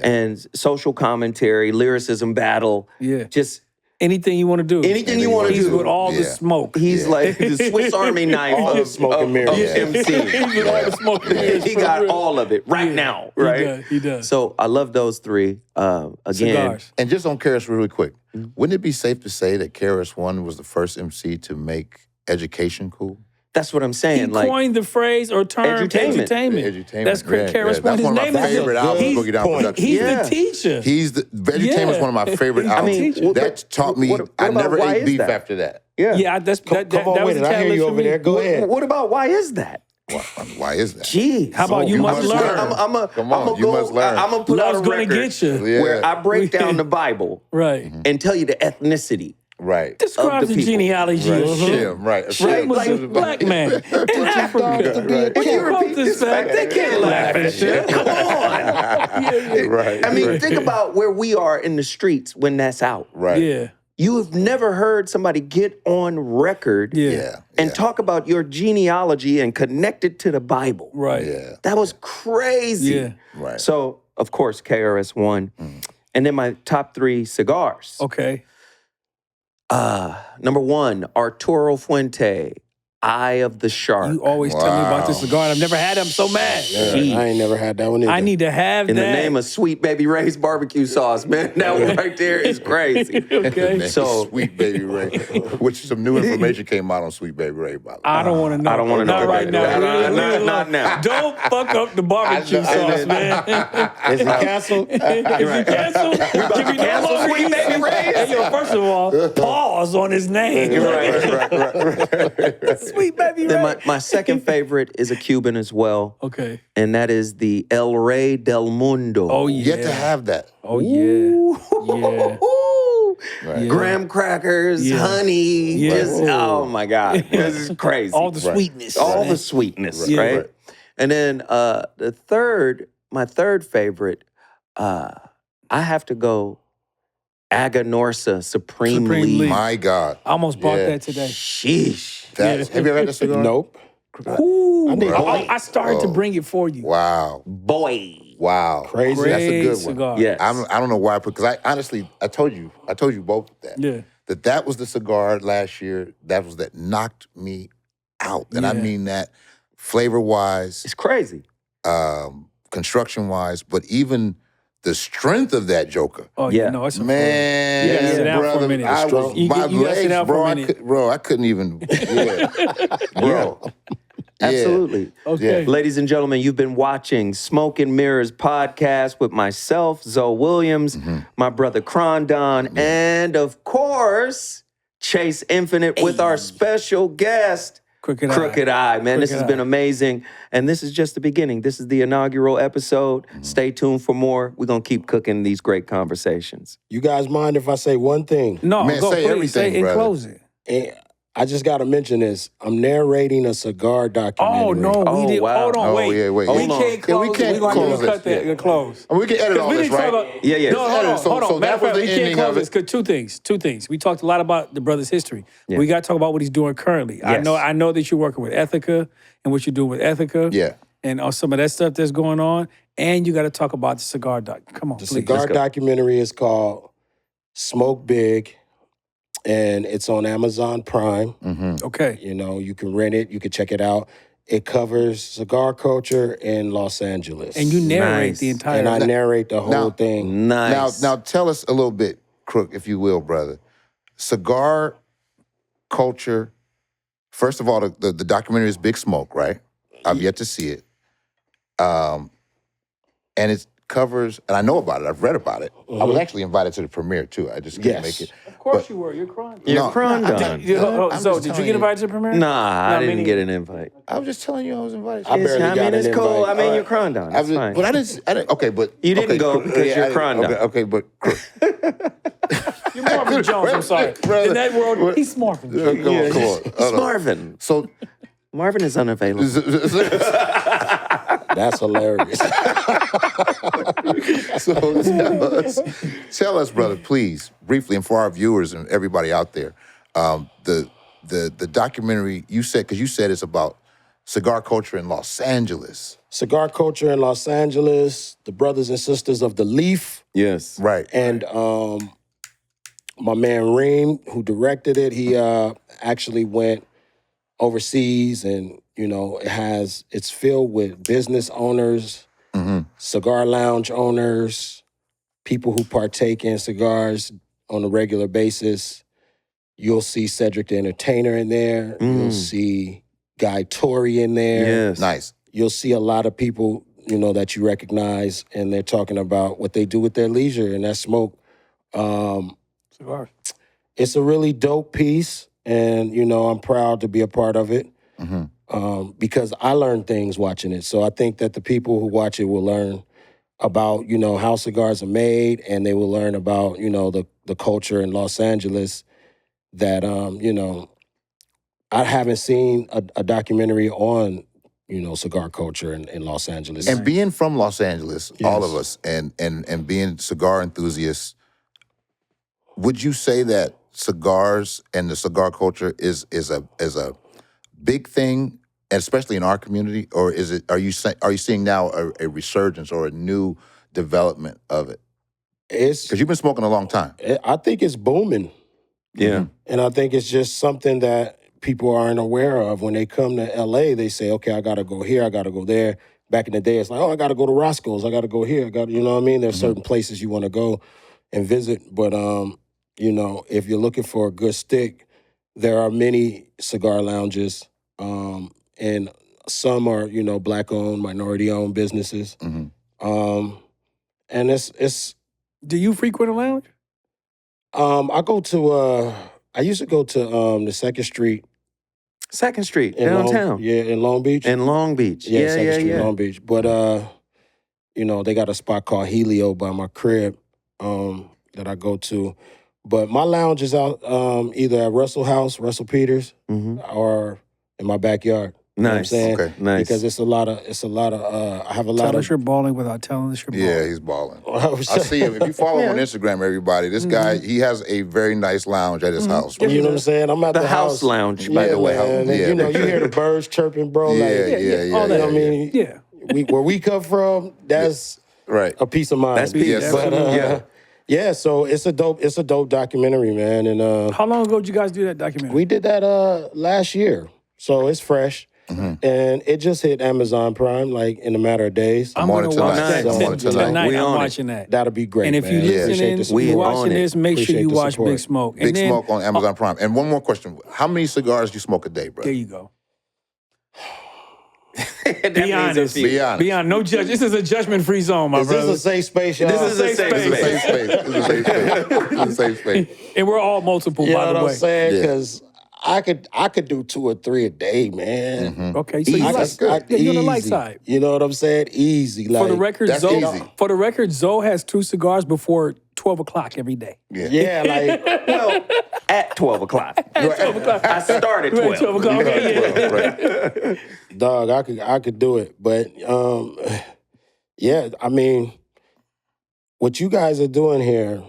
Speaker 1: and social commentary, lyricism battle,
Speaker 2: Yeah.
Speaker 1: just
Speaker 2: Anything you want to do.
Speaker 1: anything you want to
Speaker 2: He's
Speaker 1: do.
Speaker 2: with all the
Speaker 3: Yeah.
Speaker 2: smoke.
Speaker 1: He's like the Swiss Army knife
Speaker 4: All the
Speaker 1: of
Speaker 4: smoke and mirrors.
Speaker 1: MC.
Speaker 2: He's with all the smoke. and mirrors,
Speaker 1: He
Speaker 2: for
Speaker 1: got
Speaker 2: real.
Speaker 1: all of it right now, right?
Speaker 2: He does.
Speaker 1: So I love those 3. Again,
Speaker 2: Cigars.
Speaker 3: And just on KRS really quick, wouldn't it be safe to say that KRS-One was the first MC to make education cool?
Speaker 1: that's what I'm
Speaker 2: He
Speaker 1: saying. Like,
Speaker 2: coined the phrase or term
Speaker 1: Edutainment.
Speaker 2: edutainment. That's
Speaker 3: Yeah,
Speaker 2: KRS-One.
Speaker 3: That's
Speaker 2: His
Speaker 3: one of
Speaker 2: name
Speaker 3: my
Speaker 2: is
Speaker 3: favorite albums,
Speaker 2: he's-
Speaker 3: Boogie Down Productions.
Speaker 2: He's
Speaker 1: Yeah.
Speaker 2: the teacher.
Speaker 3: Edutainment's one of my favorite
Speaker 2: I
Speaker 3: albums.
Speaker 2: mean,
Speaker 3: that taught me,
Speaker 1: what
Speaker 3: I
Speaker 1: about
Speaker 3: never
Speaker 1: Why
Speaker 3: ate
Speaker 1: Is
Speaker 3: beef
Speaker 1: That?
Speaker 3: after that.
Speaker 2: Yeah, that's that
Speaker 4: Come
Speaker 2: was
Speaker 4: on with
Speaker 2: a
Speaker 4: it. I hear
Speaker 2: catalyst
Speaker 4: you
Speaker 2: for
Speaker 4: over
Speaker 2: me.
Speaker 4: there. Go ahead.
Speaker 1: What about Why Is That?
Speaker 3: Why is that?
Speaker 1: Jeez.
Speaker 2: How about You Must Learn?
Speaker 3: Come on, you must learn.
Speaker 1: I'm gonna put out a
Speaker 2: Love's gonna
Speaker 1: record
Speaker 2: get you.
Speaker 3: Yeah.
Speaker 1: where I break down the Bible
Speaker 2: Right.
Speaker 1: and tell you the ethnicity.
Speaker 3: Right.
Speaker 2: Describes
Speaker 1: the
Speaker 2: the,
Speaker 1: people.
Speaker 2: genealogy
Speaker 3: Right.
Speaker 2: of shit.
Speaker 3: Shim, right.
Speaker 2: Shim was a
Speaker 1: Like-
Speaker 2: black man in Africa.
Speaker 3: Right.
Speaker 1: When you
Speaker 2: Quote
Speaker 1: repeat
Speaker 2: this
Speaker 1: this fact, they can't laugh at shit. Come on.
Speaker 3: Right.
Speaker 1: I mean,
Speaker 3: right.
Speaker 1: think about where we are in the streets when that's out.
Speaker 3: Right.
Speaker 2: Yeah.
Speaker 1: You have never heard somebody get on record
Speaker 2: Yeah.
Speaker 3: Yeah.
Speaker 1: and
Speaker 3: yeah.
Speaker 1: talk about your genealogy and connect it to the Bible.
Speaker 2: Right.
Speaker 3: Yeah.
Speaker 1: That was crazy.
Speaker 2: Yeah.
Speaker 3: Right.
Speaker 1: So, of course, KRS-One. And then my top 3 cigars.
Speaker 2: Okay.
Speaker 1: Number 1, Arturo Fuente, Eye of the Shark.
Speaker 2: You always tell me about this
Speaker 3: Wow.
Speaker 2: cigar. I've never had it. I'm so mad.
Speaker 4: Yeah, I ain't never had that one either.
Speaker 2: I need to have
Speaker 1: In
Speaker 2: that.
Speaker 1: the name of Sweet Baby Ray's barbecue sauce, man. That one right there is crazy.
Speaker 2: Okay.
Speaker 3: Man,
Speaker 1: So-
Speaker 3: Sweet Baby Ray, which some new information came out on Sweet Baby Ray, by the way.
Speaker 2: I don't want to know.
Speaker 1: I don't wanna know
Speaker 2: Not right
Speaker 1: about
Speaker 2: now.
Speaker 1: it. Not now.
Speaker 2: Don't fuck up the barbecue
Speaker 3: I know.
Speaker 2: sauce, man.
Speaker 4: Is it canceled?
Speaker 2: If you cancel, can we no
Speaker 1: cancel
Speaker 2: longer
Speaker 1: Sweet
Speaker 2: eat
Speaker 1: Baby
Speaker 2: Sweet-
Speaker 1: Ray's?
Speaker 2: Hey, yo, first of all, pause on his name.
Speaker 3: Right.
Speaker 2: Sweet Baby
Speaker 1: Then
Speaker 2: Ray.
Speaker 1: my second favorite is a Cuban as well,
Speaker 2: Okay.
Speaker 1: and that is the El Rey del Mundo.
Speaker 2: Oh, yeah.
Speaker 3: Yet to have that.
Speaker 2: Oh, yeah. Yeah.
Speaker 1: Ooh.
Speaker 3: Right.
Speaker 1: Graham crackers,
Speaker 2: Yeah.
Speaker 1: honey,
Speaker 2: Yeah.
Speaker 1: just oh my God, this is crazy.
Speaker 2: All the
Speaker 3: Right.
Speaker 2: sweetness.
Speaker 1: All
Speaker 2: man.
Speaker 1: the sweetness,
Speaker 2: Yeah.
Speaker 1: right?
Speaker 3: Right.
Speaker 1: And then my third favorite, I have to go Aganorsa Supreme
Speaker 2: Supreme
Speaker 1: Leaf.
Speaker 2: Leaf.
Speaker 3: My God.
Speaker 2: I almost bought
Speaker 3: Yeah.
Speaker 2: that today.
Speaker 1: Sheesh.
Speaker 3: Have you ever had this cigar?
Speaker 4: Nope.
Speaker 2: Ooh,
Speaker 4: I need-
Speaker 2: I started to
Speaker 3: Oh.
Speaker 2: bring it for you.
Speaker 3: Wow.
Speaker 1: Boy.
Speaker 3: Wow.
Speaker 4: Crazy.
Speaker 3: That's a
Speaker 2: Great
Speaker 3: good one.
Speaker 2: cigar.
Speaker 1: Yes.
Speaker 3: I don't know why, because I honestly, I told you both that.
Speaker 2: Yeah.
Speaker 3: That was the cigar last year that knocked me out. And I
Speaker 2: Yeah.
Speaker 3: mean that flavor-wise,
Speaker 1: It's crazy.
Speaker 3: construction-wise, but even the strength of that joker.
Speaker 2: Oh,
Speaker 1: Yeah.
Speaker 2: yeah. No, it's a
Speaker 3: Man,
Speaker 2: You gotta sit down for a
Speaker 3: brother,
Speaker 2: minute.
Speaker 3: I was,
Speaker 2: You-
Speaker 3: my
Speaker 2: you gotta sit
Speaker 3: legs,
Speaker 2: down for a
Speaker 3: bro,
Speaker 2: minute.
Speaker 3: I couldn't even, yeah. Bro. Yeah.
Speaker 1: Absolutely.
Speaker 2: Okay.
Speaker 1: Ladies and gentlemen, you've been watching Smoke and Mirrors podcast with myself, Zoe Williams, my brother Crondon, and of course, Chace Infinite with our special guest,
Speaker 2: Crooked
Speaker 1: Eye. Man, this
Speaker 2: Crooked
Speaker 1: has been
Speaker 2: Eye.
Speaker 1: amazing. And this is just the beginning. This is the inaugural episode. Stay tuned for more. We're going to keep cooking these great conversations.
Speaker 4: You guys mind if I say one thing?
Speaker 2: No,
Speaker 3: Man,
Speaker 2: go,
Speaker 3: say
Speaker 2: please.
Speaker 3: everything,
Speaker 2: Say and
Speaker 3: brother.
Speaker 2: close it.
Speaker 4: And I just got to mention this. I'm narrating a cigar documentary.
Speaker 2: Oh, no.
Speaker 1: Oh,
Speaker 2: we did.
Speaker 1: wow.
Speaker 2: Hold on,
Speaker 3: Oh,
Speaker 2: wait.
Speaker 3: yeah, wait.
Speaker 2: We
Speaker 3: Hold
Speaker 1: on.
Speaker 2: can't
Speaker 3: Yeah,
Speaker 2: close
Speaker 3: we can't
Speaker 2: it. We're
Speaker 3: close
Speaker 2: going to
Speaker 3: it.
Speaker 2: cut that and close.
Speaker 3: And we can edit all
Speaker 2: We
Speaker 3: this,
Speaker 2: didn't talk
Speaker 3: right?
Speaker 2: about,
Speaker 1: Yeah, yeah.
Speaker 2: No, hold on,
Speaker 3: So-
Speaker 2: hold on.
Speaker 3: so
Speaker 2: Matter
Speaker 3: that
Speaker 2: of
Speaker 3: was
Speaker 2: fact,
Speaker 3: the
Speaker 2: we can't
Speaker 3: ending
Speaker 2: close
Speaker 3: of
Speaker 2: this
Speaker 3: it.
Speaker 2: because two things. We talked a lot about the brother's history.
Speaker 1: Yeah.
Speaker 2: We got to talk about what he's doing currently.
Speaker 1: Yes.
Speaker 2: I know that you're working with Ethica and what you're doing with Ethica.
Speaker 3: Yeah.
Speaker 2: And some of that stuff that's going on. And you got to talk about the cigar doc. Come on,
Speaker 4: The
Speaker 2: please.
Speaker 4: cigar
Speaker 1: Let's go.
Speaker 4: documentary is called Smoke Big, and it's on Amazon Prime.
Speaker 2: Okay.
Speaker 4: You know, you can rent it, you can check it out. It covers cigar culture in Los Angeles.
Speaker 2: And you narrate
Speaker 1: Nice.
Speaker 2: the entire
Speaker 4: And I narrate the whole
Speaker 3: Now-
Speaker 4: thing.
Speaker 1: Nice.
Speaker 3: Now tell us a little bit, Crook, if you will, brother. Cigar culture. First of all, the documentary is Big Smoke, right? I've yet to see it. And it covers, and I know about it. I've read about it. I was actually invited to the premiere too. I just couldn't make it.
Speaker 2: Of course you were. You're crying.
Speaker 1: You're
Speaker 3: No,
Speaker 1: Crondon.
Speaker 3: I'm
Speaker 2: So,
Speaker 3: just
Speaker 2: did you
Speaker 3: telling
Speaker 2: get invited to the premiere?
Speaker 1: Nah, I
Speaker 2: No,
Speaker 1: didn't
Speaker 2: me
Speaker 1: get an invite.
Speaker 3: I was just telling you I was invited.
Speaker 4: I barely
Speaker 1: I
Speaker 4: got
Speaker 1: mean,
Speaker 4: an
Speaker 1: it's cool.
Speaker 4: invite.
Speaker 1: I mean,
Speaker 3: All
Speaker 1: you're
Speaker 3: right.
Speaker 1: Crondon. It's fine.
Speaker 3: But I didn't. Okay, but
Speaker 1: You didn't
Speaker 3: okay,
Speaker 1: go
Speaker 3: Crook,
Speaker 1: because you're
Speaker 3: I didn't-
Speaker 1: Crondon.
Speaker 3: Okay, but Crook,
Speaker 2: You're Marvin Jones. I'm sorry.
Speaker 3: Brother.
Speaker 2: In that world, he's Marvin Jones.
Speaker 3: come on, come on.
Speaker 1: It's
Speaker 3: Hold on.
Speaker 1: Marvin.
Speaker 3: So,
Speaker 1: Marvin is unavailable.
Speaker 4: That's hilarious.
Speaker 3: so tell us, brother, please, briefly, and for our viewers and everybody out there, the documentary you said, because you said it's about cigar culture in Los Angeles,
Speaker 4: Cigar culture in Los Angeles, the brothers and sisters of the Leaf,
Speaker 1: Yes.
Speaker 3: right?
Speaker 4: and my man Reem, who directed it, he actually went overseas, and you know, it's filled with business owners, cigar lounge owners, people who partake in cigars on a regular basis. You'll see Cedric the Entertainer in there. You'll see Guy Torrey in there.
Speaker 1: Yes.
Speaker 3: Nice.
Speaker 4: You'll see a lot of people, you know, that you recognize, and they're talking about what they do with their leisure, and that's smoke.
Speaker 2: Cigars.
Speaker 4: It's a really dope piece, and, you know, I'm proud to be a part of it because I learned things watching it. So I think that the people who watch it will learn about, you know, how cigars are made, and they will learn about, you know, the culture in Los Angeles that, you know, I haven't seen a documentary on, you know, cigar culture in Los Angeles.
Speaker 3: And being from Los Angeles, all
Speaker 4: Yes.
Speaker 3: of us, and being cigar enthusiasts, would you say that cigars and the cigar culture is a big thing, especially in our community, or is it? Are you seeing now a resurgence or a new development of it?
Speaker 4: It's.
Speaker 3: Because you've been smoking a long time.
Speaker 4: I think it's booming.
Speaker 1: Yeah.
Speaker 4: And I think it's just something that people aren't aware of. When they come to LA, they say, okay, I got to go here, I got to go there. Back in the day, it's like, oh, I got to go to Roscoe's, I got to go here, you know what I mean? There's certain places you want to go and visit. But, you know, if you're looking for a good stick, there are many cigar lounges, and some are, you know, Black-owned, minority-owned businesses. And it's.
Speaker 2: Do you frequent a lounge?
Speaker 4: I go to. I used to go to the 2nd Street
Speaker 1: 2nd Street,
Speaker 4: in
Speaker 1: downtown.
Speaker 4: in Long Beach.
Speaker 1: In Long Beach.
Speaker 4: Yeah,
Speaker 1: Yeah,
Speaker 4: 2nd
Speaker 1: yeah,
Speaker 4: Street,
Speaker 1: yeah.
Speaker 4: Long Beach. But you know, they got a spot called Helio by my crib that I go to. But my lounge is out either at Russell House, Russell Peters, or in my backyard. You know what I'm
Speaker 1: Nice.
Speaker 4: saying?
Speaker 3: Okay.
Speaker 1: Nice.
Speaker 4: Because it's a lot of I have a lot
Speaker 2: Tell us
Speaker 4: of
Speaker 2: you're balling without telling us you're balling.
Speaker 3: Yeah, he's balling. I see him. If you follow him on Instagram, everybody, this guy, he has a very nice lounge at his house.
Speaker 4: You know what I'm saying? I'm at
Speaker 1: The
Speaker 4: the
Speaker 1: house lounge, by
Speaker 4: Yeah,
Speaker 1: the way.
Speaker 4: man. And
Speaker 3: Yeah,
Speaker 4: you know,
Speaker 3: for
Speaker 4: you hear the birds chirping, bro.
Speaker 3: Yeah,
Speaker 4: like,
Speaker 3: yeah,
Speaker 2: all that.
Speaker 3: yeah,
Speaker 4: I mean,
Speaker 2: Yeah.
Speaker 4: where we come from, that's
Speaker 3: Right.
Speaker 4: a peace of mind.
Speaker 1: That's peace.
Speaker 3: Yes,
Speaker 4: But
Speaker 1: Yeah.
Speaker 4: yeah, so it's a dope documentary, man. And
Speaker 2: How long ago did you guys do that documentary?
Speaker 4: we did that last year, so it's fresh, and it just hit Amazon Prime like in a matter of days.
Speaker 2: I'm
Speaker 3: on
Speaker 2: gonna
Speaker 3: it
Speaker 2: watch
Speaker 3: tonight.
Speaker 2: that
Speaker 3: I'm on it tonight.
Speaker 2: tonight.
Speaker 1: We
Speaker 2: I'm
Speaker 1: on it.
Speaker 2: watching that.
Speaker 4: That'll be great.
Speaker 2: And if you
Speaker 4: man.
Speaker 2: listening,
Speaker 4: Appreciate the
Speaker 1: We
Speaker 2: you
Speaker 4: support.
Speaker 1: on
Speaker 2: watching
Speaker 1: it.
Speaker 2: this, make sure
Speaker 4: Appreciate
Speaker 2: you
Speaker 4: the
Speaker 2: watch
Speaker 4: support.
Speaker 2: Big Smoke.
Speaker 3: Big
Speaker 2: and then,
Speaker 3: Smoke on Amazon Prime. And one more question. How many cigars do you smoke a day, bro?
Speaker 2: There you go.
Speaker 1: That
Speaker 2: Be
Speaker 1: means a
Speaker 2: honest.
Speaker 1: few.
Speaker 3: Be honest.
Speaker 2: Be honest. No judge. This is a judgment-free zone, my
Speaker 4: Is
Speaker 2: brother.
Speaker 4: this a safe space, y'all?
Speaker 1: This is a safe
Speaker 3: It's a
Speaker 1: space.
Speaker 3: safe space. It's a safe space. It's a safe space.
Speaker 2: And we're all multiple,
Speaker 4: You
Speaker 2: by
Speaker 4: know
Speaker 2: the
Speaker 4: what
Speaker 2: way.
Speaker 4: I'm saying?
Speaker 3: Yeah.
Speaker 4: Because I could do 2 or 3 a day, man.
Speaker 2: Okay, so you
Speaker 3: Easy.
Speaker 2: like,
Speaker 3: That's good.
Speaker 2: yeah, you're on the light
Speaker 4: Easy.
Speaker 2: side.
Speaker 4: You know what I'm saying? Easy. Like,
Speaker 2: For the record,
Speaker 3: that's
Speaker 2: Zoe.
Speaker 3: easy.
Speaker 2: For the record, Zoe has 2 cigars before 12 o'clock every day.
Speaker 4: Yeah, like
Speaker 1: Well, at 12 o'clock. I started 12.
Speaker 2: 12 o'clock. Okay, yeah.
Speaker 3: Right.
Speaker 4: dog, I could do it. But yeah, I mean, what you guys are doing here,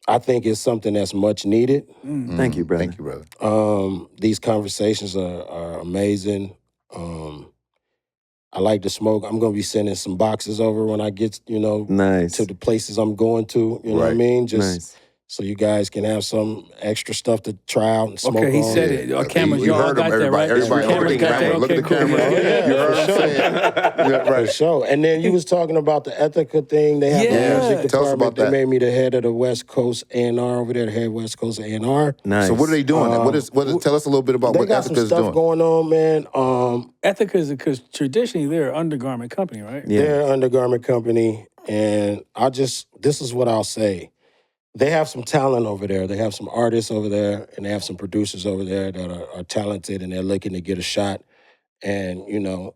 Speaker 4: I think is something that's much needed.
Speaker 1: Thank you, brother.
Speaker 3: Thank you, brother.
Speaker 4: These conversations are amazing. I like to smoke. I'm gonna be sending some boxes over when I get, you know,
Speaker 1: Nice.
Speaker 4: to the places I'm going to. You know what I
Speaker 3: Right.
Speaker 4: mean? Just
Speaker 1: Nice.
Speaker 4: so you guys can have some extra stuff to try out and smoke
Speaker 2: Okay, he
Speaker 4: on.
Speaker 2: said it. Our cameras,
Speaker 3: You
Speaker 2: y'all
Speaker 3: heard him,
Speaker 2: got that,
Speaker 3: everybody.
Speaker 2: right?
Speaker 3: Everybody,
Speaker 2: Cameras
Speaker 3: look at the
Speaker 2: got that.
Speaker 3: camera. Look at the
Speaker 2: Okay, cool.
Speaker 3: camera.
Speaker 4: Yeah,
Speaker 3: You heard
Speaker 4: for
Speaker 3: what I'm
Speaker 4: sure.
Speaker 3: saying? Yeah,
Speaker 4: For
Speaker 3: right.
Speaker 4: sure. And then you was talking about the Ethica thing. They have
Speaker 2: Yeah.
Speaker 4: a music
Speaker 3: Tell us
Speaker 4: department.
Speaker 3: about
Speaker 4: They
Speaker 3: that.
Speaker 4: made me the head of the West Coast A&R over there, the head West Coast A&R.
Speaker 1: Nice.
Speaker 3: So what are they doing? Tell us a little bit about
Speaker 4: They
Speaker 3: what
Speaker 4: got some
Speaker 3: Ethica's
Speaker 4: stuff
Speaker 3: doing.
Speaker 4: going on, man.
Speaker 2: Ethica is because traditionally they're an undergarment company, right?
Speaker 1: Yeah.
Speaker 4: They're an undergarment company, and this is what I'll say. They have some talent over there. They have some artists over there, and they have some producers over there that are talented, and they're looking to get a shot. And, you know,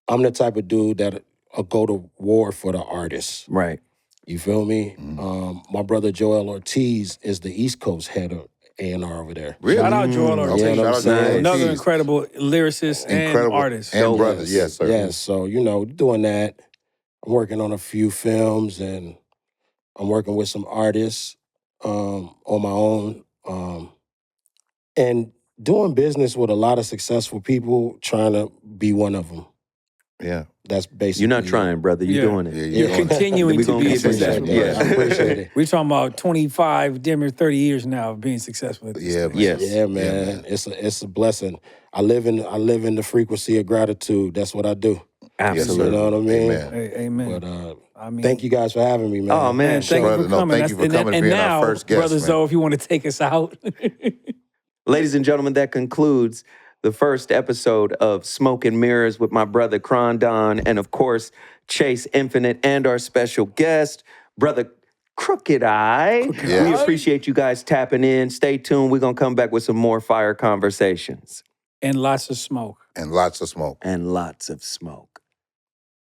Speaker 4: I'm the type of dude that'll go to war for the artists.
Speaker 1: Right.
Speaker 4: You feel me? My brother Joel Ortiz is the East Coast head of A&R over there.
Speaker 3: Really?
Speaker 2: Shout out Joel
Speaker 3: Okay,
Speaker 2: Ortiz.
Speaker 4: Yeah,
Speaker 3: shout out
Speaker 4: I'm
Speaker 3: Joel
Speaker 4: saying.
Speaker 2: Another
Speaker 3: Ortiz.
Speaker 2: incredible lyricist and
Speaker 3: Incredible
Speaker 2: artist.
Speaker 3: and brother. Yes, sir.
Speaker 4: Yeah, so, you know, doing that. I'm working on a few films, and I'm working with some artists on my own, and doing business with a lot of successful people, trying to be one of them.
Speaker 3: Yeah.
Speaker 4: That's basically
Speaker 1: You're not trying, brother. You're
Speaker 2: Yeah.
Speaker 1: doing it.
Speaker 3: Yeah,
Speaker 2: You're
Speaker 3: doing it.
Speaker 2: continuing
Speaker 1: We
Speaker 2: to
Speaker 1: gonna
Speaker 2: be
Speaker 1: keep it
Speaker 2: successful.
Speaker 1: that. Yeah.
Speaker 4: I appreciate it.
Speaker 2: We're talking about 25, damn near 30 years now of being successful at this
Speaker 3: Yeah,
Speaker 2: thing.
Speaker 1: Yes.
Speaker 4: Yeah, man. It's a blessing. I live in the frequency of gratitude. That's what I do.
Speaker 1: Absolutely.
Speaker 4: You know what I mean?
Speaker 3: Amen.
Speaker 2: Hey, amen.
Speaker 4: But
Speaker 2: I mean,
Speaker 4: thank you guys for having me, man.
Speaker 1: Oh, man.
Speaker 2: Man, thank
Speaker 3: Brother,
Speaker 2: you for
Speaker 3: no,
Speaker 2: coming.
Speaker 3: thank you for coming and
Speaker 2: and
Speaker 3: being our
Speaker 2: now,
Speaker 3: first guest,
Speaker 2: Brother
Speaker 3: man.
Speaker 2: Zoe, if you want to take us out.
Speaker 1: Ladies and gentlemen, that concludes the first episode of Smoke and Mirrors with my brother Crondon and, of course, Chace Infinite and our special guest, brother Crooked Eye.
Speaker 3: Yeah.
Speaker 1: We appreciate you guys tapping in. Stay tuned. We're going to come back with some more fire conversations
Speaker 2: And lots of smoke.
Speaker 3: And lots of smoke.
Speaker 1: and lots of smoke.